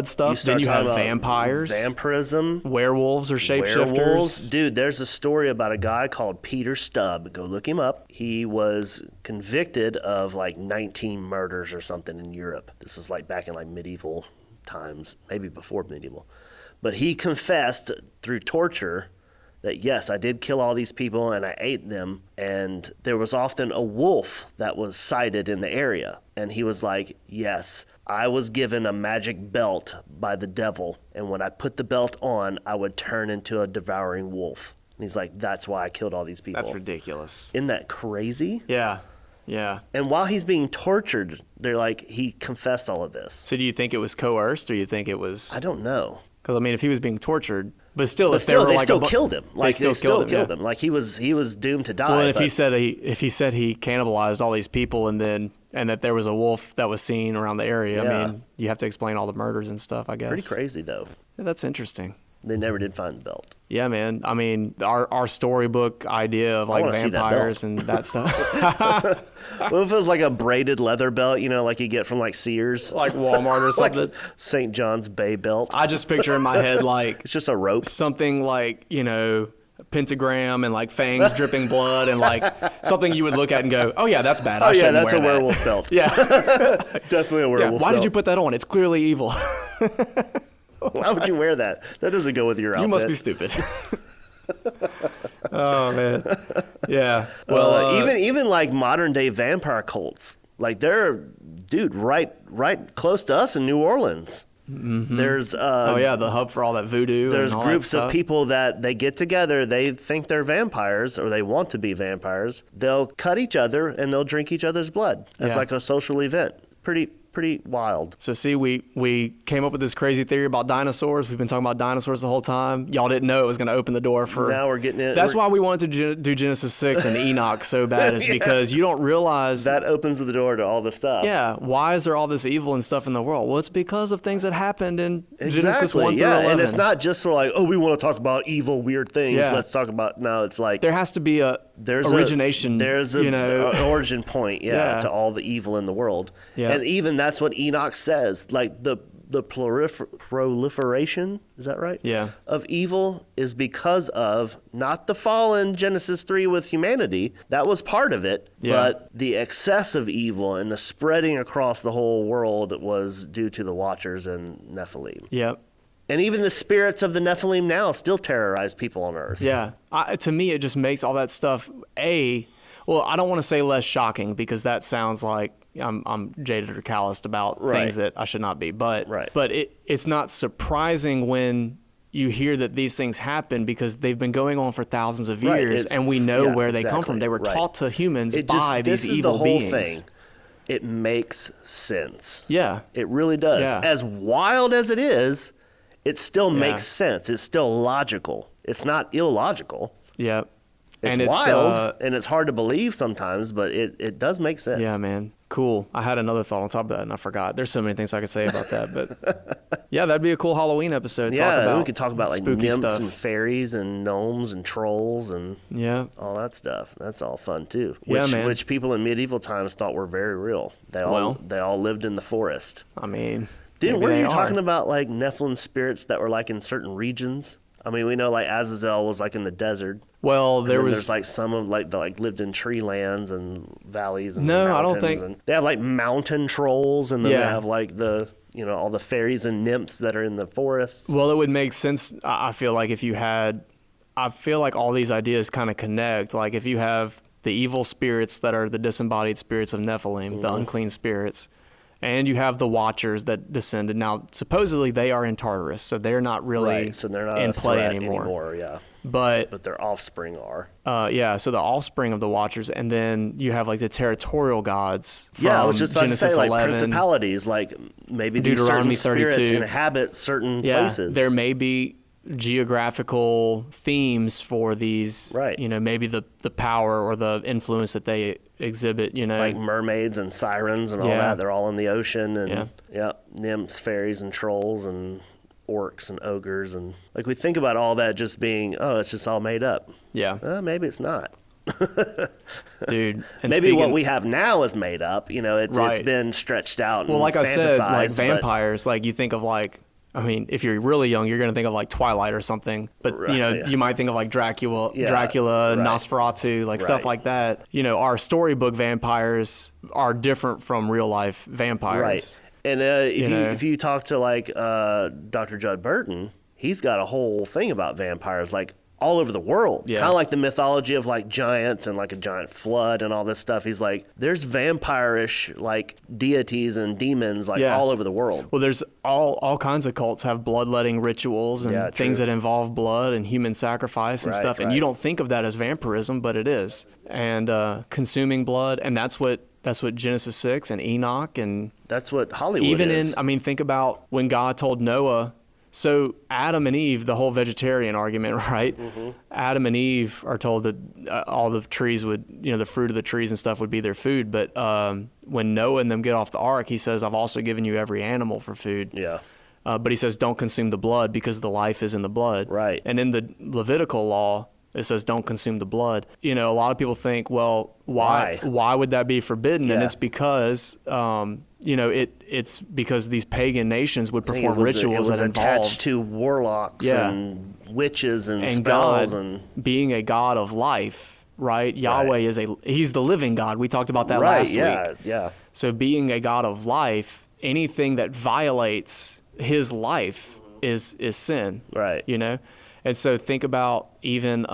[SPEAKER 2] stuff, then you have vampires,
[SPEAKER 1] vampirism,
[SPEAKER 2] werewolves or shapeshifters.
[SPEAKER 1] werewolves. Dude, there's a story about a guy called Peter Stubb. Go look him up. He was convicted of like 19 murders or something in Europe. This is like back in like medieval times, maybe before medieval. But he confessed through torture that, yes, I did kill all these people and I ate them. And there was often a wolf that was sighted in the area. And he was like, yes, I was given a magic belt by the devil. And when I put the belt on, I would turn into a devouring wolf. And he's like, that's why I killed all these people.
[SPEAKER 2] That's ridiculous.
[SPEAKER 1] Isn't that crazy?
[SPEAKER 2] Yeah. Yeah.
[SPEAKER 1] And while he's being tortured, they're like, he confessed all of this.
[SPEAKER 2] So do you think it was coerced, or you think it was?
[SPEAKER 1] I don't know.
[SPEAKER 2] Because I mean, if he was being tortured, but still,
[SPEAKER 1] But
[SPEAKER 2] if
[SPEAKER 1] still,
[SPEAKER 2] they were
[SPEAKER 1] they
[SPEAKER 2] like
[SPEAKER 1] still killed him. Like they still killed
[SPEAKER 2] yeah.
[SPEAKER 1] him. Like he was doomed to die.
[SPEAKER 2] Well, and if
[SPEAKER 1] but-
[SPEAKER 2] he said he cannibalized all these people, and that there was a wolf that was seen around the area,
[SPEAKER 1] Yeah.
[SPEAKER 2] I mean, you have to explain all the murders and stuff, I guess.
[SPEAKER 1] pretty crazy though.
[SPEAKER 2] Yeah, that's interesting.
[SPEAKER 1] They never did find the belt.
[SPEAKER 2] Yeah, man. I mean, our storybook idea of like
[SPEAKER 1] wanna see that
[SPEAKER 2] vampires
[SPEAKER 1] belt.
[SPEAKER 2] and that stuff,
[SPEAKER 1] What if it was like a braided leather belt, like you get from like Sears?
[SPEAKER 2] like Walmart or
[SPEAKER 1] Like
[SPEAKER 2] something.
[SPEAKER 1] St. John's Bay belt.
[SPEAKER 2] I just picture in my head like
[SPEAKER 1] It's just a rope.
[SPEAKER 2] something like, pentagram and like fangs dripping blood and like something you would look at and go, oh yeah, that's bad. I shouldn't
[SPEAKER 1] that's
[SPEAKER 2] wear
[SPEAKER 1] a
[SPEAKER 2] that.
[SPEAKER 1] werewolf belt.
[SPEAKER 2] Yeah.
[SPEAKER 1] Definitely a
[SPEAKER 2] Yeah.
[SPEAKER 1] werewolf
[SPEAKER 2] Why
[SPEAKER 1] belt.
[SPEAKER 2] did you put that on? It's clearly evil.
[SPEAKER 1] Why would you wear that? That doesn't go with your outfit.
[SPEAKER 2] You must be stupid. Oh man. Yeah. Well,
[SPEAKER 1] even like modern day vampire cults, like they're right close to us in New Orleans. Mm-hmm. There's
[SPEAKER 2] oh yeah, the hub for all that voodoo.
[SPEAKER 1] there's
[SPEAKER 2] and all
[SPEAKER 1] groups
[SPEAKER 2] that
[SPEAKER 1] of
[SPEAKER 2] stuff.
[SPEAKER 1] people that they get together, they think they're vampires or they want to be vampires. They'll cut each other and they'll drink each other's blood as
[SPEAKER 2] Yeah.
[SPEAKER 1] like a social event. Pretty wild.
[SPEAKER 2] So see, we came up with this crazy theory about dinosaurs. We've been talking about dinosaurs the whole time. Y'all didn't know it was going to open the door for.
[SPEAKER 1] Now we're getting it.
[SPEAKER 2] That's why we wanted to do Genesis 6 and Enoch so bad, is because you don't realize.
[SPEAKER 1] that opens the door to all the stuff.
[SPEAKER 2] Yeah, why is there all this evil and stuff in the world? Well, it's because of things that happened in Genesis 1 through
[SPEAKER 1] yeah,
[SPEAKER 2] 11.
[SPEAKER 1] and it's not just sort of like, oh, we want to talk about evil, weird things.
[SPEAKER 2] Yeah.
[SPEAKER 1] Let's talk about. No, it's like
[SPEAKER 2] There has to be a origination.
[SPEAKER 1] There's an origin point,
[SPEAKER 2] Yeah.
[SPEAKER 1] to all the evil in the world.
[SPEAKER 2] Yeah.
[SPEAKER 1] And even that's what Enoch says. Like the proliferation, is that right?
[SPEAKER 2] Yeah.
[SPEAKER 1] Of evil is because of not the fall in Genesis 3 with humanity. That was part of it.
[SPEAKER 2] Yeah.
[SPEAKER 1] But the excess of evil and the spreading across the whole world was due to the Watchers and Nephilim.
[SPEAKER 2] Yep.
[SPEAKER 1] And even the spirits of the Nephilim now still terrorize people on Earth.
[SPEAKER 2] Yeah. To me, it just makes all that stuff, well, I don't want to say less shocking, because that sounds like I'm jaded or calloused about
[SPEAKER 1] Right.
[SPEAKER 2] things that I should not be. But
[SPEAKER 1] Right.
[SPEAKER 2] but it's not surprising when you hear that these things happen, because they've been going on for thousands of
[SPEAKER 1] Right,
[SPEAKER 2] years,
[SPEAKER 1] it's-
[SPEAKER 2] and we know
[SPEAKER 1] yeah,
[SPEAKER 2] where they come from.
[SPEAKER 1] exactly,
[SPEAKER 2] They were
[SPEAKER 1] right.
[SPEAKER 2] taught to humans
[SPEAKER 1] It
[SPEAKER 2] by
[SPEAKER 1] this
[SPEAKER 2] these
[SPEAKER 1] is
[SPEAKER 2] evil
[SPEAKER 1] the whole
[SPEAKER 2] beings.
[SPEAKER 1] thing. It makes sense.
[SPEAKER 2] Yeah.
[SPEAKER 1] It really does.
[SPEAKER 2] Yeah.
[SPEAKER 1] As wild as it is, it still
[SPEAKER 2] Yeah.
[SPEAKER 1] makes sense. It's still logical. It's not illogical.
[SPEAKER 2] Yep.
[SPEAKER 1] It's
[SPEAKER 2] and
[SPEAKER 1] wild, and it's hard to believe sometimes, but it does make sense.
[SPEAKER 2] Yeah, man. Cool. I had another thought on top of that, and I forgot. There's so many things I could say about that, but yeah, that'd be a cool Halloween episode. Talk
[SPEAKER 1] Yeah,
[SPEAKER 2] about
[SPEAKER 1] we could talk about like
[SPEAKER 2] spooky
[SPEAKER 1] nymphs
[SPEAKER 2] stuff.
[SPEAKER 1] and fairies and gnomes and trolls and
[SPEAKER 2] Yeah.
[SPEAKER 1] all that stuff. That's all fun too.
[SPEAKER 2] Yeah,
[SPEAKER 1] Which,
[SPEAKER 2] man.
[SPEAKER 1] which people in medieval times thought were very real. They all lived in the forest.
[SPEAKER 2] I mean,
[SPEAKER 1] Dude,
[SPEAKER 2] maybe
[SPEAKER 1] were
[SPEAKER 2] they
[SPEAKER 1] you
[SPEAKER 2] are.
[SPEAKER 1] talking about like Nephilim spirits that were like in certain regions? I mean, we know like Azazel was like in the desert.
[SPEAKER 2] Well,
[SPEAKER 1] And
[SPEAKER 2] there
[SPEAKER 1] then
[SPEAKER 2] was
[SPEAKER 1] there's like some of like that like lived in tree lands and valleys and
[SPEAKER 2] No, I don't
[SPEAKER 1] mountains,
[SPEAKER 2] think-
[SPEAKER 1] and they have like mountain trolls, and then they
[SPEAKER 2] Yeah.
[SPEAKER 1] have like the all the fairies and nymphs that are in the forests.
[SPEAKER 2] Well, it would make sense. I feel like I feel like all these ideas kind of connect. Like if you have the evil spirits that are the disembodied spirits of Nephilim, the unclean spirits, and you have the Watchers that descended. Now, supposedly they are in Tartarus, so they're not really
[SPEAKER 1] Right, so they're not
[SPEAKER 2] in
[SPEAKER 1] a
[SPEAKER 2] play
[SPEAKER 1] threat
[SPEAKER 2] anymore.
[SPEAKER 1] Yeah,
[SPEAKER 2] But
[SPEAKER 1] their offspring are.
[SPEAKER 2] yeah, so the offspring of the Watchers, and then you have like the territorial gods from
[SPEAKER 1] Yeah, I was just about
[SPEAKER 2] Genesis
[SPEAKER 1] to say like
[SPEAKER 2] 11.
[SPEAKER 1] principalities, like maybe these
[SPEAKER 2] Deuteronomy
[SPEAKER 1] certain spirits
[SPEAKER 2] 32.
[SPEAKER 1] inhabit certain
[SPEAKER 2] Yeah,
[SPEAKER 1] places.
[SPEAKER 2] there may be geographical themes for these,
[SPEAKER 1] Right.
[SPEAKER 2] Maybe the power or the influence that they exhibit,
[SPEAKER 1] like mermaids and sirens and all
[SPEAKER 2] Yeah.
[SPEAKER 1] that. They're all in the ocean, and
[SPEAKER 2] Yeah.
[SPEAKER 1] yeah, nymphs, fairies, and trolls, and orcs and ogres, and like we think about all that just being, oh, it's just all made up.
[SPEAKER 2] Yeah.
[SPEAKER 1] Maybe it's not.
[SPEAKER 2] Dude. And
[SPEAKER 1] Maybe what we have now is made up. You know, it's
[SPEAKER 2] Right.
[SPEAKER 1] been stretched out.
[SPEAKER 2] Well,
[SPEAKER 1] and
[SPEAKER 2] like I said, like
[SPEAKER 1] fantasized,
[SPEAKER 2] vampires, like you think of like, I mean, if you're really young, you're going to think of like Twilight or something. But, you know,
[SPEAKER 1] yeah.
[SPEAKER 2] you might think of like Dracula,
[SPEAKER 1] right.
[SPEAKER 2] Nosferatu, like stuff
[SPEAKER 1] Right.
[SPEAKER 2] like that. You know, our storybook vampires are different from real life vampires.
[SPEAKER 1] Right. And if you talk to like Dr. Judd Burton, he's got a whole thing about vampires, like all over the world.
[SPEAKER 2] Yeah.
[SPEAKER 1] Kind of like the mythology of like giants and like a giant flood and all this stuff. He's like, there's vampire-ish like deities and demons like
[SPEAKER 2] Yeah.
[SPEAKER 1] all over the world.
[SPEAKER 2] Well, there's all kinds of cults have bloodletting rituals and
[SPEAKER 1] Yeah,
[SPEAKER 2] things
[SPEAKER 1] true.
[SPEAKER 2] that involve blood and human sacrifice and
[SPEAKER 1] Right,
[SPEAKER 2] stuff. And you
[SPEAKER 1] right.
[SPEAKER 2] don't think of that as vampirism, but it is. And consuming blood, and that's what Genesis 6 and Enoch and
[SPEAKER 1] That's what Hollywood
[SPEAKER 2] even
[SPEAKER 1] is.
[SPEAKER 2] I mean, think about when God told Noah. So Adam and Eve, the whole vegetarian argument, right?
[SPEAKER 1] Mm-hmm.
[SPEAKER 2] Adam and Eve are told that all the trees would, you know, the fruit of the trees and stuff would be their food. But when Noah and them get off the ark, he says, I've also given you every animal for food.
[SPEAKER 1] Yeah.
[SPEAKER 2] But he says, don't consume the blood because the life is in the blood.
[SPEAKER 1] Right.
[SPEAKER 2] And in the Levitical law, it says, don't consume the blood. You know, a lot of people think, well, why would that be forbidden? And
[SPEAKER 1] Yeah.
[SPEAKER 2] it's because, you know, it's because these pagan nations would
[SPEAKER 1] I think
[SPEAKER 2] perform rituals
[SPEAKER 1] it was
[SPEAKER 2] that
[SPEAKER 1] attached
[SPEAKER 2] involved
[SPEAKER 1] to warlocks
[SPEAKER 2] Yeah.
[SPEAKER 1] and witches and
[SPEAKER 2] and
[SPEAKER 1] spells
[SPEAKER 2] God
[SPEAKER 1] and
[SPEAKER 2] being a God of life, right? Yahweh is he's the living God. We talked about that
[SPEAKER 1] right.
[SPEAKER 2] last
[SPEAKER 1] Yeah.
[SPEAKER 2] week.
[SPEAKER 1] Yeah.
[SPEAKER 2] So being a God of life, anything that violates his life is sin.
[SPEAKER 1] Right.
[SPEAKER 2] You know? And so think about even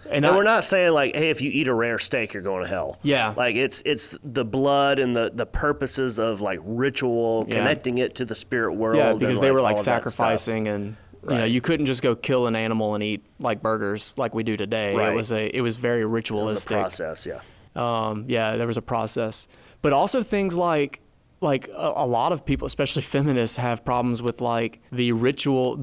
[SPEAKER 1] And we're not saying like, hey, if you eat a rare steak, you're going to hell.
[SPEAKER 2] Yeah.
[SPEAKER 1] Like it's the blood and the purposes of like ritual,
[SPEAKER 2] Yeah.
[SPEAKER 1] connecting it to the spirit world.
[SPEAKER 2] Yeah, because
[SPEAKER 1] and,
[SPEAKER 2] they were
[SPEAKER 1] all
[SPEAKER 2] like
[SPEAKER 1] of that stuff.
[SPEAKER 2] sacrificing and you know,
[SPEAKER 1] Right.
[SPEAKER 2] you couldn't just go kill an animal and eat like burgers like we do today.
[SPEAKER 1] Right.
[SPEAKER 2] It was very
[SPEAKER 1] It was a
[SPEAKER 2] ritualistic.
[SPEAKER 1] process, yeah.
[SPEAKER 2] Yeah, there was a process. But also things like a lot of people, especially feminists, have problems with like the ritual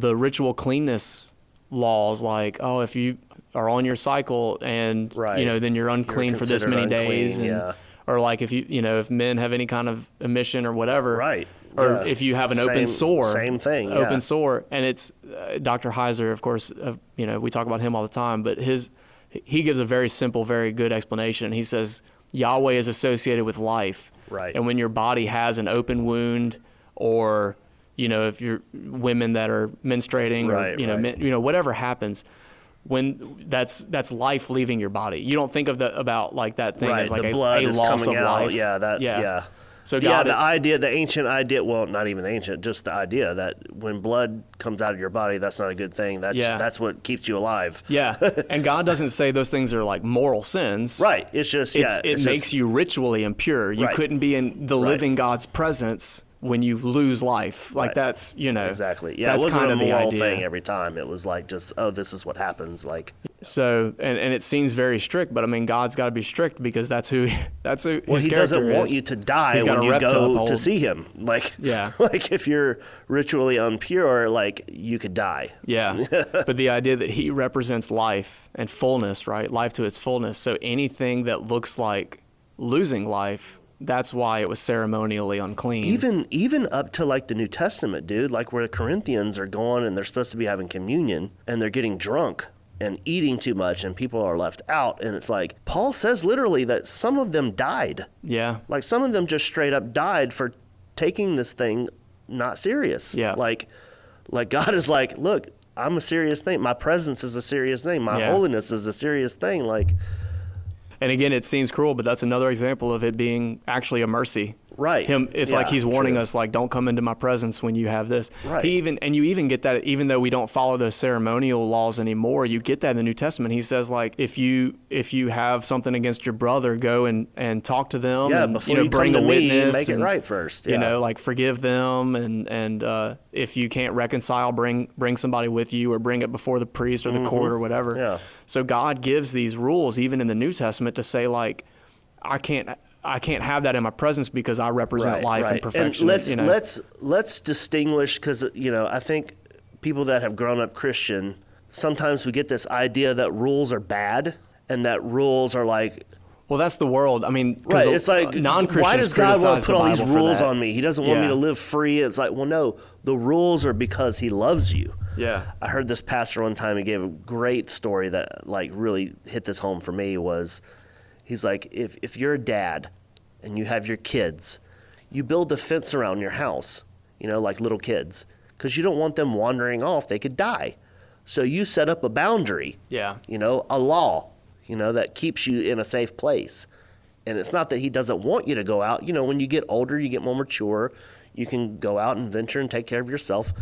[SPEAKER 2] cleanness laws. Like, oh, if you are on your cycle and
[SPEAKER 1] Right.
[SPEAKER 2] you know, then you're unclean for this many
[SPEAKER 1] considered
[SPEAKER 2] days,
[SPEAKER 1] unclean,
[SPEAKER 2] and,
[SPEAKER 1] yeah.
[SPEAKER 2] or like if if men have any kind of emission or whatever,
[SPEAKER 1] Right.
[SPEAKER 2] or
[SPEAKER 1] yeah.
[SPEAKER 2] if you have an open sore,
[SPEAKER 1] Same thing.
[SPEAKER 2] open
[SPEAKER 1] yeah.
[SPEAKER 2] sore, and it's Dr. Heiser, of course. You know, we talk about him all the time, but he gives a very simple, very good explanation. He says Yahweh is associated with life,
[SPEAKER 1] Right.
[SPEAKER 2] and when your body has an open wound, or you know, if you're women that are menstruating,
[SPEAKER 1] Right,
[SPEAKER 2] or you know,
[SPEAKER 1] right.
[SPEAKER 2] whatever happens. When that's life leaving your body, you don't think of about like that thing
[SPEAKER 1] Right.
[SPEAKER 2] as like
[SPEAKER 1] the
[SPEAKER 2] a
[SPEAKER 1] blood is
[SPEAKER 2] loss
[SPEAKER 1] coming
[SPEAKER 2] of
[SPEAKER 1] out.
[SPEAKER 2] life.
[SPEAKER 1] Yeah. Yeah.
[SPEAKER 2] So
[SPEAKER 1] Yeah,
[SPEAKER 2] God,
[SPEAKER 1] the ancient idea, well, not even ancient, just the idea that when blood comes out of your body, that's not a good thing. That's what keeps you alive.
[SPEAKER 2] Yeah, and God doesn't say those things are like moral sins.
[SPEAKER 1] Right. It's just,
[SPEAKER 2] It makes you ritually impure. You
[SPEAKER 1] Right.
[SPEAKER 2] couldn't be in the living God's presence when you lose life. Like
[SPEAKER 1] Right.
[SPEAKER 2] that's, you know.
[SPEAKER 1] Exactly. Yeah,
[SPEAKER 2] that's
[SPEAKER 1] it wasn't
[SPEAKER 2] kind
[SPEAKER 1] a
[SPEAKER 2] of the
[SPEAKER 1] moral
[SPEAKER 2] idea.
[SPEAKER 1] thing every time. It was like just, oh, this is what happens. Like,
[SPEAKER 2] So, and it seems very strict, but I mean, God's got to be strict because that's who
[SPEAKER 1] well,
[SPEAKER 2] his
[SPEAKER 1] he
[SPEAKER 2] character
[SPEAKER 1] doesn't want
[SPEAKER 2] is.
[SPEAKER 1] you to die
[SPEAKER 2] He's got
[SPEAKER 1] when
[SPEAKER 2] a
[SPEAKER 1] you
[SPEAKER 2] rep to
[SPEAKER 1] go to
[SPEAKER 2] uphold.
[SPEAKER 1] see him. Like,
[SPEAKER 2] Yeah.
[SPEAKER 1] like if you're ritually impure, like you could die.
[SPEAKER 2] Yeah, but the idea that he represents life and fullness, right? Life to its fullness. So anything that looks like losing life, that's why it was ceremonially unclean.
[SPEAKER 1] Even up to like the New Testament, dude, like where the Corinthians are going and they're supposed to be having communion and they're getting drunk and eating too much and people are left out. And it's like, Paul says literally that some of them died.
[SPEAKER 2] Yeah,
[SPEAKER 1] Like some of them just straight up died for taking this thing not serious.
[SPEAKER 2] Yeah.
[SPEAKER 1] Like God is like, look, I'm a serious thing. My presence is a serious thing. My
[SPEAKER 2] Yeah.
[SPEAKER 1] holiness is a serious thing. Like,
[SPEAKER 2] and again, it seems cruel, but that's another example of it being actually a mercy.
[SPEAKER 1] right.
[SPEAKER 2] It's like
[SPEAKER 1] Yeah,
[SPEAKER 2] he's warning
[SPEAKER 1] true.
[SPEAKER 2] us, like, don't come into my presence when you have this.
[SPEAKER 1] Right.
[SPEAKER 2] You even get that, even though we don't follow those ceremonial laws anymore, you get that in the New Testament. He says, like, if you have something against your brother, go and talk to them.
[SPEAKER 1] Yeah,
[SPEAKER 2] and,
[SPEAKER 1] before
[SPEAKER 2] you
[SPEAKER 1] you
[SPEAKER 2] bring
[SPEAKER 1] come
[SPEAKER 2] a
[SPEAKER 1] to me,
[SPEAKER 2] witness.
[SPEAKER 1] make it
[SPEAKER 2] and,
[SPEAKER 1] right first.
[SPEAKER 2] You
[SPEAKER 1] Yeah.
[SPEAKER 2] know, like forgive them, and if you can't reconcile, bring somebody with you, or bring it before the priest or the court or whatever.
[SPEAKER 1] Mm-hmm. Yeah.
[SPEAKER 2] So God gives these rules, even in the New Testament, to say, like, I can't have that in my presence because I represent life and perfection.
[SPEAKER 1] And let's distinguish, because I think people that have grown up Christian, sometimes we get this idea that rules are bad and that rules are like
[SPEAKER 2] Well, that's the world. I mean,
[SPEAKER 1] Right, it's like,
[SPEAKER 2] non-Christians
[SPEAKER 1] why does God want
[SPEAKER 2] criticize
[SPEAKER 1] to put
[SPEAKER 2] the
[SPEAKER 1] all these
[SPEAKER 2] Bible for
[SPEAKER 1] rules
[SPEAKER 2] that.
[SPEAKER 1] on me? He doesn't want me
[SPEAKER 2] Yeah.
[SPEAKER 1] to live free. It's like, well, no, the rules are because he loves you.
[SPEAKER 2] Yeah.
[SPEAKER 1] I heard this pastor one time, he gave a great story that like really hit this home for me. Was he's like, if you're a dad and you have your kids, you build a fence around your house, like little kids, because you don't want them wandering off. They could die. So you set up a boundary,
[SPEAKER 2] Yeah.
[SPEAKER 1] a law, that keeps you in a safe place. And it's not that he doesn't want you to go out. When you get older, you get more mature, you can go out and venture and take care of yourself.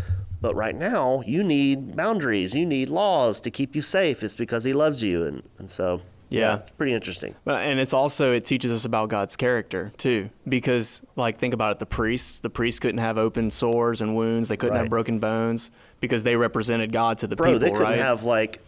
[SPEAKER 1] But right now, you need boundaries. You need laws to keep you safe. It's because he loves you. And so,
[SPEAKER 2] Yeah.
[SPEAKER 1] it's pretty interesting.
[SPEAKER 2] And it teaches us about God's character too, because like think about it, the priests couldn't have open sores and wounds. They couldn't have
[SPEAKER 1] Right.
[SPEAKER 2] broken bones because they represented God to the
[SPEAKER 1] Bro,
[SPEAKER 2] people,
[SPEAKER 1] they couldn't
[SPEAKER 2] right?
[SPEAKER 1] have like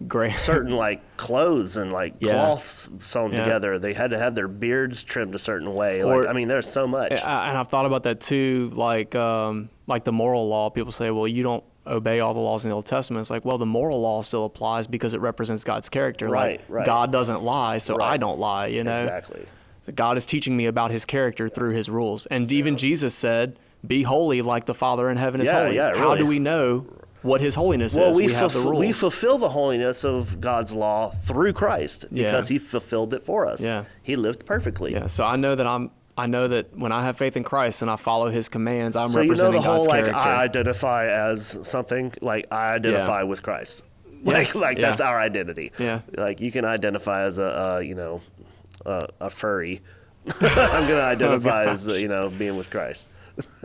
[SPEAKER 2] Great.
[SPEAKER 1] certain like clothes and like
[SPEAKER 2] Yeah.
[SPEAKER 1] cloths sewn
[SPEAKER 2] Yeah.
[SPEAKER 1] together. They had to have their beards trimmed a certain way.
[SPEAKER 2] Or-
[SPEAKER 1] There's so much.
[SPEAKER 2] And I've thought about that too, like the moral law. People say, well, you don't obey all the laws in the Old Testament. It's like, well, the moral law still applies because it represents God's character.
[SPEAKER 1] Right,
[SPEAKER 2] like,
[SPEAKER 1] right.
[SPEAKER 2] God doesn't lie, so
[SPEAKER 1] Right.
[SPEAKER 2] I don't lie,
[SPEAKER 1] Exactly.
[SPEAKER 2] So God is teaching me about his character through his rules. And even Jesus said, be holy like the Father in heaven is
[SPEAKER 1] Yeah,
[SPEAKER 2] holy.
[SPEAKER 1] yeah,
[SPEAKER 2] How
[SPEAKER 1] really.
[SPEAKER 2] do we know what his holiness
[SPEAKER 1] Well,
[SPEAKER 2] is? We have the rules.
[SPEAKER 1] we fulfill the holiness of God's law through Christ because
[SPEAKER 2] Yeah.
[SPEAKER 1] he fulfilled it for us.
[SPEAKER 2] Yeah.
[SPEAKER 1] He lived perfectly.
[SPEAKER 2] Yeah, so I know that when I have faith in Christ and I follow his commands, I'm
[SPEAKER 1] So
[SPEAKER 2] representing
[SPEAKER 1] the whole
[SPEAKER 2] God's
[SPEAKER 1] like
[SPEAKER 2] character.
[SPEAKER 1] I identify as something, like I identify with Christ. Like
[SPEAKER 2] Yeah.
[SPEAKER 1] that's our identity.
[SPEAKER 2] Yeah.
[SPEAKER 1] Like you can identify as a furry. I'm gonna identify as being with Christ.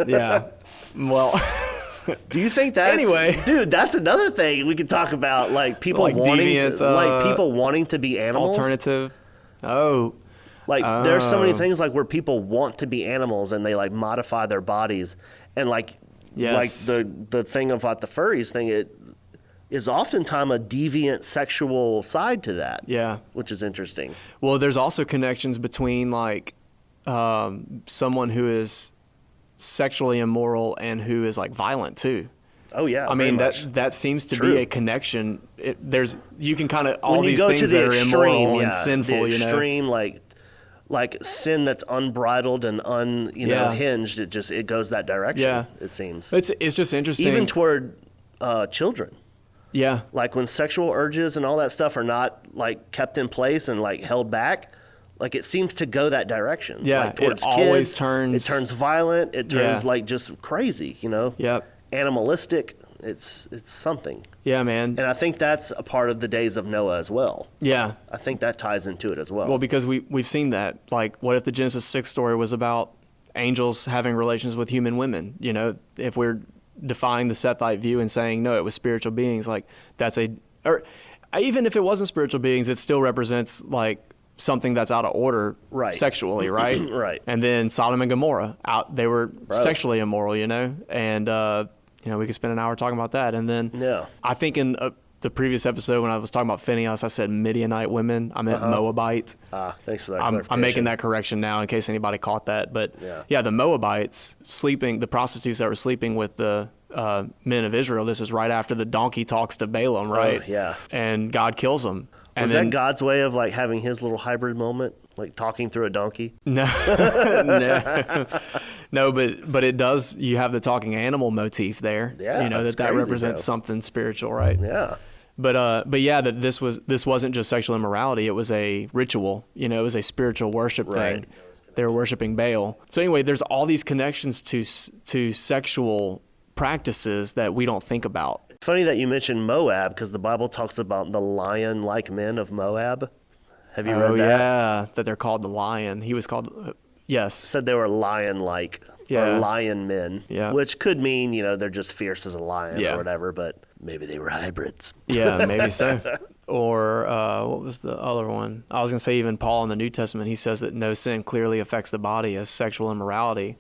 [SPEAKER 2] Yeah. Well,
[SPEAKER 1] Do you think that's
[SPEAKER 2] Anyway.
[SPEAKER 1] dude? That's another thing we could talk about. Like people
[SPEAKER 2] Like deviant,
[SPEAKER 1] people wanting to be animals.
[SPEAKER 2] alternative. Oh,
[SPEAKER 1] Like there's so many
[SPEAKER 2] Oh.
[SPEAKER 1] things like where people want to be animals and they like modify their bodies and like
[SPEAKER 2] Yes.
[SPEAKER 1] the thing about the furries thing, it is oftentimes a deviant sexual side to that.
[SPEAKER 2] yeah.
[SPEAKER 1] Which is interesting.
[SPEAKER 2] Well, there's also connections between like someone who is sexually immoral and who is like violent too.
[SPEAKER 1] Oh yeah.
[SPEAKER 2] I mean
[SPEAKER 1] very much.
[SPEAKER 2] that seems to
[SPEAKER 1] True.
[SPEAKER 2] be a connection. You can kind of all
[SPEAKER 1] when you
[SPEAKER 2] these
[SPEAKER 1] go
[SPEAKER 2] things
[SPEAKER 1] to the
[SPEAKER 2] that are
[SPEAKER 1] extreme,
[SPEAKER 2] immoral and
[SPEAKER 1] yeah,
[SPEAKER 2] sinful.
[SPEAKER 1] the extreme like sin that's unbridled and
[SPEAKER 2] Yeah.
[SPEAKER 1] hinged. It goes that direction.
[SPEAKER 2] Yeah.
[SPEAKER 1] It seems
[SPEAKER 2] It's just interesting.
[SPEAKER 1] even toward children.
[SPEAKER 2] yeah.
[SPEAKER 1] Like when sexual urges and all that stuff are not like kept in place and like held back, like it seems to go that direction.
[SPEAKER 2] Yeah,
[SPEAKER 1] like, towards
[SPEAKER 2] it always
[SPEAKER 1] kids,
[SPEAKER 2] turns-
[SPEAKER 1] It turns violent. It turns
[SPEAKER 2] Yeah.
[SPEAKER 1] like just crazy.
[SPEAKER 2] Yep.
[SPEAKER 1] Animalistic. It's something,
[SPEAKER 2] Yeah, man.
[SPEAKER 1] and I think that's a part of the days of Noah as well.
[SPEAKER 2] Yeah.
[SPEAKER 1] I think that ties into it as well.
[SPEAKER 2] Well, because we've seen that. Like, what if the Genesis 6 story was about angels having relations with human women? If we're defying the Sethite view and saying, no, it was spiritual beings, like or even if it wasn't spiritual beings, it still represents like something that's out of order
[SPEAKER 1] Right.
[SPEAKER 2] sexually, right?
[SPEAKER 1] Right.
[SPEAKER 2] And then Sodom and Gomorrah, they were sexually immoral, and, we could spend an hour talking about that. And then
[SPEAKER 1] Yeah.
[SPEAKER 2] I think in the previous episode when I was talking about Phineas, I said Midianite women. I meant Moabite.
[SPEAKER 1] Thanks for that.
[SPEAKER 2] I'm
[SPEAKER 1] clarification.
[SPEAKER 2] making that correction now in case anybody caught that. But
[SPEAKER 1] Yeah.
[SPEAKER 2] the Moabites the prostitutes that were sleeping with the men of Israel. This is right after the donkey talks to Balaam, right?
[SPEAKER 1] yeah.
[SPEAKER 2] And God kills them. And
[SPEAKER 1] Was
[SPEAKER 2] then,
[SPEAKER 1] that God's way of like having his little hybrid moment, like talking through a donkey?
[SPEAKER 2] No, no, but it does. You have the talking animal motif there.
[SPEAKER 1] Yeah, that's
[SPEAKER 2] that
[SPEAKER 1] crazy,
[SPEAKER 2] represents
[SPEAKER 1] though.
[SPEAKER 2] something spiritual, right?
[SPEAKER 1] Yeah.
[SPEAKER 2] But yeah, that this wasn't just sexual immorality. It was a ritual. It was a spiritual worship
[SPEAKER 1] Right.
[SPEAKER 2] thing. They were worshiping Baal. So anyway, there's all these connections to sexual practices that we don't think about.
[SPEAKER 1] It's funny that you mentioned Moab because the Bible talks about the lion-like men of Moab. Have you read that?
[SPEAKER 2] Yeah, that they're called the lion. He was called. Yes.
[SPEAKER 1] Said they were lion-like
[SPEAKER 2] Yeah.
[SPEAKER 1] or lion men,
[SPEAKER 2] Yeah.
[SPEAKER 1] which could mean they're just fierce as a lion
[SPEAKER 2] Yeah.
[SPEAKER 1] or whatever. But maybe they were hybrids.
[SPEAKER 2] Yeah, maybe so. Or what was the other one? I was going to say even Paul in the New Testament, he says that no sin clearly affects the body as sexual immorality.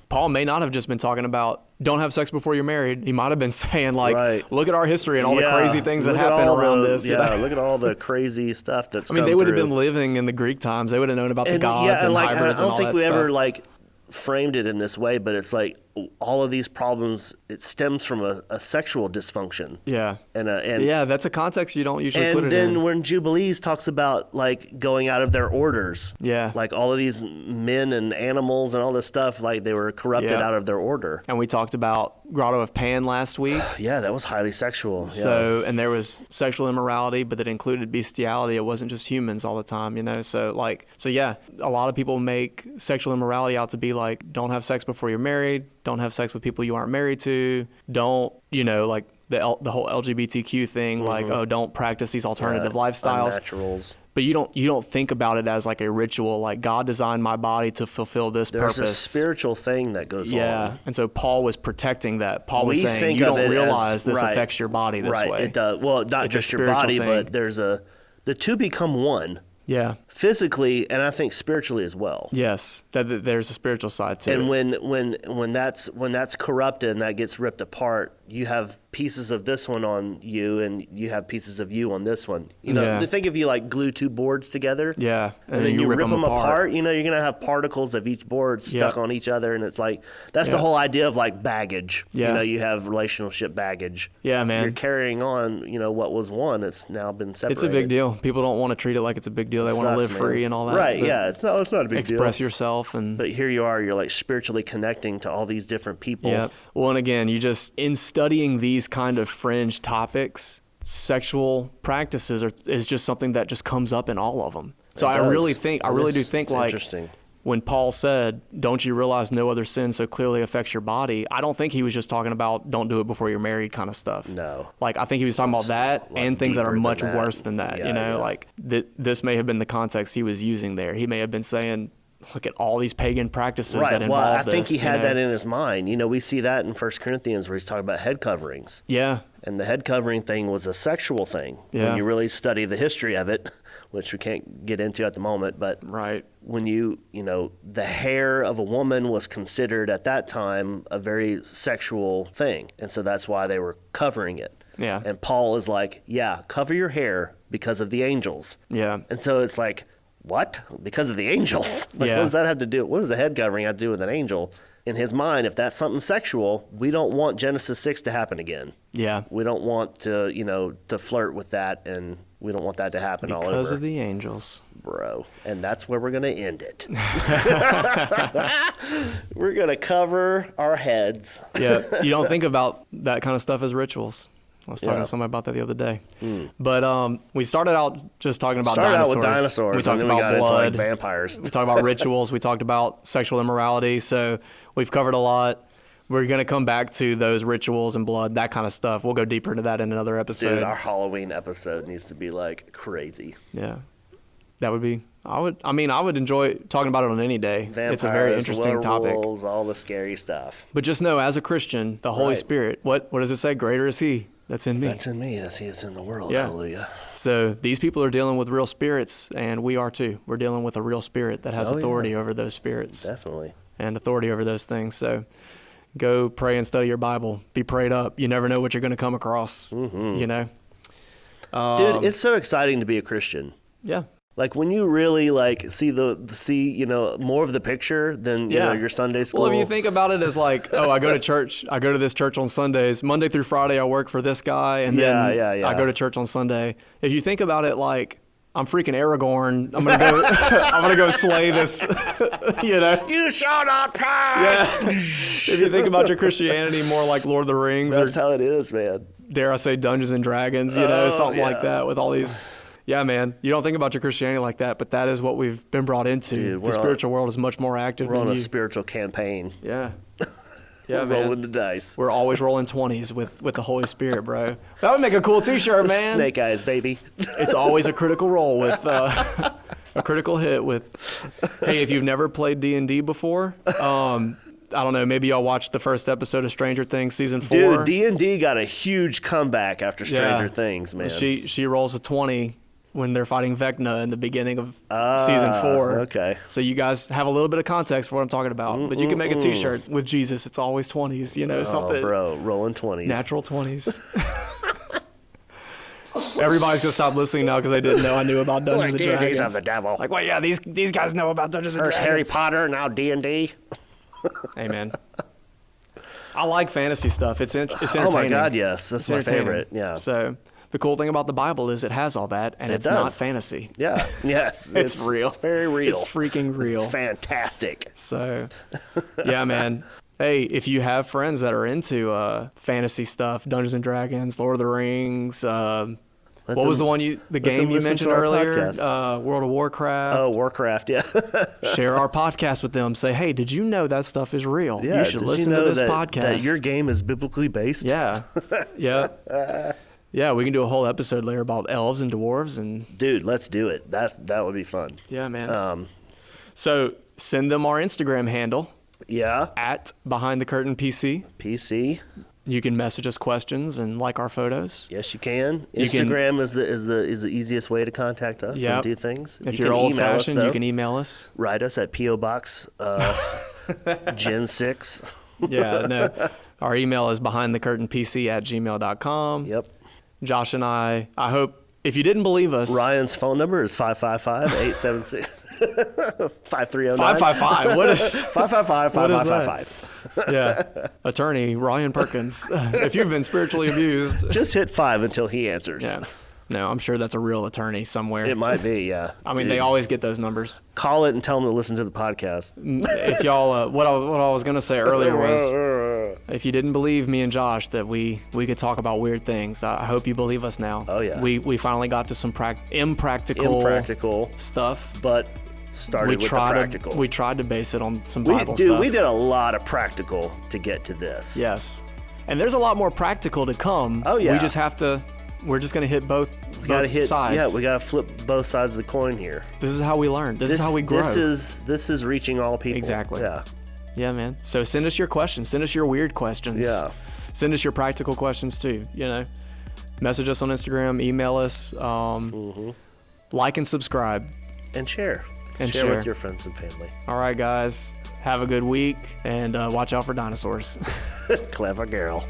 [SPEAKER 2] Paul may not have just been talking about don't have sex before you're married. He might have been saying like,
[SPEAKER 1] Right.
[SPEAKER 2] look at our history and all the
[SPEAKER 1] Yeah,
[SPEAKER 2] crazy things that
[SPEAKER 1] look at
[SPEAKER 2] happen
[SPEAKER 1] all
[SPEAKER 2] around
[SPEAKER 1] the-
[SPEAKER 2] this.
[SPEAKER 1] Yeah, look at all the crazy stuff that's.
[SPEAKER 2] I mean,
[SPEAKER 1] come
[SPEAKER 2] they would have
[SPEAKER 1] through.
[SPEAKER 2] been living in the Greek times. They would have known about the
[SPEAKER 1] And,
[SPEAKER 2] gods
[SPEAKER 1] yeah,
[SPEAKER 2] and
[SPEAKER 1] like,
[SPEAKER 2] hybrids
[SPEAKER 1] I
[SPEAKER 2] and
[SPEAKER 1] don't
[SPEAKER 2] all
[SPEAKER 1] think
[SPEAKER 2] that
[SPEAKER 1] we
[SPEAKER 2] stuff.
[SPEAKER 1] ever like framed it in this way, but it's like all of these problems, it stems from a sexual dysfunction.
[SPEAKER 2] Yeah.
[SPEAKER 1] And
[SPEAKER 2] Yeah, that's a context you don't usually put
[SPEAKER 1] and
[SPEAKER 2] it
[SPEAKER 1] then
[SPEAKER 2] in.
[SPEAKER 1] when Jubilees talks about like going out of their orders,
[SPEAKER 2] Yeah.
[SPEAKER 1] like all of these men and animals and all this stuff, like they were corrupted
[SPEAKER 2] Yeah.
[SPEAKER 1] out of their order.
[SPEAKER 2] And we talked about Grotto of Pan last week.
[SPEAKER 1] Yeah, that was highly sexual. Yeah.
[SPEAKER 2] So, and there was sexual immorality, but that included bestiality. It wasn't just humans all the time, you know? So yeah, a lot of people make sexual immorality out to be like, don't have sex before you're married, don't have sex with people you aren't married to, don't, you know, like the whole LGBTQ thing, like, oh, don't practice these alternative lifestyles.
[SPEAKER 1] Unnaturals.
[SPEAKER 2] But you don't think about it as like a ritual, like God designed my body to fulfill this
[SPEAKER 1] There's
[SPEAKER 2] purpose.
[SPEAKER 1] a spiritual thing that goes
[SPEAKER 2] Yeah,
[SPEAKER 1] on.
[SPEAKER 2] and so Paul was protecting that. Paul was
[SPEAKER 1] We
[SPEAKER 2] saying,
[SPEAKER 1] think
[SPEAKER 2] you
[SPEAKER 1] of
[SPEAKER 2] don't
[SPEAKER 1] it
[SPEAKER 2] realize
[SPEAKER 1] as-
[SPEAKER 2] this
[SPEAKER 1] right,
[SPEAKER 2] affects your body this
[SPEAKER 1] right,
[SPEAKER 2] way.
[SPEAKER 1] it does. Well, not
[SPEAKER 2] It's a
[SPEAKER 1] just your
[SPEAKER 2] spiritual
[SPEAKER 1] body,
[SPEAKER 2] thing.
[SPEAKER 1] but the two become one.
[SPEAKER 2] Yeah.
[SPEAKER 1] Physically, and I think spiritually as well.
[SPEAKER 2] Yes, that there's a spiritual side to
[SPEAKER 1] And
[SPEAKER 2] it.
[SPEAKER 1] when that's corrupted and that gets ripped apart, you have pieces of this one on you, and you have pieces of you on this one. You know,
[SPEAKER 2] Yeah.
[SPEAKER 1] think if you like glue two boards together,
[SPEAKER 2] Yeah,
[SPEAKER 1] and then you rip them apart. You know, you're gonna have particles of each board stuck
[SPEAKER 2] Yeah.
[SPEAKER 1] on each other, and it's like that's the
[SPEAKER 2] Yeah.
[SPEAKER 1] whole idea of like baggage.
[SPEAKER 2] Yeah.
[SPEAKER 1] You know, you have relationship baggage.
[SPEAKER 2] Yeah, man.
[SPEAKER 1] You're carrying on. You know, what was one, it's now been separated.
[SPEAKER 2] It's a big deal. People don't want to treat it like it's a big deal. They want to live
[SPEAKER 1] Sucks,
[SPEAKER 2] free
[SPEAKER 1] man.
[SPEAKER 2] and all that.
[SPEAKER 1] Right?
[SPEAKER 2] but
[SPEAKER 1] Yeah. It's not a big deal.
[SPEAKER 2] Express yourself and.
[SPEAKER 1] But here you are. You're like spiritually connecting to all these different people.
[SPEAKER 2] Yeah. Well, and again, in studying these kind of fringe topics, sexual practices is just something that just comes up in all of them. So
[SPEAKER 1] It
[SPEAKER 2] I
[SPEAKER 1] does.
[SPEAKER 2] really do think
[SPEAKER 1] It's
[SPEAKER 2] like
[SPEAKER 1] interesting.
[SPEAKER 2] when Paul said, "Don't you realize no other sin so clearly affects your body?" I don't think he was just talking about don't do it before you're married kind of stuff.
[SPEAKER 1] No.
[SPEAKER 2] Like I think he was talking about that
[SPEAKER 1] like,
[SPEAKER 2] and things that are
[SPEAKER 1] deeper than
[SPEAKER 2] much
[SPEAKER 1] that.
[SPEAKER 2] worse than that.
[SPEAKER 1] Yeah,
[SPEAKER 2] You know,
[SPEAKER 1] yeah.
[SPEAKER 2] like this may have been the context he was using there. He may have been saying, "Look at all these pagan practices that
[SPEAKER 1] Right.
[SPEAKER 2] involve
[SPEAKER 1] Well, I
[SPEAKER 2] this."
[SPEAKER 1] think he
[SPEAKER 2] you
[SPEAKER 1] had
[SPEAKER 2] know?
[SPEAKER 1] that in his mind. You know, we see that in 1 Corinthians where he's talking about head coverings.
[SPEAKER 2] Yeah.
[SPEAKER 1] And the head covering thing was a sexual thing.
[SPEAKER 2] Yeah.
[SPEAKER 1] When you really study the history of it, which we can't get into at the moment, but
[SPEAKER 2] Right.
[SPEAKER 1] when you know, the hair of a woman was considered at that time a very sexual thing. And so that's why they were covering it.
[SPEAKER 2] Yeah.
[SPEAKER 1] And Paul is like, yeah, cover your hair because of the angels.
[SPEAKER 2] Yeah.
[SPEAKER 1] And so it's like, what? Because of the angels? Like,
[SPEAKER 2] Yeah.
[SPEAKER 1] what does that have to do? What does the head covering have to do with an angel? In his mind, if that's something sexual, we don't want Genesis 6 to happen again.
[SPEAKER 2] Yeah.
[SPEAKER 1] We don't want to, to flirt with that, and we don't want that to happen all
[SPEAKER 2] Because
[SPEAKER 1] over.
[SPEAKER 2] of the angels.
[SPEAKER 1] Bro. And that's where we're going to end it. We're going to cover our heads.
[SPEAKER 2] Yeah. You don't think about that kind of stuff as rituals. I was talking
[SPEAKER 1] Yeah.
[SPEAKER 2] to somebody about that the other day. But we started out just talking about
[SPEAKER 1] Started
[SPEAKER 2] dinosaurs.
[SPEAKER 1] out with dinosaurs,
[SPEAKER 2] We talked
[SPEAKER 1] and then we
[SPEAKER 2] about
[SPEAKER 1] got
[SPEAKER 2] blood.
[SPEAKER 1] into like vampires.
[SPEAKER 2] We talked about rituals. We talked about sexual immorality. So we've covered a lot. We're going to come back to those rituals and blood, that kind of stuff. We'll go deeper into that in another episode.
[SPEAKER 1] Dude, our Halloween episode needs to be like crazy.
[SPEAKER 2] Yeah. That would be, I would enjoy talking about it on any day.
[SPEAKER 1] Vampires,
[SPEAKER 2] It's a very interesting topic.
[SPEAKER 1] werewolves, all the scary stuff.
[SPEAKER 2] But just know, as a Christian, the Holy
[SPEAKER 1] Right.
[SPEAKER 2] Spirit, what does it say? Greater is He that's in me.
[SPEAKER 1] That's in me as he is in the world.
[SPEAKER 2] Yeah.
[SPEAKER 1] Hallelujah.
[SPEAKER 2] So these people are dealing with real spirits, and we are too. We're dealing with a real spirit that has
[SPEAKER 1] Oh, yeah.
[SPEAKER 2] authority over those spirits
[SPEAKER 1] Definitely.
[SPEAKER 2] and authority over those things. So go pray and study your Bible. Be prayed up. You never know what you're going to come across, you know?
[SPEAKER 1] Dude, it's so exciting to be a Christian.
[SPEAKER 2] Yeah.
[SPEAKER 1] Like when you really like see more of the picture than
[SPEAKER 2] Yeah.
[SPEAKER 1] your Sunday school.
[SPEAKER 2] Well, if you think about it as like, oh, I go to church. I go to this church on Sundays. Monday through Friday, I work for this guy, and then
[SPEAKER 1] Yeah.
[SPEAKER 2] I go to church on Sunday. If you think about it like, I'm freaking Aragorn. I'm gonna go. I'm gonna go slay this. You know.
[SPEAKER 1] you shall not pass.
[SPEAKER 2] Yeah. If you think about your Christianity more like Lord of the Rings,
[SPEAKER 1] That's
[SPEAKER 2] or
[SPEAKER 1] how it is, man.
[SPEAKER 2] dare I say Dungeons and Dragons, something like
[SPEAKER 1] yeah.
[SPEAKER 2] that with all these. Yeah, man. You don't think about your Christianity like that, but that is what we've been brought into.
[SPEAKER 1] Dude,
[SPEAKER 2] the spiritual world is much more active
[SPEAKER 1] We're
[SPEAKER 2] than
[SPEAKER 1] on a
[SPEAKER 2] you.
[SPEAKER 1] spiritual campaign.
[SPEAKER 2] Yeah. Yeah,
[SPEAKER 1] We're
[SPEAKER 2] man.
[SPEAKER 1] rolling the dice.
[SPEAKER 2] We're always rolling 20s with the Holy Spirit, bro. That would make a cool T-shirt, man.
[SPEAKER 1] Snake eyes, baby.
[SPEAKER 2] It's always a critical roll with a critical hit with. Hey, if you've never played D&D before, I don't know. Maybe y'all watched the first episode of Stranger Things season 4.
[SPEAKER 1] Dude, D&D got a huge comeback after Stranger
[SPEAKER 2] Yeah.
[SPEAKER 1] Things, man.
[SPEAKER 2] She rolls a 20 when they're fighting Vecna in the beginning of season 4.
[SPEAKER 1] Okay.
[SPEAKER 2] So you guys have a little bit of context for what I'm talking about. But you can make a T-shirt with Jesus. It's always 20s, something.
[SPEAKER 1] Oh, bro, rolling 20s.
[SPEAKER 2] Natural 20s. Everybody's going to stop listening now because they didn't know I knew about Dungeons and
[SPEAKER 1] D&D's
[SPEAKER 2] Dragons.
[SPEAKER 1] of the devil.
[SPEAKER 2] Like, well, yeah, these guys know about Dungeons and
[SPEAKER 1] First
[SPEAKER 2] Dragons.
[SPEAKER 1] Harry Potter, now D&D.
[SPEAKER 2] Amen. I like fantasy stuff. It's entertaining.
[SPEAKER 1] Oh my God, yes, that's
[SPEAKER 2] It's
[SPEAKER 1] my
[SPEAKER 2] entertaining.
[SPEAKER 1] favorite. Yeah.
[SPEAKER 2] So the cool thing about the Bible is it has all that, and
[SPEAKER 1] It
[SPEAKER 2] it's not
[SPEAKER 1] does.
[SPEAKER 2] fantasy.
[SPEAKER 1] Yeah. Yes.
[SPEAKER 2] It's real.
[SPEAKER 1] It's very real.
[SPEAKER 2] It's freaking real.
[SPEAKER 1] It's fantastic.
[SPEAKER 2] So, yeah, man. Hey, if you have friends that are into fantasy stuff, Dungeons and Dragons, Lord of the Rings, what was the game you
[SPEAKER 1] listen
[SPEAKER 2] mentioned
[SPEAKER 1] to our
[SPEAKER 2] earlier?
[SPEAKER 1] podcast.
[SPEAKER 2] World of Warcraft.
[SPEAKER 1] Oh, Warcraft. Yeah.
[SPEAKER 2] Share our podcast with them. Say, hey, did you know that stuff is real?
[SPEAKER 1] Yeah.
[SPEAKER 2] You should
[SPEAKER 1] did
[SPEAKER 2] listen
[SPEAKER 1] you know
[SPEAKER 2] to this
[SPEAKER 1] that,
[SPEAKER 2] podcast.
[SPEAKER 1] That your game is biblically based.
[SPEAKER 2] Yeah. Yeah. Yeah, we can do a whole episode later about elves and dwarves and
[SPEAKER 1] Dude, let's do it. That would be fun.
[SPEAKER 2] yeah, man. So send them our Instagram handle
[SPEAKER 1] Yeah.
[SPEAKER 2] at behindthecurtainpc.
[SPEAKER 1] PC.
[SPEAKER 2] You can message us questions and like our photos.
[SPEAKER 1] Yes, you can.
[SPEAKER 2] You can-
[SPEAKER 1] Instagram is the easiest way to contact us
[SPEAKER 2] Yep.
[SPEAKER 1] and do things.
[SPEAKER 2] If
[SPEAKER 1] you
[SPEAKER 2] you're
[SPEAKER 1] can
[SPEAKER 2] old
[SPEAKER 1] email us,
[SPEAKER 2] fashioned,
[SPEAKER 1] though.
[SPEAKER 2] you can email us.
[SPEAKER 1] Write us at PO Box Gen 6.
[SPEAKER 2] Yeah, no. Our email is behindthecurtainpc@gmail.com.
[SPEAKER 1] Yep.
[SPEAKER 2] Josh and I hope if you didn't believe us,
[SPEAKER 1] Ryan's phone number is 555-876 5309.
[SPEAKER 2] 555. What is
[SPEAKER 1] 555-5555.
[SPEAKER 2] yeah? Attorney Ryan Perkins. If you've been spiritually abused,
[SPEAKER 1] Just hit 5 until he answers.
[SPEAKER 2] yeah. No, I'm sure that's a real attorney somewhere.
[SPEAKER 1] It might be, yeah.
[SPEAKER 2] I mean,
[SPEAKER 1] Dude,
[SPEAKER 2] they always get those numbers.
[SPEAKER 1] call it and tell them to listen to the podcast.
[SPEAKER 2] If y'all, what I was gonna say earlier was, if you didn't believe me and Josh that we could talk about weird things, I hope you believe us now.
[SPEAKER 1] Oh, yeah.
[SPEAKER 2] We finally got to some impractical
[SPEAKER 1] stuff,
[SPEAKER 2] stuff.
[SPEAKER 1] but started with the practical.
[SPEAKER 2] We tried to base it on some Bible
[SPEAKER 1] Dude,
[SPEAKER 2] stuff.
[SPEAKER 1] we did a lot of practical to get to this.
[SPEAKER 2] Yes, and there's a lot more practical to come.
[SPEAKER 1] Oh, yeah.
[SPEAKER 2] We just have to. We're just gonna hit both sides.
[SPEAKER 1] Yeah, we gotta flip both sides of the coin here.
[SPEAKER 2] This is how we learn. This is how we grow.
[SPEAKER 1] This is reaching all people.
[SPEAKER 2] Exactly.
[SPEAKER 1] Yeah.
[SPEAKER 2] Yeah, man. So send us your questions. Send us your weird questions.
[SPEAKER 1] Yeah.
[SPEAKER 2] Send us your practical questions too. You know, message us on Instagram, email us, like and subscribe.
[SPEAKER 1] And share.
[SPEAKER 2] And
[SPEAKER 1] share
[SPEAKER 2] share.
[SPEAKER 1] with your friends and family.
[SPEAKER 2] All right, guys. Have a good week and watch out for dinosaurs.
[SPEAKER 1] Clever girl.